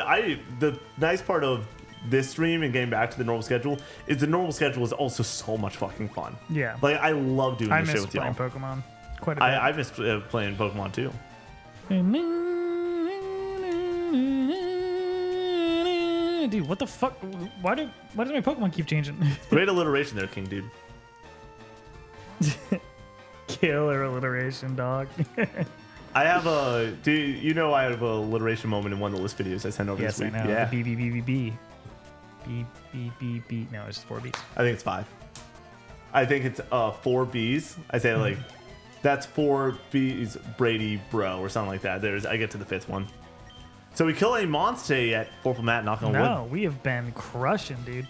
the nice part of this stream and getting back to the normal schedule is the normal schedule is also so much fucking fun. Yeah. Like I love doing this shit with y'all. I miss playing Pokemon quite a bit. I miss playing Pokemon too. Dude, what the fuck? Why does my Pokemon keep changing? Great alliteration there, King Dude. Killer alliteration, dog. I have I have a alliteration moment in one of the list videos I sent over this week. Yes, I know. Yeah. The B. B. No, it's just 4 B's. I think it's 5. I think it's 4 B's. I say like, that's 4 B's Brady bro or something like that. I get to the 5th one. So we kill any monster yet? Forful Matt, knock on wood. No, we have been crushing, dude.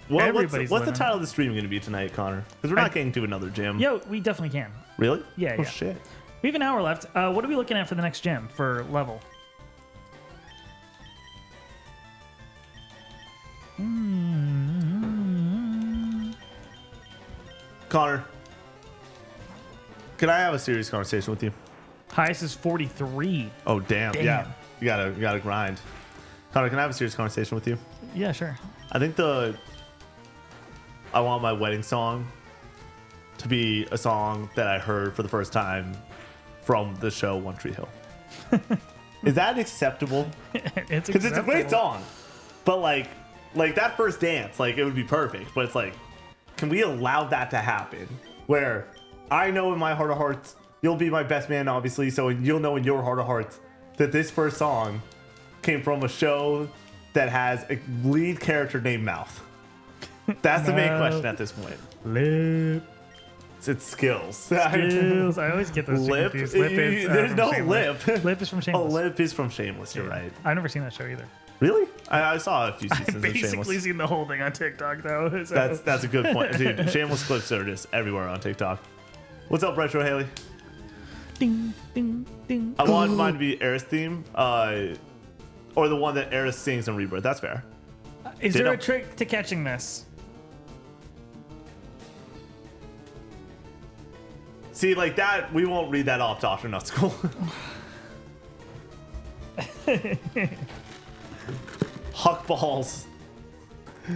What's the title of the stream going to be tonight, Connor? Because we're not getting to another gym. Yo, we definitely can. Really? Yeah, Oh, yeah. shit. We have an hour left. What are we looking at for the next gym for level? Connor, can I have a serious conversation with you? Highest is 43. Oh, damn. Yeah. You gotta grind. Connor, can I have a serious conversation with you? Yeah, sure. I think I want my wedding song to be a song that I heard for the first time from the show One Tree Hill. Is that acceptable? It's Because it's a great song. But like that first dance, like it would be perfect. But it's like, can we allow that to happen? Where I know in my heart of hearts, you'll be my best man, obviously. So you'll know in your heart of hearts that this first song came from a show that has a lead character named Mouth. That's the main question at this point. Lip. It's skills. Skills. I always get those Lip. confused. Lip is, There's from no Shameless. lip. Lip is from Shameless. Oh, Lip is from Shameless. You're right. I've never seen that show either. Really? I saw a few I've seasons of basically Shameless. seen the whole thing on TikTok though. So. That's a good point, dude. Shameless clips are just everywhere on TikTok. What's up, Retro Haley? Ding, ding, ding. I want mine to be Eris theme, or the one that Eris sings in Rebirth. That's fair. Is there a trick to catching this? See, like that, we won't read that off Doctor Nutskool. Huck balls.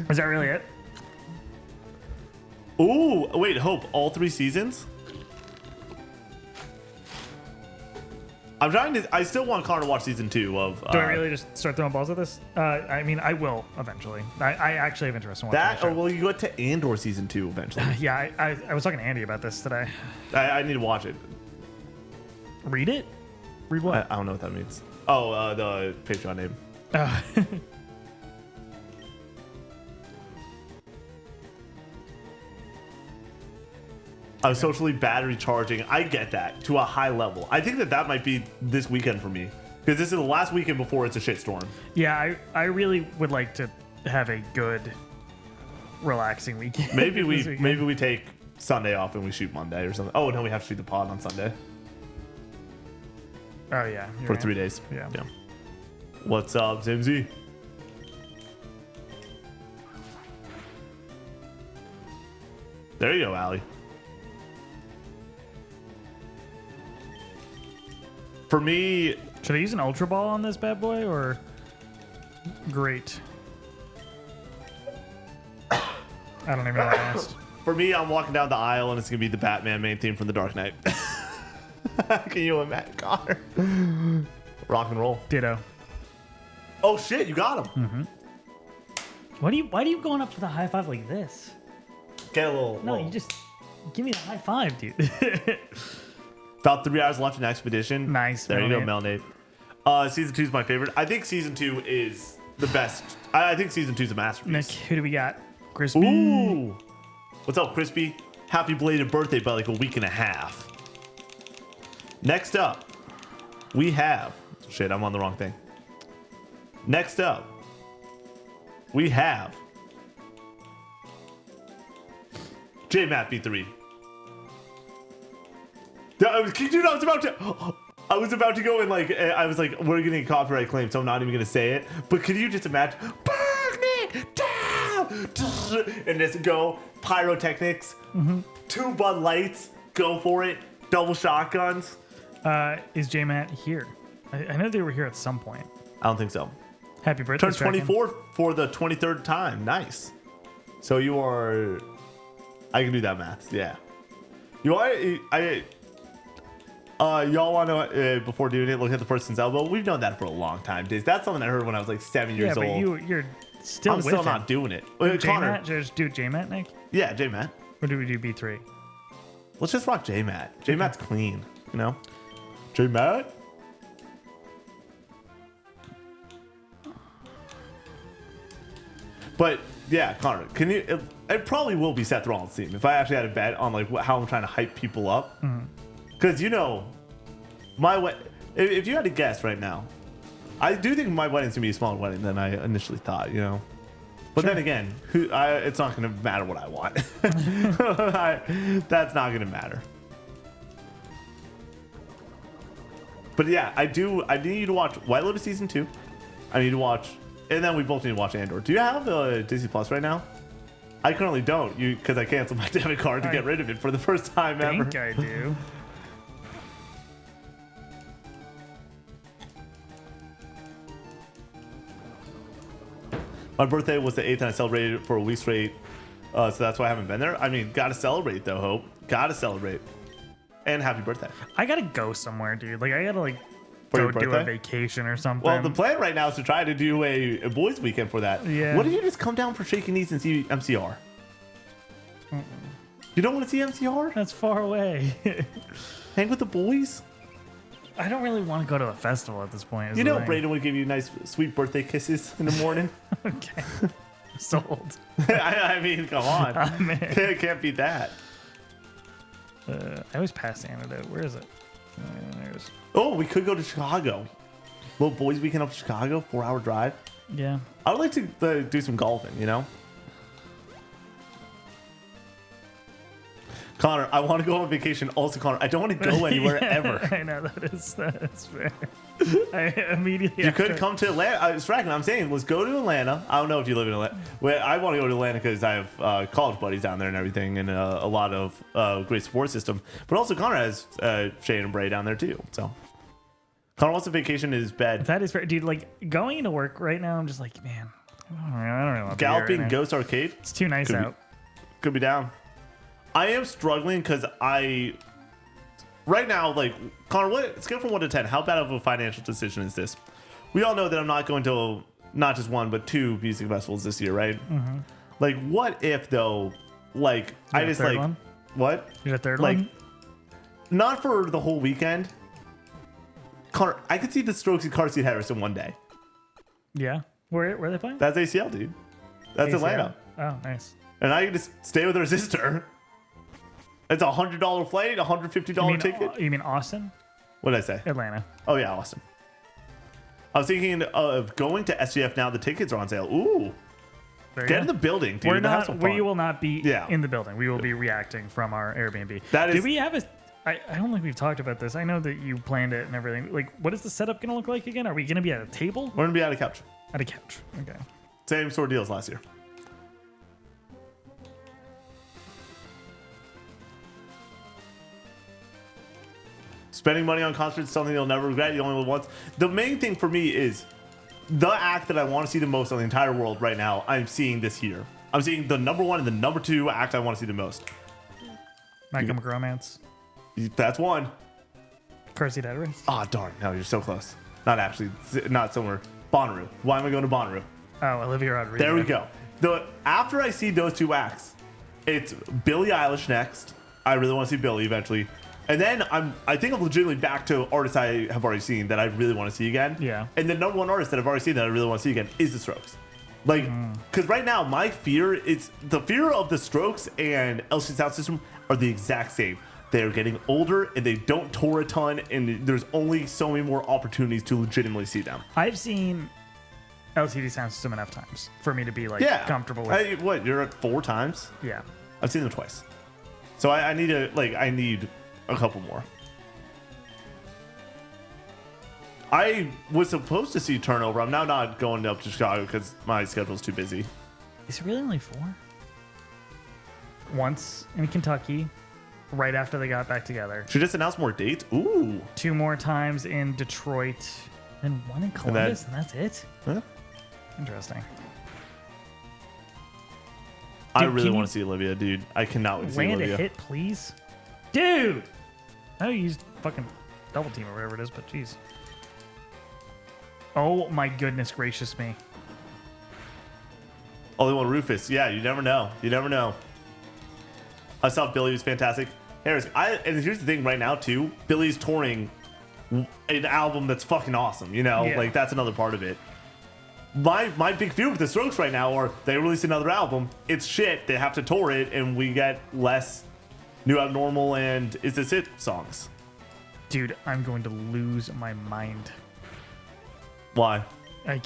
Is that really it? Ooh, wait, Hope, all 3 seasons? I'm trying to. I still want Connor to watch season 2 of. Do I really just start throwing balls at this? I mean, I will eventually. I actually have interest in watching that, the or show. will you go to Andor season 2 eventually? Yeah, I was talking to Andy about this today. I need to watch it. Read it? Read what? I don't know what that means. Oh, the Patreon name. I was socially battery charging. I get that to a high level. I think that might be this weekend for me because this is the last weekend before it's a shitstorm. Yeah, I really would like to have a good, relaxing weekend. Maybe this weekend. we take Sunday off and we shoot Monday or something. Oh no, we have to shoot the pod on Sunday Oh yeah, you're for right. 3 days. Yeah. What's up, Zimzy? There you go, Allie. For me, Should I use an Ultra Ball on this bad boy or great? I don't even know what I asked. For me, I'm walking down the aisle and it's gonna be the Batman main theme from The Dark Knight. Can you imagine, Connor? Rock and roll. Ditto. Oh shit, you got him. Why do you going up for the high five like this? Get a little. No, little. you just give me the high five, dude. About 3 hours left in Expedition. Nice, There you go, Melnate. Melnate. Season 2 is my favorite. I think season 2 is the best. I think season 2 is a Nick, masterpiece. who do we got? Crispy. Ooh. What's up, Crispy? Happy belated birthday by like a week and a half. Next up, we have. Shit, I'm on the wrong thing. Next up, we have J-Matt B3. Dude, I was about to go and like, I was like, we're getting a copyright claim, so I'm not even gonna say it. But can you just imagine, burn me down, and just go pyrotechnics, 2 Bud Lights, go for it, double shotguns. Is J-Matt here? I know they were here at some point. I don't think so. Happy birthday, Turned Striking. 24 for the 23rd time. Nice. So you are. I can do that math. Yeah. You are. Y'all want to before doing it, look at the person's elbow. We've known that for a long time. That's something I heard when I was like 7 years Yeah, but old. you're still I'm with still him. not doing it. J-Matt, Connor. just do J-Matt, Nick? Yeah, J-Matt. Or do we do B3? Let's just rock J-Matt. J-Matt's clean, you know? J-Matt? But yeah, Connor, can you? It probably will be Seth Rollins' team if I actually had a bet on like how I'm trying to hype people up. Because you know, if you had to guess right now, I do think my wedding's gonna be a smaller wedding than I initially thought. You know, but then again, it's not gonna matter what I want. That's not gonna matter. But yeah, I need you to watch White Lotus season 2. I need to watch, and then we both need to watch Andor. Do you have Disney Plus right now? I currently don't, because I canceled my debit card to get rid of it for the first time I ever. think I do. My birthday was the 8th, and I celebrated it for a week straight, so that's why I haven't been there. I mean, gotta celebrate though, Hope. Gotta celebrate. And happy birthday. I gotta go somewhere, dude. Like I gotta like For go your do a birthday? vacation or something. Well, the plan right now is to try to do a boys' weekend for that. Yeah. What if you just come down for Shaky Knees and see MCR? You don't want to see MCR? That's far away. Hang with the boys? I don't really want to go to a festival at this point. is You the know thing. Braden would give you nice, sweet birthday kisses in the morning. Okay. Sold. I mean, come on. I'm in. Can't beat that. I always pass the antidote. Where is it? There's. Oh, we could go to Chicago. Little boys' weekend up to Chicago, 4-hour drive. Yeah. I would like to do some golfing, you know? Connor, I want to go on vacation. Also, Connor, I don't want to go anywhere ever. I know that's fair. I immediately. You could come to Atlanta. Spracken, I'm saying, let's go to Atlanta. I don't know if you live in Atlanta. Well, I want to go to Atlanta because I have college buddies down there and everything, and a lot of great support system. But also, Connor has Shane and Bray down there too. So, Connor wants a vacation in his bed. That is fair, dude. Like going into work right now, I'm just like, man, I don't know. Galloping right Ghost Arcade. It's too nice out. Could be down. I am struggling because right now, like, Connor, what scale from 1 to 10, how bad of a financial decision is this? We all know that I'm not going to not just 1 but 2 music festivals this year, right? Mm-hmm. Like, what if though, like, I just like one? What? You're a third like, one? Not for the whole weekend. Connor, I could see the Strokes and Car Seat Harrison one day. Yeah. Where are they playing? That's ACL, dude. That's ACL? Atlanta. Oh, nice. And I can just stay with her sister. It's a $100 flight, $150 ticket. You mean Austin? What did I say? Atlanta. Oh yeah, Austin. I was thinking of going to SGF now. The tickets are on sale. Ooh, get in the building, dude. We will not be in the building. We will be reacting from our Airbnb. Do we have a? I don't think we've talked about this. I know that you planned it and everything. Like, what is the setup going to look like again? Are we going to be at a table? We're going to be at a couch. At a couch. Okay. Same sort of deal as last year. Spending money on concerts is something you'll never regret. You only live once. The main thing for me is the act that I want to see the most on the entire world right now. I'm seeing this year. I'm seeing the number 1 and the number 2 act I want to see the most. My Chemical Romance. That's one. Car Seat Harrison. Ah, oh, darn. No, you're so close. Not actually. Not somewhere. Bonnaroo. Why am I going to Bonnaroo? Oh, Olivia Rodrigo. There we go. After I see those 2 acts, it's Billie Eilish next. I really want to see Billie eventually. And then I think I'm legitimately back to artists I have already seen that I really want to see again. Yeah. And the number 1 artist that I've already seen that I really want to see again is the Strokes. Like, because right now my fear is the fear of the Strokes and LC Sound System are the exact same. They're getting older and they don't tour a ton, and there's only so many more opportunities to legitimately see them. I've seen LCD Sound System enough times for me to be like comfortable with. What? You're at 4 times? Yeah. I've seen them twice. So I need a couple more. I was supposed to see Turnover. I'm now not going up to Chicago because my schedule's too busy. Is it really only 4? Once in Kentucky, right after they got back together. She just announced more dates. Ooh. 2 more times in Detroit, and 1 in Columbus, and that's it? Yeah. Interesting. I really want to see Olivia, dude. I cannot wait to see Olivia. Land a hit, please. Dude! I know you used fucking double team or whatever it is, but jeez. Oh my goodness gracious me. Only one Rufus. Yeah, you never know. You never know. I saw Billy was fantastic. Harris, and here's the thing right now too. Billy's touring an album that's fucking awesome. You know, like that's another part of it. My big fear with the Strokes right now are they release another album. It's shit. They have to tour it, and we get less New Abnormal and Is This It songs. Dude, I'm going to lose my mind. Why? I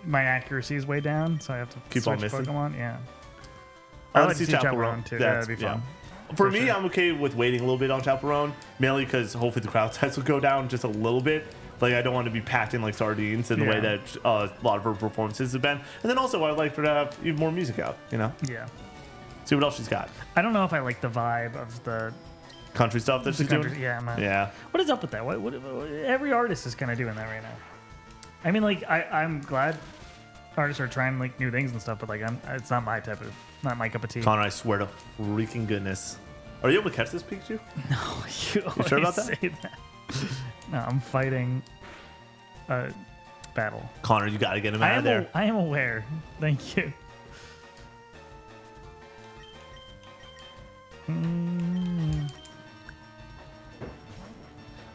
my accuracy is way down, so I have to keep switch on missing. Pokemon. Yeah. I like to see Chaperone too. Yeah, that'd be fun. For me, sure. I'm okay with waiting a little bit on Chaperone, mainly because hopefully the crowd size will go down just a little bit. Like, I don't want to be packed in like sardines in the way that a lot of her performances have been. And then also, I'd like her to have even more music out, you know? Yeah. See what else she's got. I don't know if I like the vibe of the country stuff that she's doing. Yeah. What is up with that? What every artist is kind of doing that right now. I mean, like, I'm glad artists are trying like new things and stuff, but like, it's not my not my cup of tea. Connor, I swear to freaking goodness. Are you able to catch this Pikachu? No, you sure about that? Say that? No, I'm fighting a battle. Connor, you got to get him out of there. I am aware. Thank you.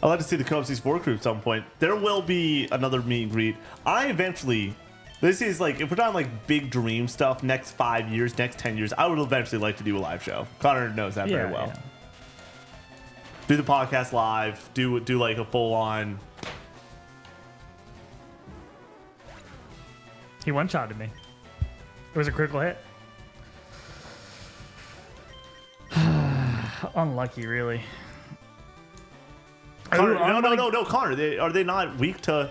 I'd like to see the Cubs 4 crew at some point. There will be another meet and greet. This is like, if we're talking like big dream stuff, next 5 years, next 10 years, I would eventually like to do a live show. Connor knows that very well. Yeah. Do the podcast live, do like a full on. He one-shotted me. It was a critical hit. unlucky, really. Connor, Ooh, no, Connor. Are they not weak to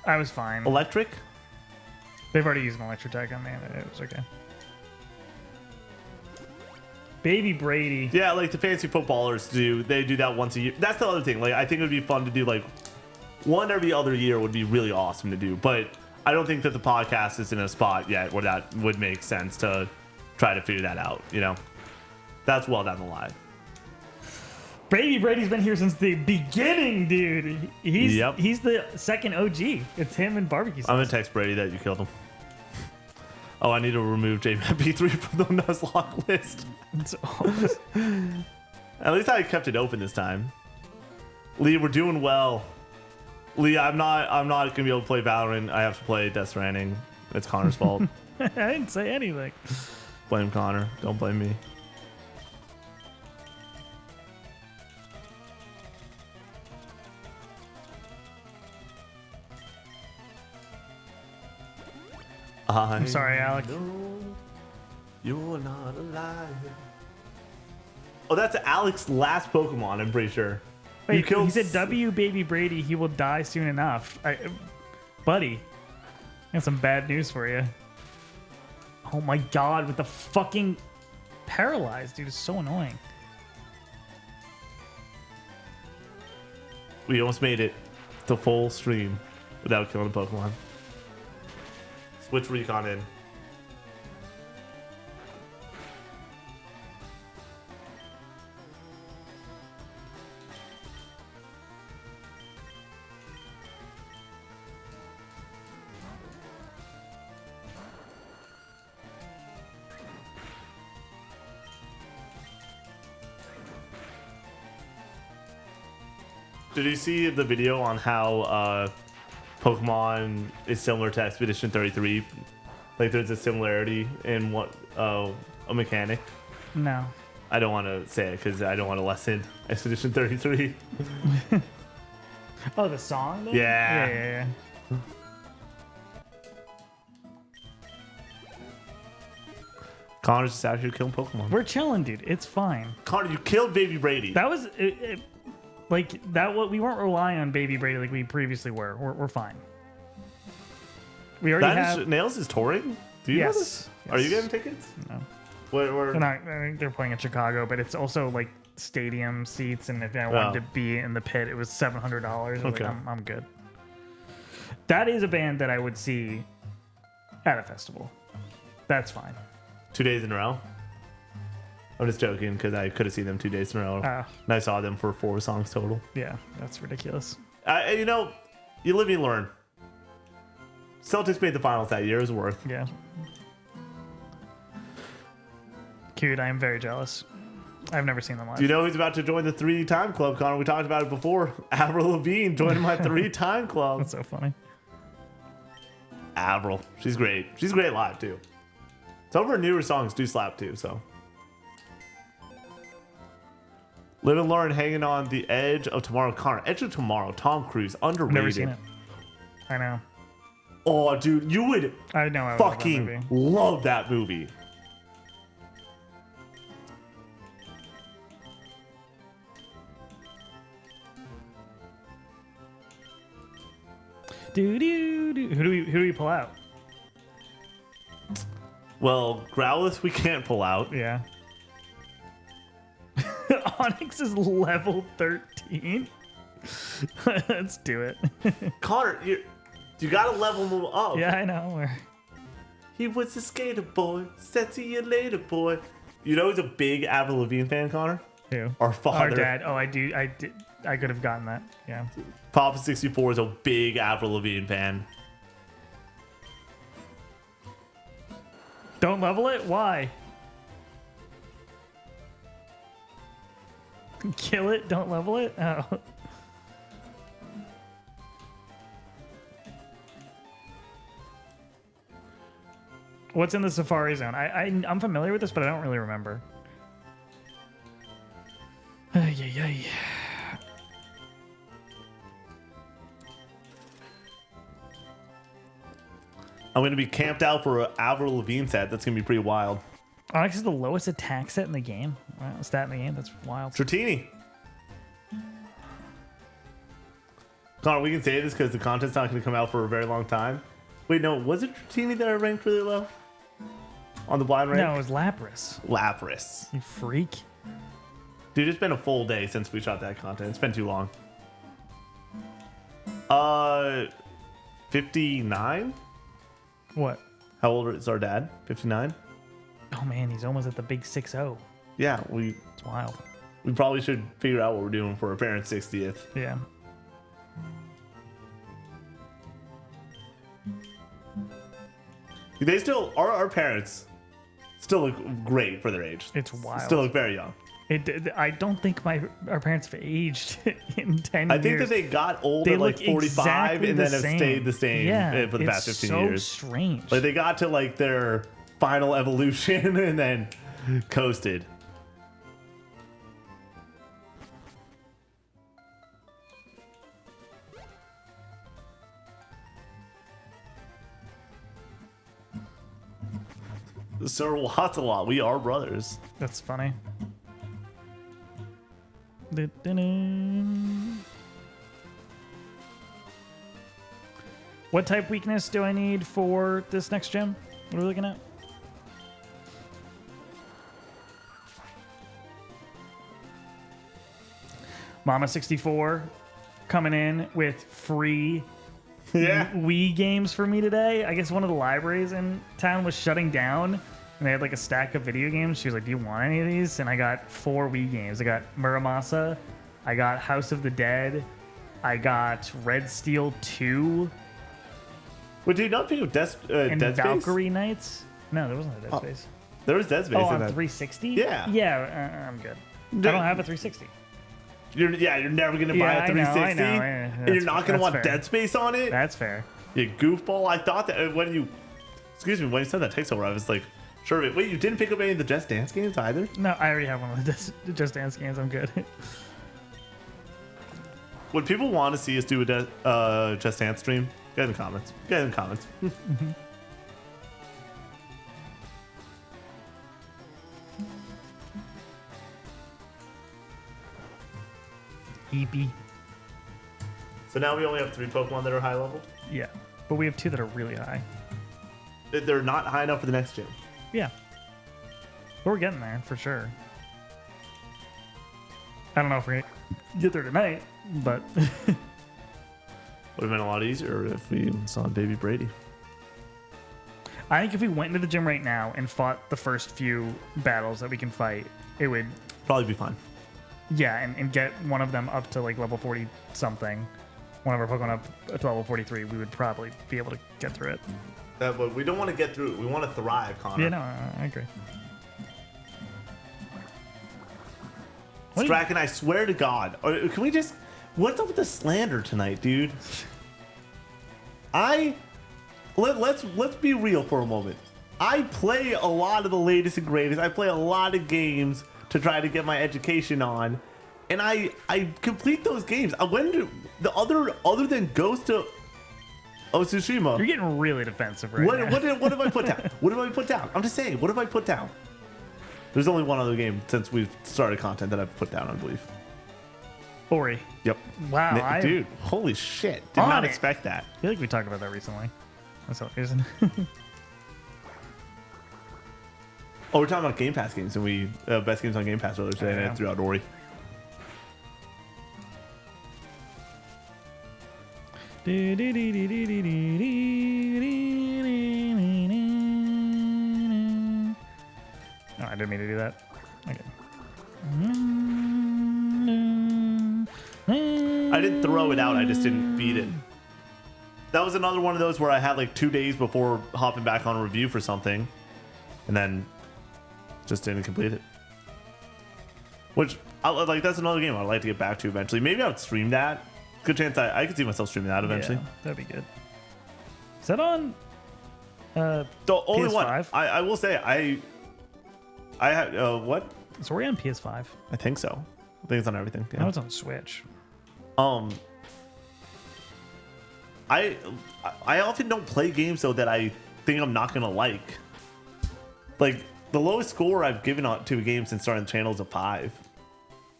I was fine. electric? They've already used an electric attack on me. It was okay. Baby Brady. Yeah, like the fantasy footballers do. They do that once a year. That's the other thing. Like, I think it would be fun to do like one every other year would be really awesome to do. But I don't think that the podcast is in a spot yet where that would make sense to try to figure that out. You know, that's well down the line. Baby Brady's been here since the beginning, dude. He's Yep. he's the second OG. It's him and barbecue sauce. I'm gonna text Brady that you killed him. Oh, I need to remove JMP3 from the Nuzlocke list. At least I kept it open this time. Lee, we're doing well. Lee, I'm not gonna be able to play Valorant. I have to play Death Stranding. It's Connor's fault. I didn't say anything. Blame Connor. Don't blame me. I'm sorry, Alex. You're not alive. Oh, that's Alex's last Pokemon, I'm pretty sure. Wait, You killed he said W Baby Brady, he will die soon enough. Buddy, I got some bad news for you. Oh my god, with the fucking paralyzed, dude, it's so annoying. We almost made it to full stream without killing a Pokemon. Switch Recon in. Did you see the video on how Pokemon is similar to Expedition 33? Like there's a similarity in what a mechanic. No. I don't want to say it because I don't want to lessen Expedition 33. Oh, the song? Then? Yeah. Yeah. Connor's just out here killing Pokemon. We're chilling, dude. It's fine. Connor, you killed Baby Brady. That was like that. What we weren't relying on Baby Brady like we previously were. We're fine. We already have. Nails is touring? Do you know this? Yes. Are you getting tickets? No. Where? They're not. I think they're playing in Chicago, but it's also like stadium seats, and if I wanted to be in the pit, it was $700. Okay. Like, I'm good. That is a band that I would see at a festival. That's fine. 2 days in a row? I'm just joking because I could have seen them 2 days in a row. Oh. And I saw them for 4 songs total. Yeah, that's ridiculous. You know, you live and learn. Celtics made the finals that year. It was worth. Yeah. Cute. I am very jealous. I've never seen them live. Do you know who's about to join the 3-time club, Connor? We talked about it before. Avril Lavigne joining my 3-time club. That's so funny. Avril. She's great. She's great live, too. Some of her newer songs do slap, too, so. Live and learn, hanging on the edge of tomorrow. Connor, Edge of Tomorrow. Tom Cruise, underrated. Never seen it. I know. Oh, dude, you would I know. I love that movie. fucking love that movie. Who do we pull out? Well, Growlithe we can't pull out. Yeah. Onyx is level 13. Let's do it. Connor, you gotta level him up. Yeah, I know. He was a skater boy. Said see you later, boy. You know he's a big Avril Lavigne fan, Connor? Who? Our father. Our dad. Oh, I do. I did. I could have gotten that. Yeah. Papa64 is a big Avril Lavigne fan. Don't level it? Why? Kill it? Don't level it? Oh. What's in the Safari Zone? I'm familiar with this, but I don't really remember. Yeah. I'm going to be camped out for an Avril Lavigne set. That's going to be pretty wild. Onyx is the lowest attack set in the game. Wow, stat in the game. That's wild. Dratini. Connor, we can say this because the content's not going to come out for a very long time. Wait, no, was it Dratini that I ranked really low? On the blind rank? No, it was Lapras. Lapras. You freak. Dude, it's been a full day since we shot that content. It's been too long. 59? What? How old is our dad? 59? Oh man, he's almost at the big 6-0. Yeah, It's wild. we probably should figure out what we're doing for our parents' 60th. Yeah. They still, our parents still look great for their age. It's wild. Still look very young. I don't think our parents have aged in 10 years. I think that they got old They at like look 45 exactly and then the have same. stayed the same Yeah, for the past 15 so years. Strange. Like they got to like their final evolution and then coasted. Sir Watsalot, we are brothers. That's funny. Du-du-du. What type weakness do I need for this next gym? What are we looking at? Mama64 coming in with free Yeah. Wii games for me today. I guess one of the libraries in town was shutting down and they had like a stack of video games. She was like, do you want any of these? And I got 4 Wii games. I got Muramasa, I got House of the Dead, I got Red Steel 2, Wait, did you not pick up and Dead Space? Valkyrie Knights. No, there wasn't a Dead Space. There was Dead Space Oh, in on that. 360? Yeah. Yeah, I'm good. I don't have a 360. You're never going to buy Yeah, a 360. I know. And you're not going to want fair. Dead Space on it? That's fair. You goofball. I thought that when you sent that text over, I was like, sure. Wait, you didn't pick up any of the Just Dance games either? No, I already have one of the Just Dance games. I'm good. Would people want to see us do a Just Dance stream? Get in the comments. Get in the comments. Eepy. So now we only have 3 Pokemon that are high level. Yeah, but we have 2 that are really high. They're not high enough for the next gym. Yeah. But we're getting there for sure. I don't know if we're going to get there tonight, but Would have been a lot easier if we saw Baby Brady. I think if we went into the gym right now and fought the first few battles that we can fight, it would, Probably be fine. yeah, and get one of them up to like level 40 something. One of our Pokemon up to level 43, we would probably be able to get through it. But we don't want to get through it. We want to thrive, Connor. Yeah, no, I agree. What do you- Straken, I swear to God. Can we just... What's up with the slander tonight, dude? Let's be real for a moment. I play a lot of the latest and greatest. I play a lot of games to try to get my education on. And I complete those games. When do the other than Ghost of Tsushima. You're getting really defensive right now. What have I put down? What have I put down? I'm just saying, what have I put down? There's only one other game since we've started content that I've put down, I believe. Ori. Yep. Wow, Dude, holy shit. Did On not it. expect that. I feel like we talked about that recently. That's all reason. Oh, we're talking about Game Pass games, and we best games on Game Pass earlier today, and I threw out Ori. Oh, I didn't mean to do that. Okay. I didn't throw it out, I just didn't beat it. That was another one of those where I had like 2 days before hopping back on a review for something, and then just didn't complete it. Which, that's another game I'd like to get back to eventually. Maybe I would stream that. Good chance I could see myself streaming that eventually. Yeah, that'd be good. Is that on? The only one PS5? I will say I have what? Is Ori on PS5? I think so. I think it's on everything. No, Yeah. it's on Switch. I often don't play games though that I think I'm not gonna like. Like The lowest score I've given out to a game since starting the channel is a 5.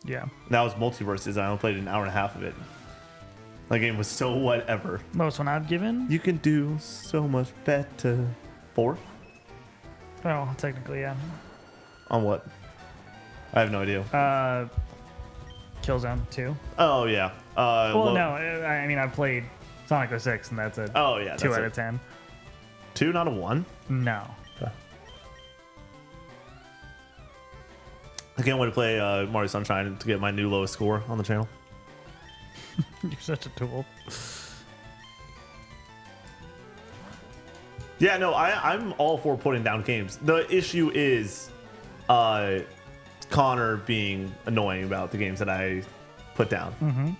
Yeah. That was Multiverses. I only played an hour and a half of it. That game was so whatever. Most one I've given? You can do so much better. 4? Well, technically, yeah. On what? I have no idea. Killzone 2. Oh, yeah. Well, no. I mean, I've played Sonic 06, and that's a 2 out of 10. 2, not a 1? No. I can't wait to play Mario Sunshine to get my new lowest score on the channel. You're such a tool. Yeah, no, I'm all for putting down games. The issue is Connor being annoying about the games that I put down. Mm-hmm.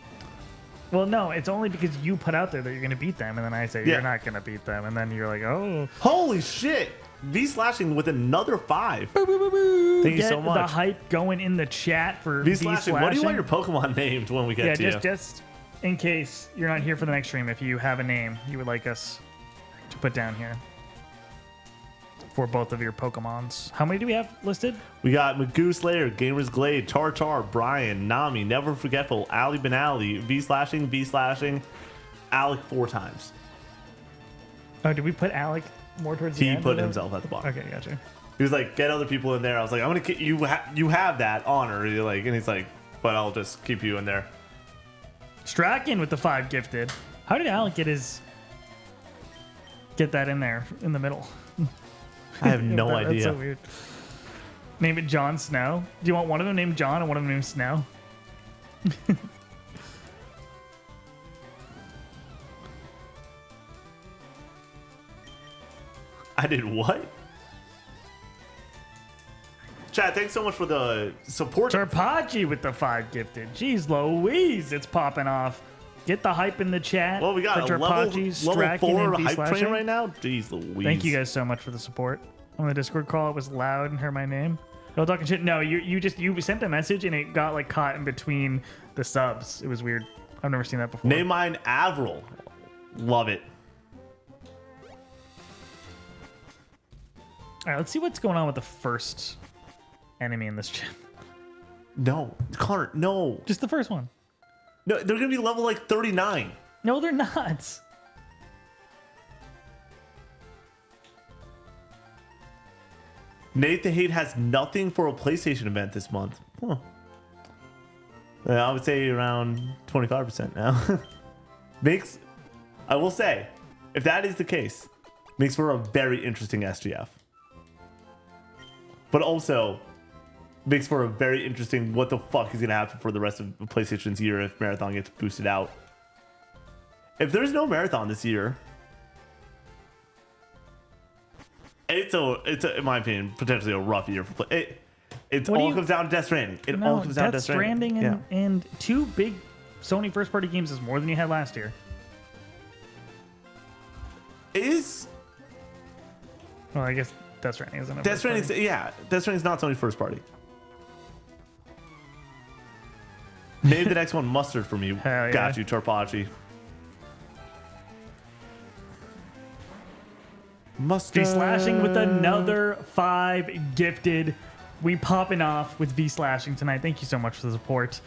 Well, no, it's only because you put out there that you're going to beat them, and then I say you're not going to beat them, and then you're like, oh. Holy shit! V-slashing with another 5. Boo, boo, boo, boo. Thank you so much. The hype going in the chat for V-slashing. What do you want your Pokemon named when we get to you? Just in case you're not here for the next stream, if you have a name you would like us to put down here for both of your Pokemons. How many do we have listed? We got Magoo Slayer, Gamers Glade, Char Char, Brian, Nami, Never Forgetful, Ali Benali, V-slashing, Alec 4 times. Oh, did we put Alec more towards the end? He put himself at the bottom. Okay, gotcha. He was like, get other people in there. I was like, I'm gonna you have that honor. You're like, and he's like, but I'll just keep you in there. Strachan with the 5 gifted. How did Alec get that in there in the middle? I have no idea. That's so weird. Name it Jon Snow. Do you want one of them named John and one of them named Snow? I did what? Chad, thanks so much for the support. Tarpachi with the 5 gifted. Jeez Louise, it's popping off. Get the hype in the chat. Well, we got a level 4 hype train right now. Jeez Louise. Thank you guys so much for the support. On the Discord call, it was loud and heard my name. No talking shit. No, you sent a message and it got like caught in between the subs. It was weird. I've never seen that before. Name mine Avril. Love it. All right, let's see what's going on with the first enemy in this gym. No, Connor, no. Just the first one. No, they're gonna be level like 39. No, they're not. Nate the Hate has nothing for a PlayStation event this month. Huh. I would say around 25% now. Makes, I will say, if that is the case, makes for a very interesting SGF. But also makes for a very interesting what the fuck is going to happen for the rest of PlayStation's year if Marathon gets boosted out. If there's no Marathon this year, it's in my opinion, potentially a rough year for play. It all comes down to Death Stranding. All comes down to Death Stranding. And 2 big Sony first-party games is more than you had last year. Well, I guess Death Stranding isn't a Death Stranding's, Death Stranding's not Sony's first party. Name the next one Mustard for me. Hell yeah. Got you, Tarpachi. Mustard. V-slashing with another 5 gifted. We popping off with V-slashing tonight. Thank you so much for the support.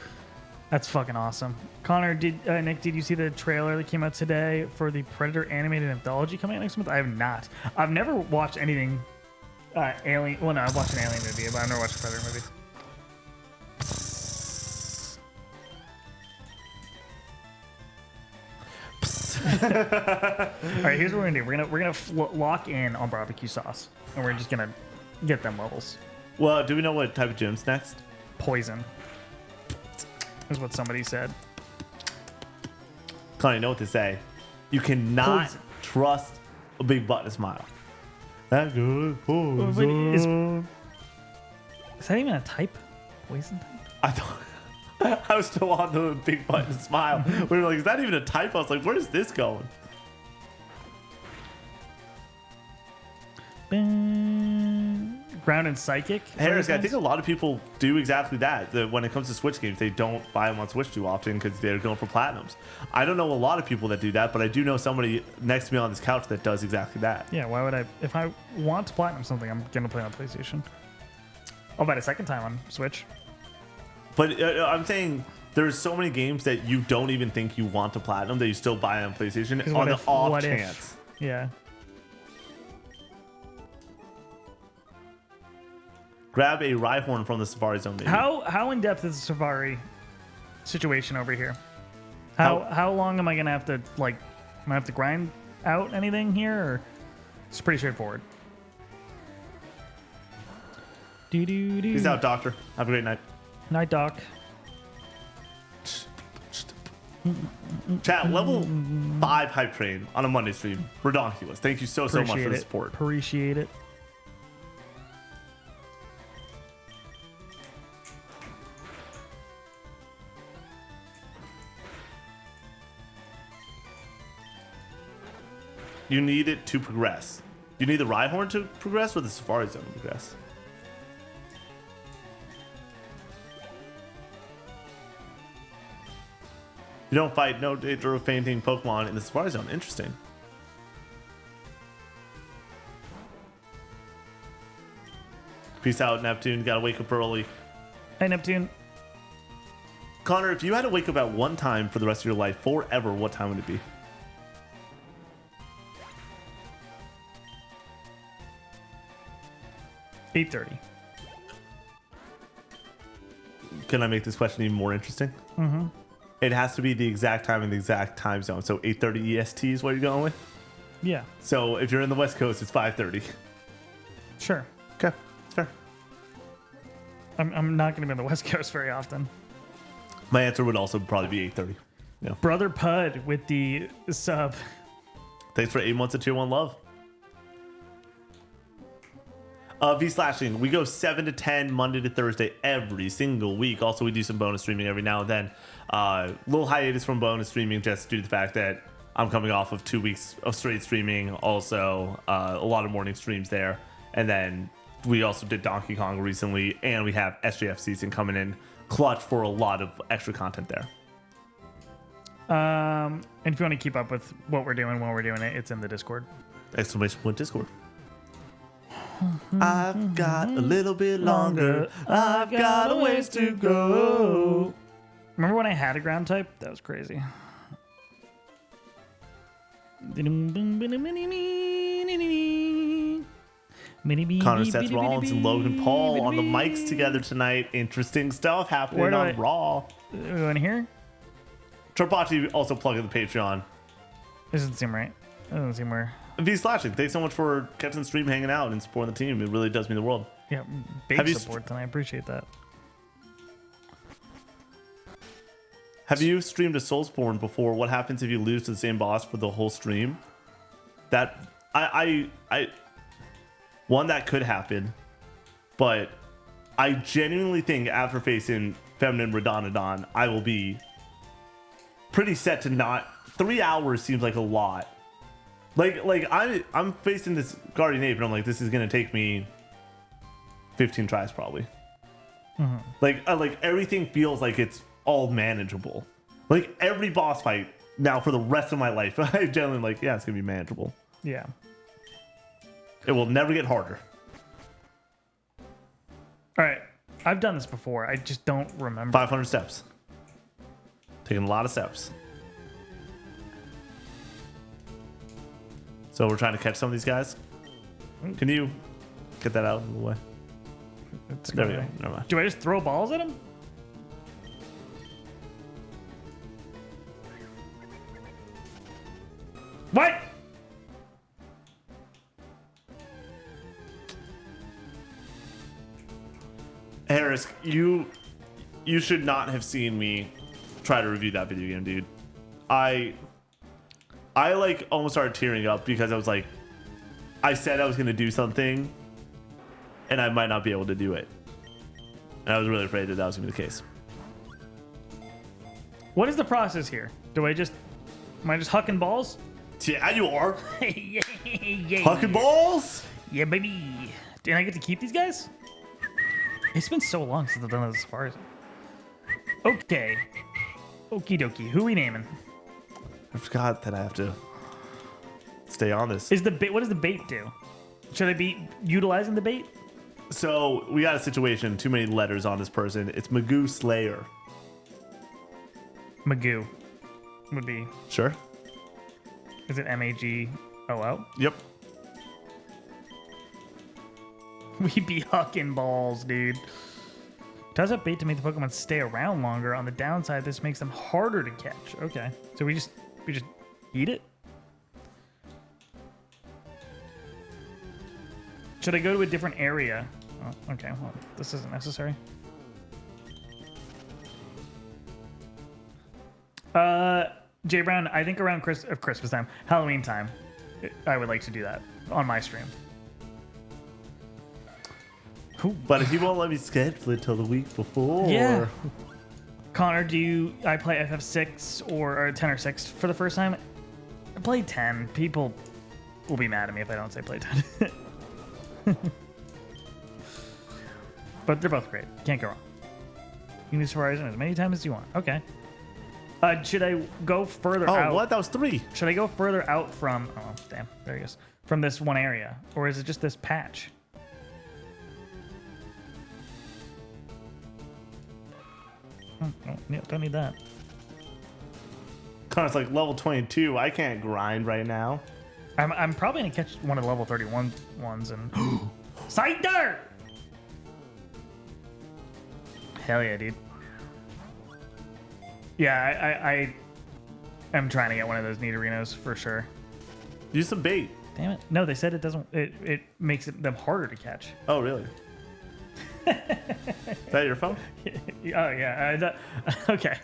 That's fucking awesome. Connor, Nick, did you see the trailer that came out today for the Predator animated anthology coming out next month? I have not. I've never watched anything Alien. Well, no, I've watched an Alien movie, but I've never watched a Predator movie. All right, here's what we're gonna do. We're gonna lock in on barbecue sauce, and we're just gonna get them levels. Well, do we know what type of gym's next? Poison is what somebody said. Connie, know what to say. You cannot Poison. trust a big button smile. That good Is that even a type? Poison type? I thought I was still on the big button smile. We were like, is that even a type? I was like, where is this going? Ground and Psychic. Harris, I think a lot of people do exactly that. When it comes to Switch games, they don't buy them on Switch too often because they're going for platinums. I don't know a lot of people that do that, but I do know somebody next to me on this couch that does exactly that. Yeah, why would I? If I want to platinum something, I'm going to play on PlayStation. I'll buy it a second time on Switch. But I'm saying there's so many games that you don't even think you want to platinum that you still buy on PlayStation on the off chance. Yeah. Grab a Rhyhorn from the Safari Zone. Maybe. How in depth is the Safari situation over here? How long am I gonna have to like? Am I have to grind out anything here, or it's pretty straightforward? Peace out, Doctor. Have a great night. Night, Doc. Chat, level 5 hype train on a Monday stream. Redonkulous. Thank you so much for the support. Appreciate it. You need it to progress. You need the Rhyhorn to progress or the Safari Zone to progress? You don't fight no danger of fainting Pokemon in the Safari Zone. Interesting. Peace out, Neptune. Gotta wake up early. Hey, Neptune. Connor, if you had to wake up at one time for the rest of your life, forever, what time would it be? $8:30. Can I make this question even more interesting? Mm-hmm. It has to be the exact time in the exact time zone. So 8:30 EST is what you're going with? Yeah. So if you're in the West Coast, it's 5:30. Sure. Okay, it's fair. I'm not going to be on the West Coast very often. My answer would also probably be 8:30. Yeah. Brother Pud with the sub. Thanks for 8 months of tier 1 love. V slashing. We go 7 to 10 Monday to Thursday every single week. Also, we do some bonus streaming every now and then. Little hiatus from bonus streaming just due to the fact that I'm coming off of 2 weeks of straight streaming. Also, a lot of morning streams there. And then we also did Donkey Kong recently, and we have SJF season coming in clutch for a lot of extra content there. And if you want to keep up with what we're doing when we're doing it, it's in the Discord. Exclamation point Discord. I've got a little bit longer. I've got a ways to go. Remember when I had a ground type? That was crazy. Connor, Seth Rollins, and Logan Paul on the mics together tonight. Interesting stuff happening on Raw. In here? Tripachi also plugging the Patreon. This doesn't seem right. That doesn't seem where. V slashing. Thanks so much for catching the stream, hanging out, and supporting the team. It really does mean the world. Yeah, big support, and I appreciate that. Have you streamed a Soulsborne before? What happens if you lose to the same boss for the whole stream? That one, that could happen, but I genuinely think after facing Feminine Redonadon, I will be pretty set to not. 3 hours seems like a lot. Like I'm facing this Guardian Ape, and I'm like, this is gonna take me 15 tries probably. Mm-hmm. Like everything feels like it's all manageable. Like every boss fight now for the rest of my life, I generally like, yeah, it's gonna be manageable. Yeah. It will never get harder. All right, I've done this before. I just don't remember. 500 steps. Taking a lot of steps. So we're trying to catch some of these guys. Can you get that out of the way? There we go. Never mind. Do I just throw balls at him? What? Harris, you should not have seen me try to review that video game, dude. I like almost started tearing up because I was like, I said I was going to do something and I might not be able to do it. And I was really afraid that was going to be the case. What is the process here? Am I just hucking balls? Yeah, you are. Yeah. Hucking balls? Yeah, baby. I get to keep these guys? It's been so long since I've done this Safari Zone. Okay. Okie dokie. Who we naming? I forgot that I have to stay on this. What does the bait do? Should I be utilizing the bait? So we got a situation. Too many letters on this person. It's Magoo Slayer. Magoo would be. Sure. Is it Magoo? Yep. We be hucking balls, dude. Does it bait to make the Pokemon stay around longer? On the downside, this makes them harder to catch. Okay, so we just eat it. Should I go to a different area? Oh, okay, well, this isn't necessary. Jay Brown, I think around Christmas time, Halloween time, I would like to do that on my stream. But if you won't let me schedule it till the week before. Yeah. Connor, I play FF6 or 10 or 6 for the first time? I play 10. People will be mad at me if I don't say play 10. But they're both great. Can't go wrong. You can use Horizon as many times as you want. Okay. Should I go further out? Oh, what? That was 3. Should I go further out from... Oh, damn. There he goes. From this one area? Or is it just this patch? Oh, don't need that. Connor's like level 22. I can't grind right now. I'm probably gonna catch one of the level 31 ones and Cider! Hell yeah, dude. Yeah, I am trying to get one of those Nidorinos for sure. Use some bait. Damn it. No, they said it doesn't. It makes them harder to catch. Oh, really? Is that your phone? Oh yeah. Okay.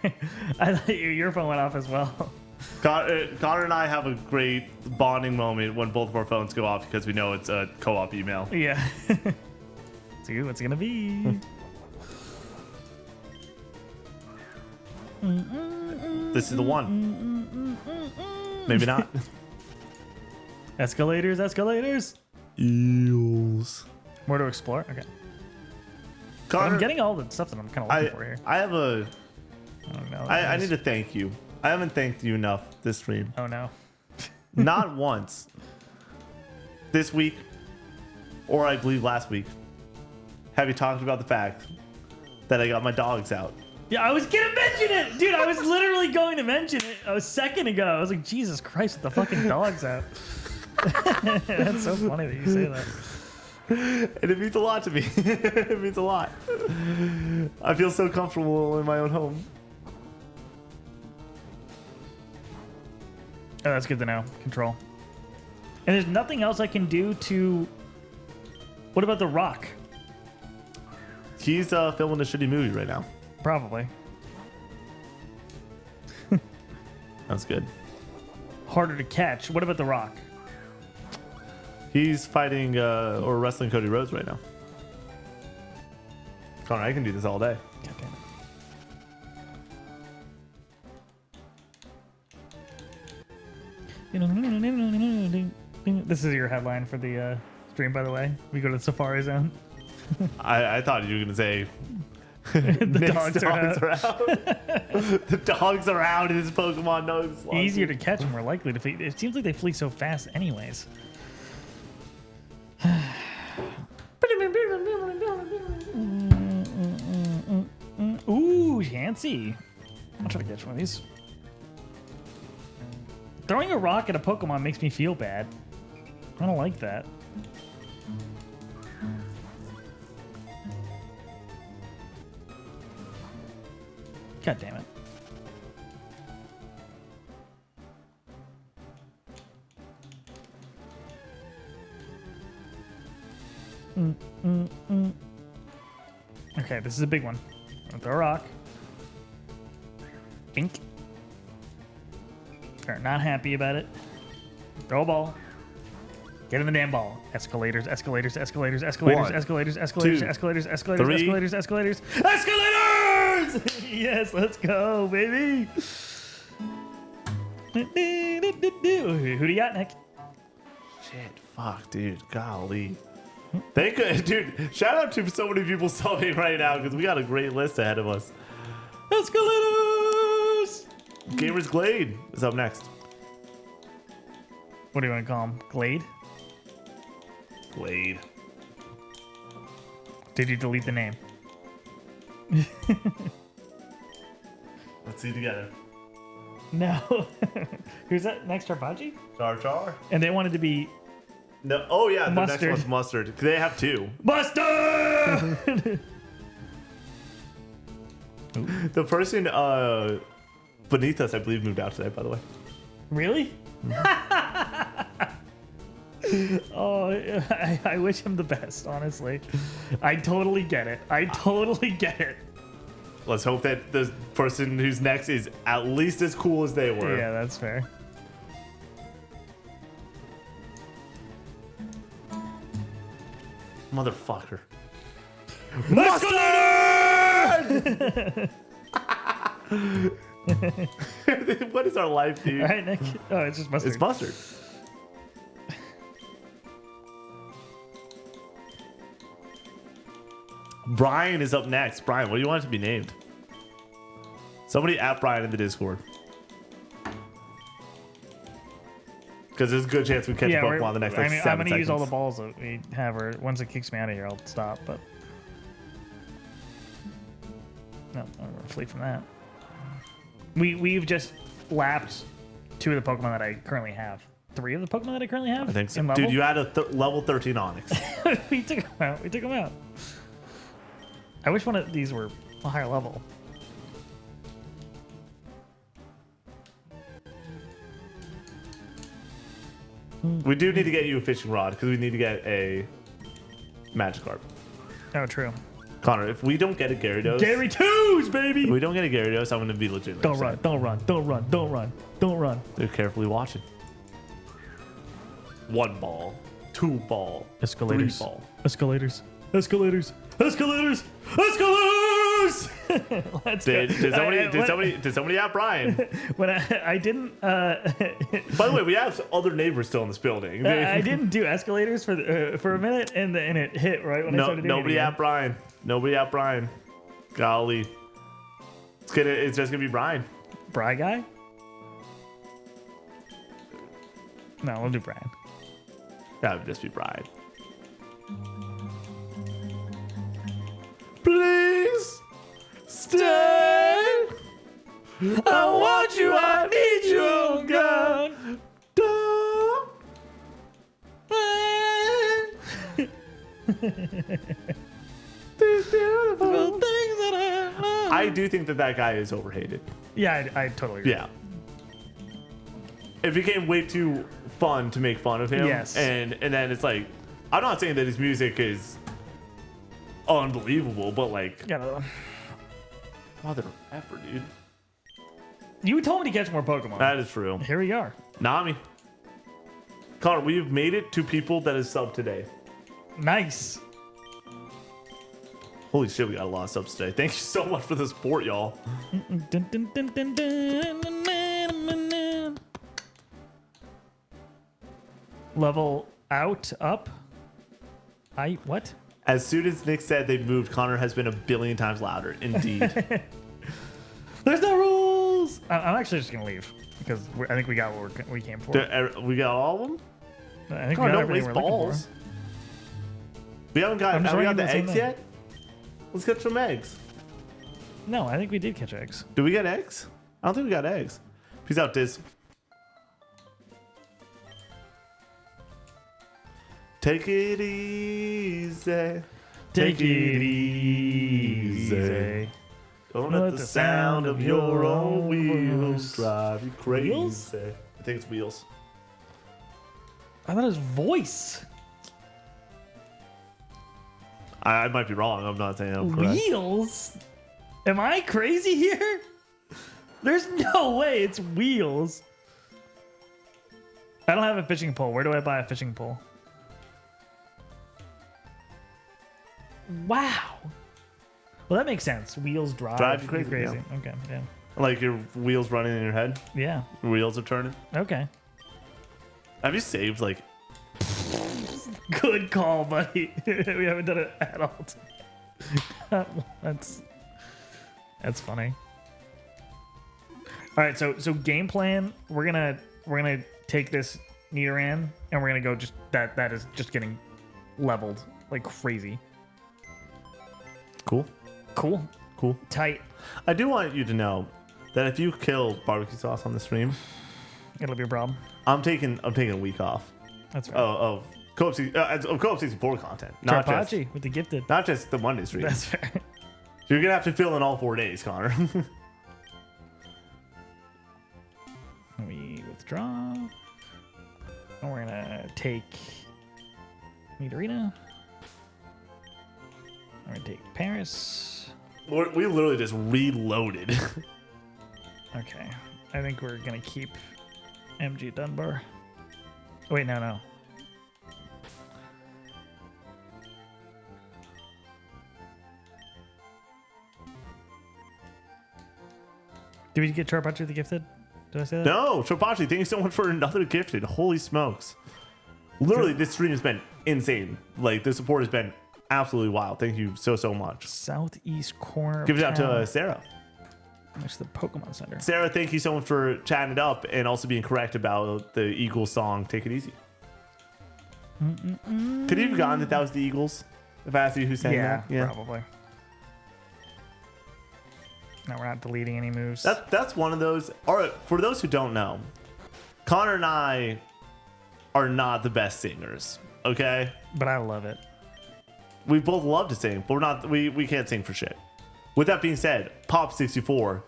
I thought your phone went off as well. Connor and I have a great bonding moment when both of our phones go off because we know it's a co-op email. Yeah. See what's it gonna be. This is the one. Maybe not. Escalators. Eels. More to explore. Okay. Connor, I'm getting all the stuff that I'm kind of looking for here. I have a. I don't know. I need to thank you. I haven't thanked you enough this stream. Oh no. Not once. This week, or I believe last week, have you talked about the fact that I got my dogs out? Yeah, I was gonna mention it, dude. I was literally going to mention it a second ago. I was like, Jesus Christ, with the fucking dogs out. That's so funny that you say that. And it means a lot to me. It means a lot. I feel so comfortable in my own home. Oh, that's good to know. Control. And there's nothing else I can do to... What about The Rock? He's filming a shitty movie right now. Probably. That's good. Harder to catch. What about The Rock? He's fighting or wrestling Cody Rhodes right now. Connor, I can do this all day. God damn it. This is your headline for the stream, by the way. We go to the Safari Zone. I thought you were gonna say The dogs are out. The dogs are out in this Pokemon Nuzlocke. Easier to catch, more likely to flee. It seems like they flee so fast anyways. Ooh, Chansey. I'll try to catch one of these. Throwing a rock at a Pokemon makes me feel bad. I don't like that. God damn it. Okay, this is a big one. I'm gonna throw a rock. Bink. They're not happy about it. Throw a ball. Get in the damn ball. Escalators. One, Escalators. two, Escalators. Yes, let's go, baby. Who do you got, Nick? Shit, fuck, dude. Golly. Thank you, dude. Shout out to so many people subbing right now because we got a great list ahead of us. Escalators! Gamers Glade is up next. What do you want to call him? Glade? Glade. Did you delete the name? Let's see together. No. Who's that? Next, Charpachi? Char Char. And they wanted to be No. Oh yeah, the next Mustard. one's mustard. They have two. Mustard! The person beneath us, I believe, moved out today. By the way. Really? Oh, I wish him the best, honestly. I totally get it. I totally get it. Let's hope that the person who's next is at least as cool as they were. Yeah, that's fair. Motherfucker. Mustard! What is our life, dude? All right, Nick. Oh, it's just mustard. It's mustard. Brian is up next. Brian, what do you want it to be named? Somebody at Brian in the Discord. Because there's a good chance we catch a Pokemon in the next like 7 I'm going to use all the seconds. balls that we have, or once it kicks me out of here, I'll stop. But no, I'm going to flee from that. We've just lapped 2 of the Pokemon that I currently have. 3 of the Pokemon that I currently have. I think so. in level? Dude, you had a level 13 Onyx. We took them out. We took them out. I wish one of these were a higher level. We do need to get you a fishing rod because we need to get a Magikarp. Oh, true. Connor, if we don't get a Gyarados, Gary twos, baby. if we don't get a Gyarados, I'm going to be legitimately Don't upset. run! Don't run! Don't run! Don't run! Don't run! They're carefully watching. 1 ball, 2 ball, Escalators. 3 ball. Escalators. Escalators. Escalators. Escalators. Let's go. Did somebody have Brian? When I didn't By the way, we have other neighbors still in this building. I didn't do escalators for a minute and it hit right when I started doing Nobody it. at Brian. Nobody at Brian. Golly, it's just gonna be Brian. Bry guy? No, we'll do Brian. That would just be Brian. Please stay. I want you. I need you. Oh God. These beautiful things that I do think that guy is overhated. Yeah, I totally agree. Yeah. It became way too fun to make fun of him. Yes. And then it's like, I'm not saying that his music is unbelievable, but like, Got another one. mother effer, dude. You told me to catch more Pokemon. That is true. Here we are. Nami. Connor, we've made it to people that is sub today. Nice. Holy shit, we got a lot of subs today. Thank you so much for the support, y'all. Dun, dun, dun, dun, dun, dun, dun, dun. Level out, up. What? As soon as Nick said they moved, Connor has been a billion times louder. Indeed. There's no rules. I'm actually just gonna leave because I think we got what we came for. We got all of them? I think Connor, we got don't everything waste we're looking balls. for. We haven't got, I'm just have we got writing the the same eggs thing. yet? Let's get some eggs. No, I think we did catch eggs. Do we get eggs? I don't think we got eggs. Peace out, Diz. Take it easy. Take it easy. Don't let the sound of your own wheels drive you crazy. Wheels? I think it's wheels. I thought it was voice. I might be wrong. I'm not saying I'm correct. Wheels? Am I crazy here? There's no way it's wheels. I don't have a fishing pole. Where do I buy a fishing pole? Wow. Well, that makes sense. Wheels drive you crazy, yeah. Okay, yeah. Like your wheels running in your head. Yeah. Your wheels are turning. Okay. Have you saved like Good call, buddy. We haven't done it at all. That's funny. All right, so game plan. We're gonna take this Nidoran and we're gonna go just that is just getting leveled like crazy. Cool. Tight. I do want you to know that if you kill barbecue sauce on the stream, It'll be a problem. I'm taking a week off. That's right. Of co-op 64 content, not Carpacci just with the gifted. not just the Monday stream. That's fair. You're gonna have to fill in all 4 days, Connor. We withdraw. And we're gonna take Nidorina. We're gonna take Paris. We literally just reloaded. Okay. I think we're gonna keep MG Dunbar. Oh, wait, no. Did we get Charpatcher the gifted? Did I say that? No, Shopachi, thank you so much for another gifted. Holy smokes. Literally, this stream has been insane. Like, the support has been absolutely wild. Thank you so much. Southeast corner. Give it out town. to Sarah. Next to the Pokemon Center. Sarah, thank you so much for chatting it up and also being correct about the Eagles song, Take It Easy. Could you have gotten that was the Eagles? If I asked you who sang that? Yeah, probably. No, we're not deleting any moves. That's one of those. All right, for those who don't know, Connor and I are not the best singers, okay? But I love it. We both love to sing, but we're not. We can't sing for shit. With that being said, Pop 64,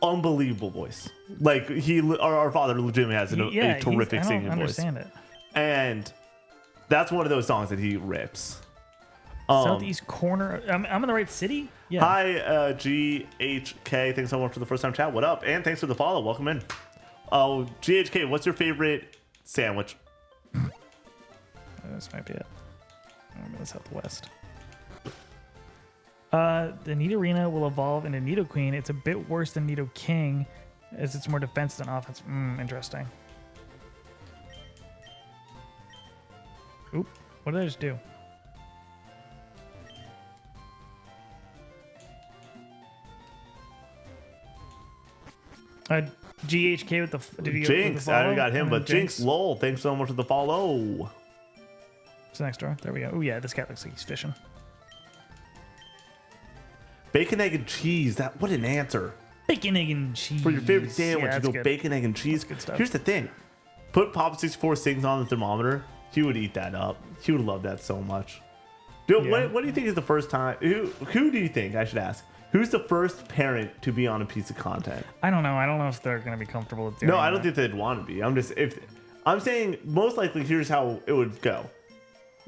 unbelievable voice. Like our father legitimately has a terrific singing voice. I don't understand it. And that's one of those songs that he rips. Southeast corner. I'm in the right city. Yeah. Hi, GHK. Thanks so much for the first time chat. What up? And thanks for the follow. Welcome in. Oh, GHK, what's your favorite sandwich? This might be it. I'm in the Southwest. The Nidorina will evolve into Nidoqueen. It's a bit worse than Nidoking, as it's more defense than offense. Interesting. Oop. What did I just do? GHK with the did you Jinx. With the I got him, but Jinx. Lol. Thanks so much for the follow. It's next door. There we go. Oh yeah, this guy looks like he's fishing. Bacon, egg, and cheese. What an answer. Bacon, egg, and cheese. For your favorite sandwich, Yeah, you go good. bacon, egg, and cheese. That's good stuff. Here's the thing. Put Pop 64 sings on the thermometer. He would eat that up. He would love that so much. Dude, Yeah. what do you think is the first time? Who do you think, I should ask, who's the first parent to be on a piece of content? I don't know. I don't know if they're going to be comfortable with doing No, I don't that. think they'd want to be. I'm saying most likely here's how it would go.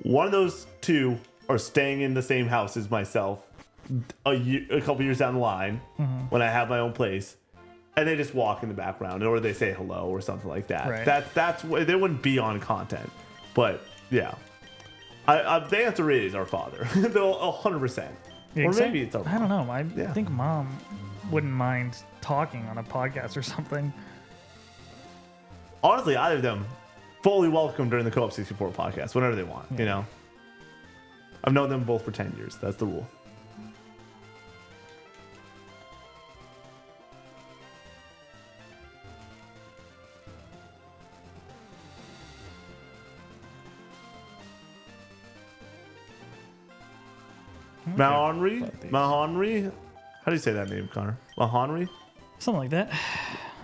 One of those two are staying in the same house as myself a couple years down the line when I have my own place, and they just walk in the background or they say hello or something like that. Right. That's they wouldn't be on content, but yeah. The answer is our father. They'll 100%. Or maybe it's our I don't know. I Yeah. think mom wouldn't mind talking on a podcast or something. Honestly, either of them fully welcome during the Co-op 64 podcast whenever they want. You know, I've known them both for 10 years. That's the rule. Mahonry? How do you say that name, Connor? Mahonry? Something like that.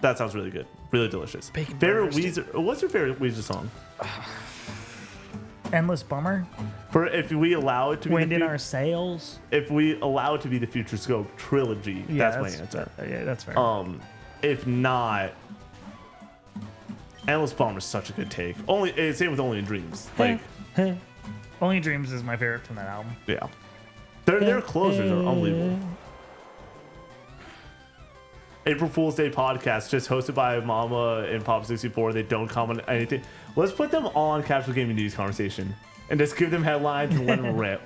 That sounds really good. Really delicious. Bacon Favorite burgers, Weezer? What's your favorite Weezer song? Endless Bummer. For if we allow it to be Wind in Our Sails. if we allow it to be the Future Scope trilogy, Yeah, that's my answer. Yeah, that's fair. If not, Endless Bomber is such a good take. Same with Only in Dreams. Like, Only Dreams is my favorite from that album. yeah, their closers are unbelievable. April Fool's Day podcast, just hosted by Mama and Pop 64. They don't comment on anything. Let's put them on Casual Gaming News conversation and just give them headlines and let them rip.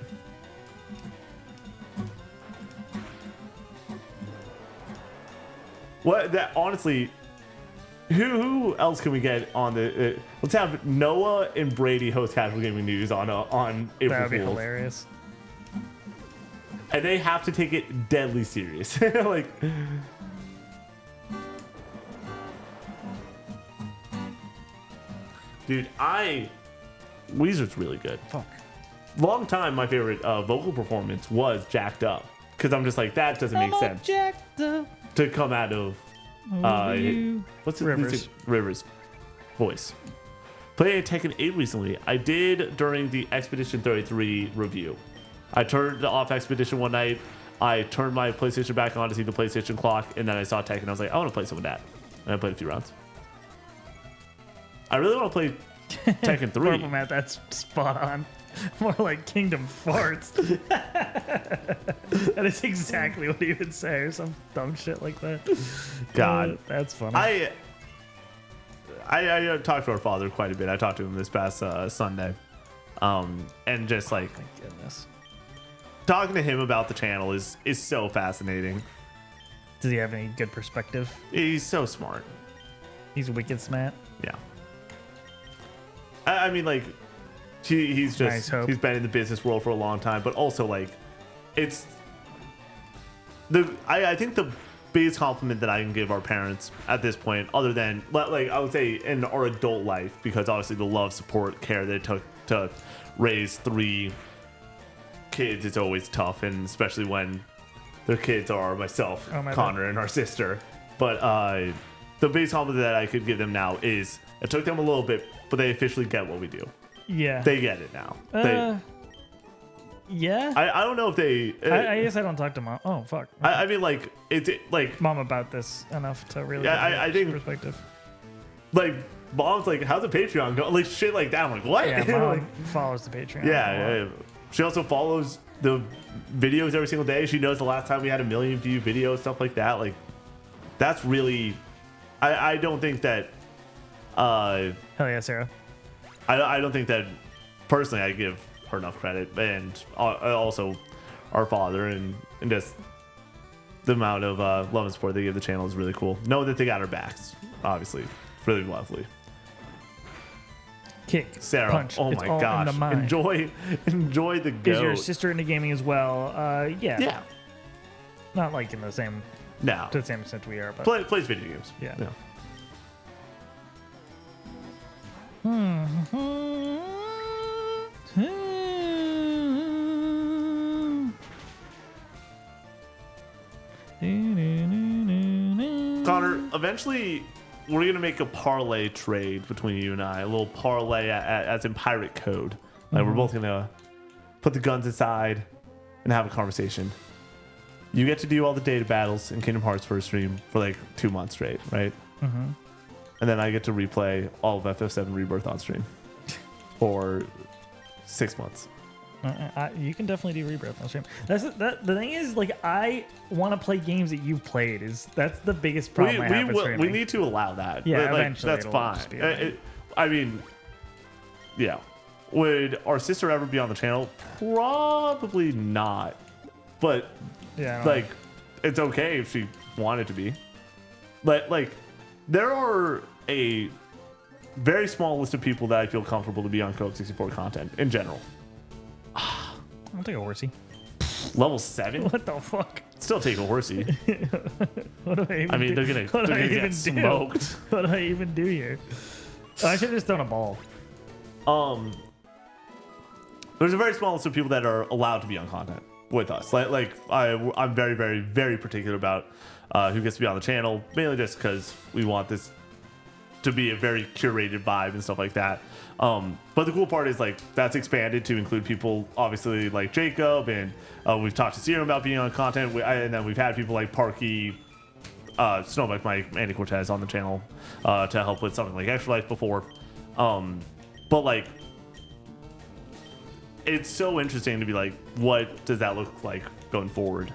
What that honestly, Who else can we get on the? Let's have Noah and Brady host Casual Gaming News on April That would be Fools. hilarious. And they have to take it deadly serious. Like, dude, Weezer's really good. Fuck. Long time, my favorite vocal performance was Jacked Up, because I'm just like, that doesn't make sense Jacked up to come out of what's it? Rivers voice. Playing Tekken 8 recently. I did during the Expedition 33 review. I turned off Expedition one night. I turned my PlayStation back on to see the PlayStation clock, and then I saw Tekken. I was like, I want to play some of that. And I played a few rounds. I really want to play Tekken 3. Purple Matt, that's spot on. More like Kingdom Farts. That is exactly what he would say, or some dumb shit like that. God. That's funny. I talked to our father quite a bit. I talked to him this past Sunday. And just like, Thank goodness. talking to him about the channel is so fascinating. Does he have any good perspective? He's so smart. He's wicked smart. Yeah. I mean, like, he's just, Nice hope. he's been in the business world for a long time, but also, like, it's, I think the biggest compliment that I can give our parents at this point, other than, like, I would say in our adult life, because obviously the love, support, care that it took to raise 3 kids is always tough, and especially when their kids are myself, Connor, and our sister. But the biggest compliment that I could give them now is it took them a little bit, but they officially get what we do. Yeah. They get it now. Yeah. I don't know if they. I guess I don't talk to mom. Oh fuck. I mean, like, it's like Mom about this enough to really. Yeah, get I think- perspective. like mom's like, how's the Patreon going? Like shit like that. I'm like, what? Yeah, mom Like, follows the Patreon. yeah. She also follows the videos every single day. She knows the last time we had 1 million view video, stuff like that. Like, that's really. I don't think that. Hell yeah, Sarah. I don't think that personally I give her enough credit, and also our father and just the amount of love and support they give the channel is really cool. Know that they got our backs, obviously, really lovely. Kick, Sarah, punch. oh It's my all in gosh, the mind. enjoy the Is goat. your sister into gaming as well? Yeah. Yeah, Not like in the same no, to the same extent we are, but plays video games. Yeah. Connor, eventually we're gonna make a parlay trade between you and I. A little parlay as in pirate code. Like we're both gonna put the guns aside and have a conversation. You get to do all the data battles in Kingdom Hearts first stream for like 2 months straight, right? Mm-hmm. And then I get to replay all of FF7 Rebirth on stream for 6 months. You can definitely do Rebirth on stream. The thing is, like, I want to play games that you've played. That's the biggest problem I have with streaming. We need to allow that. Yeah, Like, eventually that's it'll fine. just be okay. I mean, yeah. Would our sister ever be on the channel? Probably not. But Yeah, I don't know. like, it's okay if she wanted to be. But like, there are a very small list of people that I feel comfortable to be on Code 64 content in general. I'll take a horsey. Level 7? What the fuck? Still take a horsey. What do I even I mean, do? they're What do I gonna even get do? smoked. What do I even do here? Oh, I should have just thrown a ball. There's a very small list of people that are allowed to be on content with us. I'm very, very, very particular about who gets to be on the channel, mainly just because we want this to be a very curated vibe and stuff like that. But the cool part is like that's expanded to include people obviously like Jacob, and we've talked to Serum about being on content, and then we've had people like Parky, Snowbike Mike, Andy Cortez on the channel to help with something like Extra Life before. But like, it's so interesting to be like, what does that look like going forward?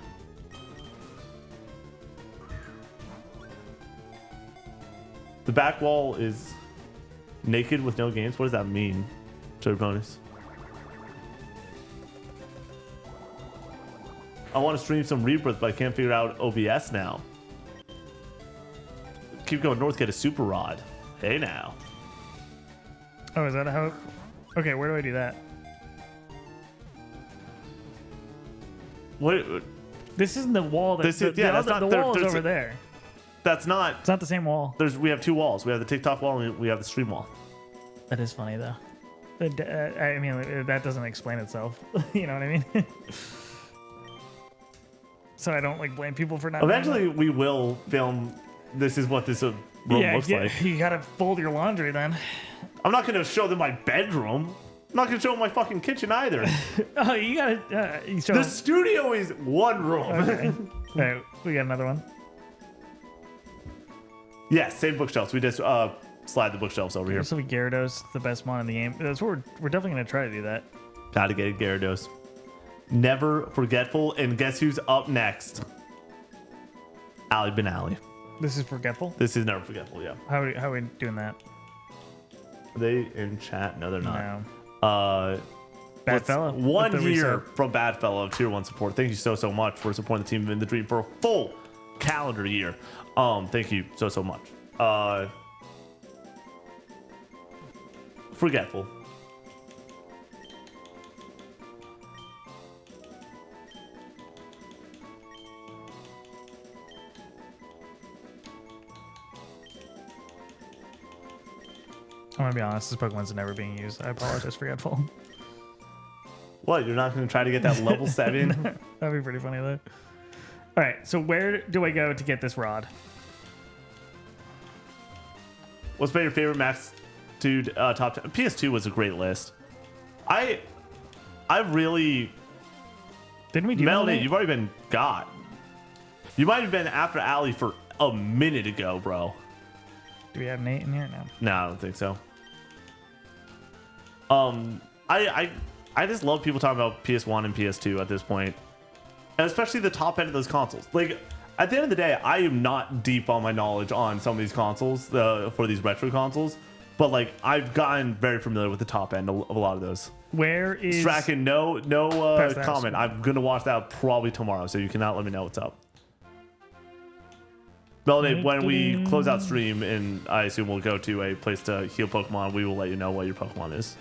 The back wall is naked with no games. What does that mean, Joe Bonus? I want to stream some Rebirth, but I can't figure out OBS now. keep going north, get a super rod. Hey now. Oh, is that how? Okay, where do I do that? What? This isn't the wall. That, This is- yeah, that's not- the there- wall is there's over a- there. That's not. It's not the same wall. We have two walls. We have the TikTok wall and we have the stream wall. That is funny though. I mean, that doesn't explain itself. You know what I mean? So I don't like blame people for not. Eventually, we will film. This is what this room looks like. You gotta fold your laundry then. I'm not going to show them my bedroom. I'm not going to show them my fucking kitchen either. Oh, you gotta. You show The studio is one room. Okay. All right, we got another one. Yes, same bookshelves. We just slide the bookshelves over here. So we Gyarados, the best mon in the game. That's what we're definitely gonna try to do that. Gotta get a Gyarados. Never forgetful. And guess who's up next? Ali Benali. This is forgetful. This is never forgetful. Yeah. How are we doing that? Are they in chat? No, they're not. No. Bad fella. 1 with the year reset. from Bad Fellow of Tier 1 support. Thank you so much for supporting the team in the dream for a full calendar year. Thank you so much. Forgetful. I'm gonna be honest. This Pokemon's never being used. I apologize, forgetful. What? You're not going to try to get that level 7? That'd be pretty funny though. All right. So where do I go to get this rod? What's been your favorite max dude top 10? PS2 was a great list. I really Didn't we do Melody, that? you've already been got. You might have been after Ali for a minute ago, bro. Do we have Nate in here? No. No, I don't think so. I just love people talking about PS1 and PS2 at this point, and especially the top end of those consoles. Like at the end of the day, I am not deep on my knowledge on some of these consoles for these retro consoles, but like I've gotten very familiar with the top end of a lot of those. Where is Strachan, no Pass that comment. screen. I'm gonna watch that probably tomorrow, so you cannot let me know what's up. Melody, when we close out stream, and I assume we'll go to a place to heal Pokemon, we will let you know what your Pokemon is,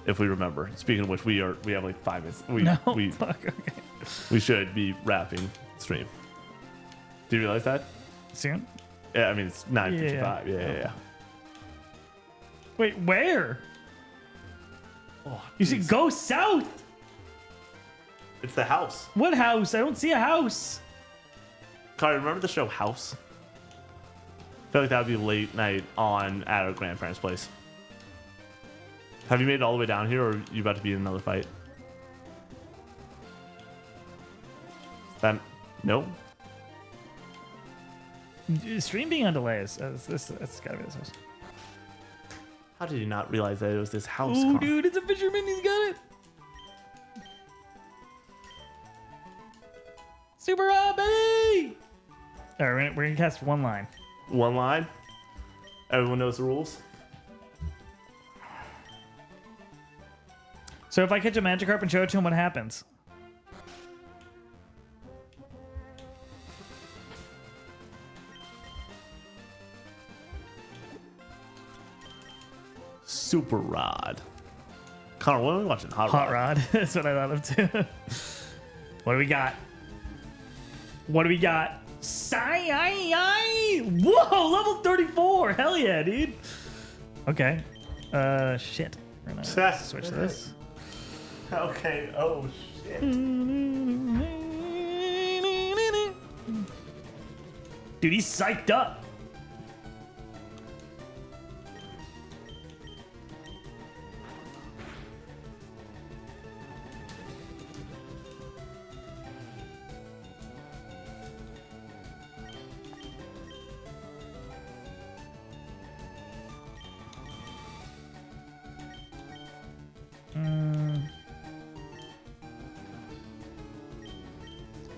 if we remember. Speaking of which, we have like 5 minutes. Fuck. Okay. We should be wrapping stream. Do you realize that? Soon. Yeah, I mean it's 9:55. Yeah. Wait, where? Oh, You should go south. It's the house. What house? I don't see a house. Kari, remember the show House? I feel like that would be late night on at our grandparents' place. Have you made it all the way down here, or are you about to be in another fight? No. Stream being on delay is that's gotta be this house. How did you not realize that it was this house? Oh, Con? dude, it's a fisherman. He's got it. Super baby. All right, we're gonna cast one line. One line. Everyone knows the rules. So if I catch a Magikarp and show it to him, what happens? Super Rod. Connor, what are we watching? Hot Rod. That's what I thought of too. What do we got? What do we got? Whoa, level 34. Hell yeah, dude. Okay. Shit. We're gonna switch this. Okay. Oh shit. Dude, he's psyched up.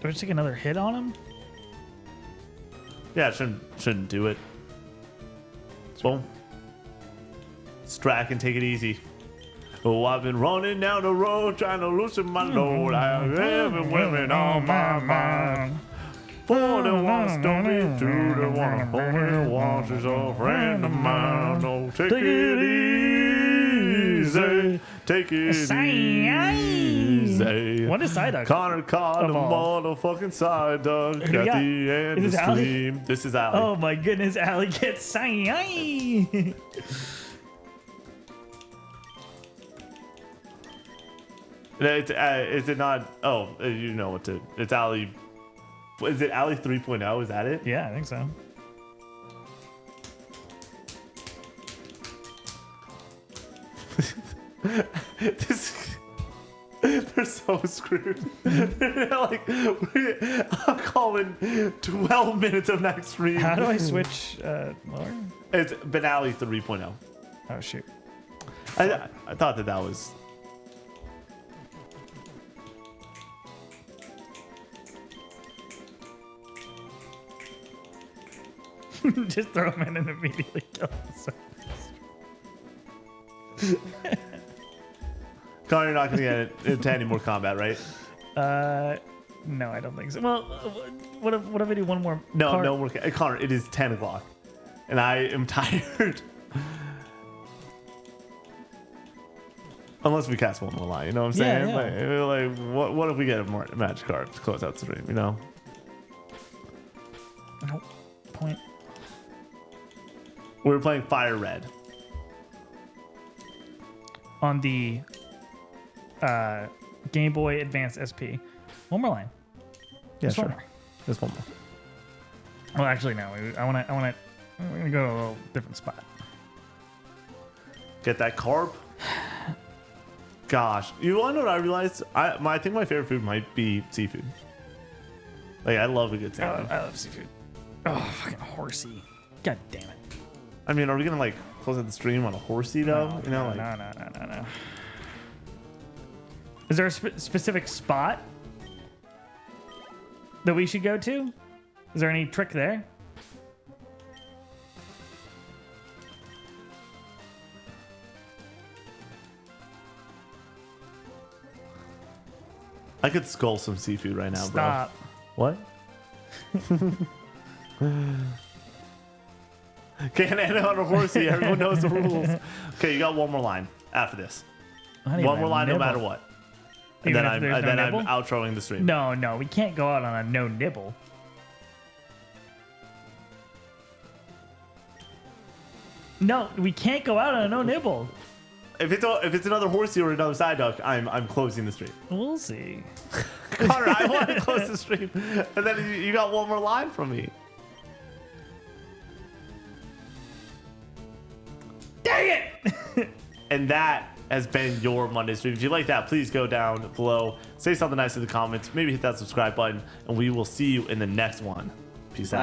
Do I just take another hit on him? Yeah, shouldn't do it. Boom. Strike and take it easy. Oh, I've been running down the road trying to loosen my load. I have every women on my mind. For the one stormy, to the one homie, washes a friend of mine. Oh, take it easy. Take it easy. What is Psyduck? Connor caught a Evolve. motherfucking Psyduck at got- the end is of this Ally? stream. This is Allie. Oh my goodness, Allie gets Psy. Is it not? Oh, you know what to. It's Allie. Is it Allie 3.0? Is that it? Yeah, I think so. They're so screwed. Like, I'm calling 12 minutes of next stream. How do I switch lower? It's been Allie 3.0. Oh shoot. I thought that was. Just throw him in and immediately kill him. Connor, you're not going to get into any more combat, right? No, I don't think so. Well, what if I do one more? No, card? no more. Connor, it is 10 o'clock. And I am tired. Unless we cast one more line, you know what I'm saying? Yeah. Like what if we get a more magic card to close out the stream, you know? Nope. Point. We were playing Fire Red. On the Game Boy Advance SP. One more line. Yeah, Just one sure. more. Just one more. Well, actually, no. I want to. We're gonna go to a little different spot. Get that carp. Gosh, you want to know what I realized? I think my favorite food might be seafood. Like, I love a good salmon. I love seafood. Oh, fucking horsey. God damn it. I mean, are we gonna like close out the stream on a horsey though? No, you know, like no. Is there a specific spot that we should go to? Is there any trick there? I could skull some seafood right now, Stop. bro. What? Can't end it on a horsey. Everyone knows the rules. Okay, you got one more line after this. Not even One more a line, no nibble. matter what. And Even then if there's no I'm nibble? outroing the stream. No, we can't go out on a no nibble. No, we can't go out on a no nibble. If it's another horsey or another side duck, I'm closing the stream. We'll see. Connor, I want to close the stream, and then you got one more line from me. Dang it! And that has been your Monday stream. If you like that, please go down below, say something nice in the comments, maybe hit that subscribe button, and we will see you in the next one. Peace out.